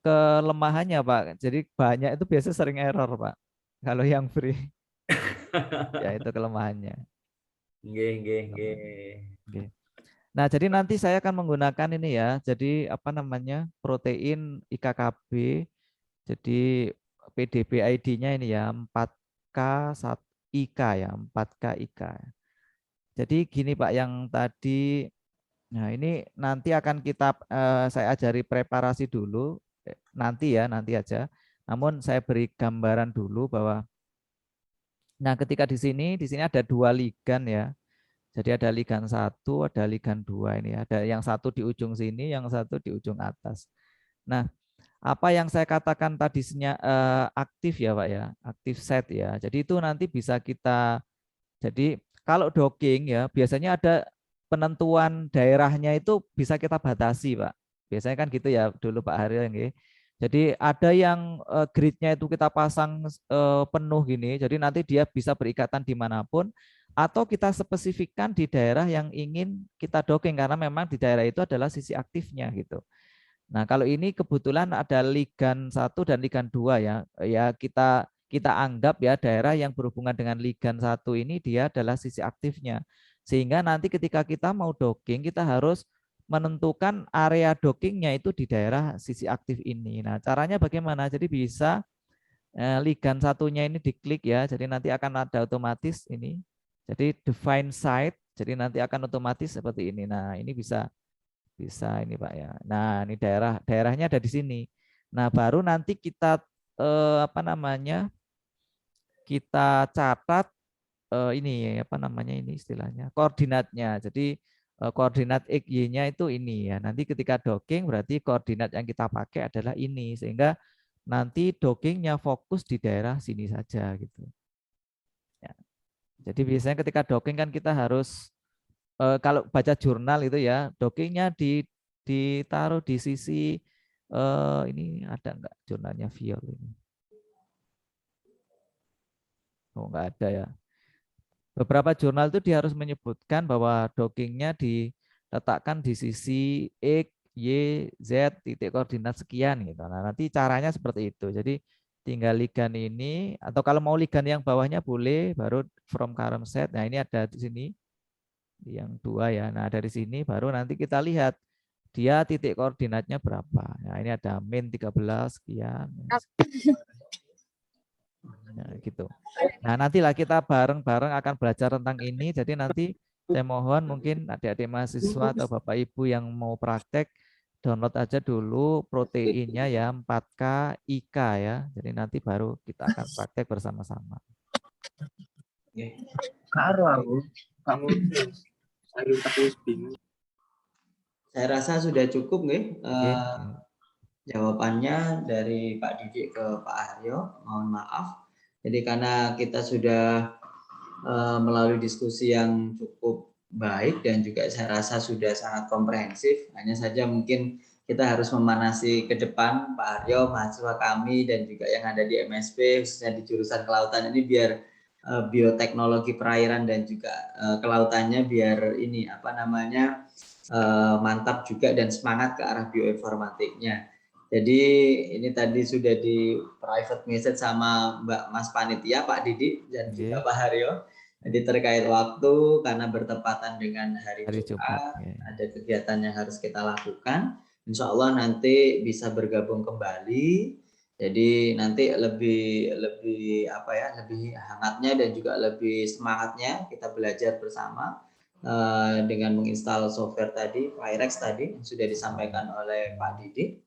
Speaker 3: kelemahannya Pak, jadi banyak itu biasa sering error Pak. Kalau yang free, ya itu kelemahannya. Nah, jadi nanti saya akan menggunakan ini ya. Jadi apa namanya protein IKKB. Jadi PDB ID-nya ini ya 4K1IK ya 4K IK. Jadi gini Pak, yang tadi Nah, ini nanti akan saya ajari preparasi dulu, nanti aja. Namun saya beri gambaran dulu bahwa, nah ketika di sini ada 2 ligan ya. Jadi ada ligan 1, ada ligan 2 ini. Ada yang satu di ujung sini, yang satu di ujung atas. Nah, apa yang saya katakan tadi aktif ya Pak ya, aktif set ya. Jadi itu nanti bisa jadi kalau docking ya biasanya ada penentuan daerahnya itu bisa kita batasi Pak. Biasanya kan gitu ya dulu Pak Haryo ya. Jadi ada yang gridnya itu kita pasang penuh gini, jadi nanti dia bisa berikatan dimanapun, atau kita spesifikkan di daerah yang ingin kita docking karena memang di daerah itu adalah sisi aktifnya gitu. Nah, kalau ini kebetulan ada ligan 1 dan ligan 2 ya. Ya kita anggap ya daerah yang berhubungan dengan ligan 1 ini dia adalah sisi aktifnya. Sehingga nanti ketika kita mau docking kita harus menentukan area dockingnya itu di daerah sisi aktif ini. Nah, caranya bagaimana? Jadi bisa ligan satunya ini diklik ya. Jadi nanti akan ada otomatis ini. Jadi define site. Jadi nanti akan otomatis seperti ini. Nah, ini bisa ini Pak ya. Nah, ini daerahnya ada di sini. Nah, baru nanti kita apa namanya? Kita catat ini apa namanya ini istilahnya koordinatnya. Jadi koordinat XY-nya itu ini ya. Nanti ketika docking berarti koordinat yang kita pakai adalah ini sehingga nanti dockingnya fokus di daerah sini saja gitu. Ya. Jadi biasanya ketika docking kan kita harus kalau baca jurnal itu ya dockingnya ditaruh di sisi ini ada enggak jurnalnya Viol ini? Oh enggak ada ya. Beberapa jurnal itu dia harus menyebutkan bahwa dockingnya diletakkan di sisi X, Y, Z, titik koordinat sekian gitu. Nah nanti caranya seperti itu. Jadi tinggal ligan ini atau kalau mau ligan yang bawahnya boleh baru from current set. Nah ini ada di sini yang 2 ya. Nah dari sini baru nanti kita lihat dia titik koordinatnya berapa. Nah ini ada min 13 sekian. Nah, gitu. Nah nantilah kita bareng-bareng akan belajar tentang ini. Jadi nanti saya mohon mungkin adik-adik mahasiswa atau Bapak Ibu yang mau praktek download aja dulu proteinnya ya 4K IK ya. Jadi nanti baru kita akan praktek bersama-sama.
Speaker 2: Kamu saya rasa sudah cukup nih
Speaker 3: Oke.
Speaker 2: jawabannya dari Pak Didik ke Pak Haryo. Mohon maaf. Jadi karena kita sudah melalui diskusi yang cukup baik dan juga saya rasa sudah sangat komprehensif. Hanya saja mungkin kita harus memanasi ke depan Pak Haryo, mahasiswa kami dan juga yang ada di MSP khususnya di jurusan kelautan ini biar bioteknologi perairan dan juga kelautannya biar ini apa namanya mantap juga dan semangat ke arah bioinformatiknya. Jadi ini tadi sudah di private message sama Mas Panitia, Pak Didi dan juga Pak Haryo. Jadi terkait waktu karena bertepatan dengan hari Jumat, ada kegiatan yang harus kita lakukan. Insya Allah nanti bisa bergabung kembali. Jadi nanti lebih apa ya, lebih hangatnya dan juga lebih semangatnya kita belajar bersama dengan menginstal software tadi, Pyrex tadi yang sudah disampaikan oleh Pak Didi.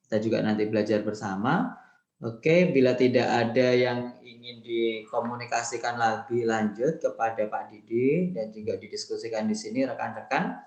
Speaker 2: Kita juga nanti belajar bersama. Oke, bila tidak ada yang ingin dikomunikasikan lebih lanjut kepada Pak Didi dan juga didiskusikan di sini rekan-rekan,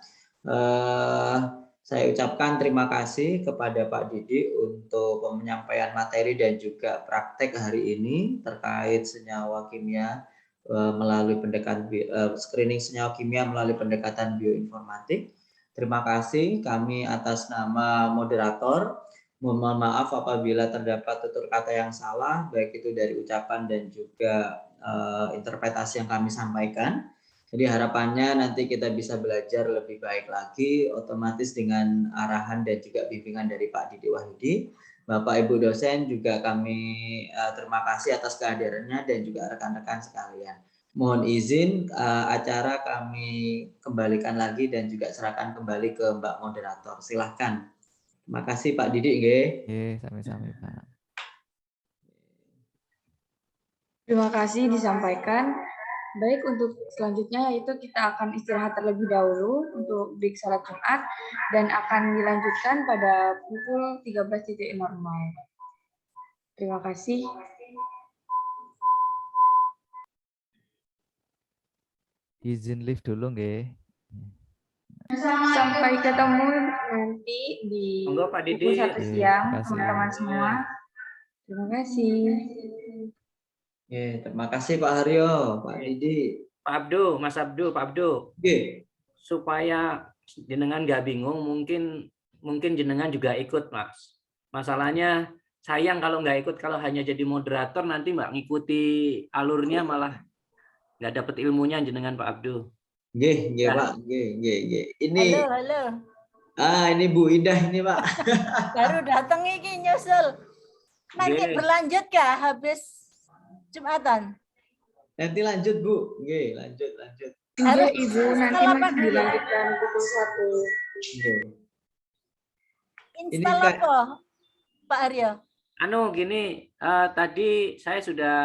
Speaker 2: saya ucapkan terima kasih kepada Pak Didi untuk penyampaian materi dan juga praktek hari ini terkait senyawa kimia melalui pendekatan screening senyawa kimia melalui pendekatan bioinformatik. Terima kasih kami atas nama moderator. Mohon maaf apabila terdapat tutur kata yang salah, baik itu dari ucapan dan juga interpretasi yang kami sampaikan. Jadi harapannya nanti kita bisa belajar lebih baik lagi, otomatis dengan arahan dan juga bimbingan dari Pak Didi Wahyudi. Bapak Ibu dosen juga kami terima kasih atas kehadirannya dan juga rekan-rekan sekalian. Mohon izin acara kami kembalikan lagi dan juga serahkan kembali ke Mbak Moderator. Silahkan. Terima kasih Pak Didi.
Speaker 3: Sami-sami Pak.
Speaker 1: Terima kasih disampaikan. Baik, untuk selanjutnya yaitu kita akan istirahat terlebih dahulu untuk break salat Jumat dan akan dilanjutkan pada pukul 13.00. Terima kasih.
Speaker 3: Izin live dulu nggih.
Speaker 1: Sampai ketemu nanti di
Speaker 5: Monggo, Pak Didi.
Speaker 1: pukul 1
Speaker 3: Oke,
Speaker 1: siang,
Speaker 3: makasih.
Speaker 1: teman-teman semua. Terima kasih.
Speaker 2: Oke, terima kasih Pak Haryo, Pak Didi.
Speaker 5: Pak Abdu, Mas Abdu, Pak Abdu.
Speaker 2: Oke.
Speaker 5: Supaya jenengan nggak bingung, mungkin jenengan juga ikut, Mas. Masalahnya sayang kalau nggak ikut, kalau hanya jadi moderator nanti Mbak ngikuti alurnya malah nggak dapat ilmunya jenengan Pak Abdu.
Speaker 2: Nggih, nggih
Speaker 5: Ya.
Speaker 2: Pak, nggih, nggih, nggih. Ini
Speaker 6: Halo.
Speaker 2: ini Bu Indah ini, Pak.
Speaker 6: Baru datang iki nyusul. Nanti
Speaker 5: Nggih.
Speaker 6: berlanjut kah habis Jumatan?
Speaker 2: Nanti lanjut, Bu. Nggih, lanjut.
Speaker 1: Iya, Ibu, nanti
Speaker 6: Install apa
Speaker 1: masih
Speaker 6: dulu?
Speaker 1: dilanjutkan pukul 1.
Speaker 2: Nggih.
Speaker 6: Install
Speaker 2: Kak-
Speaker 6: apa, Pak Aryo?
Speaker 5: Gini, tadi saya sudah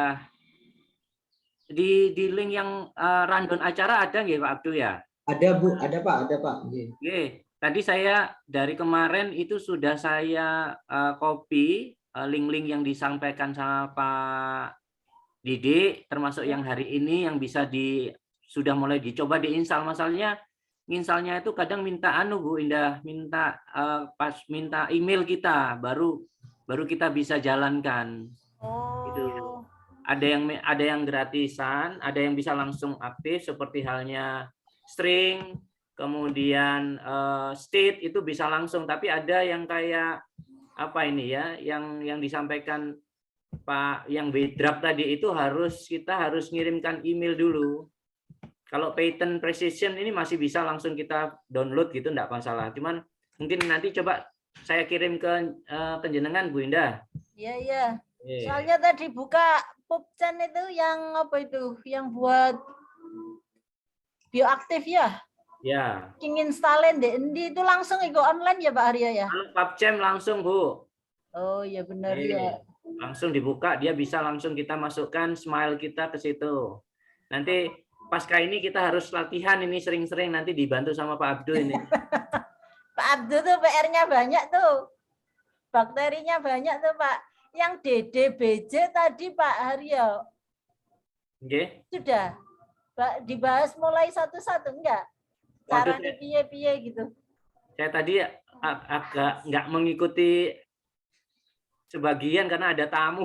Speaker 5: di link yang rundown acara ada nggih Pak Abdu ya?
Speaker 2: Ada, Bu. Ada, Pak. Nggih.
Speaker 5: Oke, tadi saya dari kemarin itu sudah saya copy link-link yang disampaikan sama Pak Didi, termasuk yang hari ini yang bisa sudah mulai dicoba diinstal. Masalahnya nginstalnya itu kadang minta Bu Indah, minta pas minta email kita baru kita bisa jalankan. Gitu. Ada yang gratisan, ada yang bisa langsung aktif seperti halnya string, kemudian state itu bisa langsung, tapi ada yang kayak apa ini ya, yang disampaikan Pak yang draft tadi itu kita harus ngirimkan email dulu. Kalau Python Precision ini masih bisa langsung kita download gitu, enggak masalah. Cuman mungkin nanti coba saya kirim ke jenengan Bu Indah.
Speaker 6: Iya. Soalnya tadi buka PubChan itu yang apa itu? Yang buat bioaktif ya?
Speaker 5: Ya.
Speaker 6: Ingin installin di itu langsung ikut online ya Pak Aryo ya?
Speaker 5: Kalau PubChem langsung Bu.
Speaker 6: Oh iya benar ya.
Speaker 5: Langsung dibuka, dia bisa langsung kita masukkan smile kita ke situ. Nanti pasca ini kita harus latihan ini sering-sering, nanti dibantu sama Pak Abdu ini.
Speaker 6: Pak Abdu tuh PR-nya banyak tuh. Bakterinya banyak tuh Pak. Yang DDBJ tadi Pak Haryo.
Speaker 5: Oke.
Speaker 6: Sudah dibahas mulai satu-satu enggak? Caranya piye-piye gitu.
Speaker 5: Saya tadi agak nggak mengikuti sebagian karena ada tamu.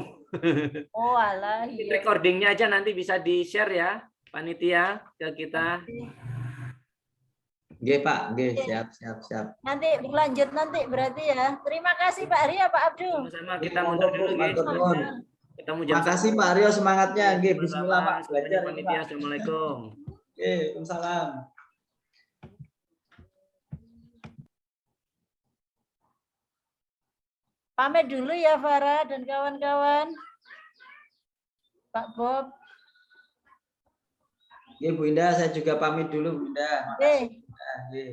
Speaker 6: Oh alah, iya.
Speaker 5: Recordingnya aja nanti bisa di-share ya, panitia ke kita.
Speaker 2: Nggih, Pak. Nggih, siap.
Speaker 6: Nanti lanjut nanti berarti ya. Terima kasih Pak Aryo, Pak Abdu.
Speaker 5: Sama-sama kita mundur dulu guys. Ketemu jam
Speaker 2: Makasih Pak Aryo semangatnya. Nggih, bismillah Pak. Belajar
Speaker 5: panitia. Assalamualaikum.
Speaker 2: Oke, Waalaikumsalam.
Speaker 6: Pamit dulu ya Farah dan kawan-kawan. Pak Bob.
Speaker 2: Nggih, Bu Indah, saya juga pamit dulu, Bu Indah.
Speaker 6: Makasih.
Speaker 2: Nggih.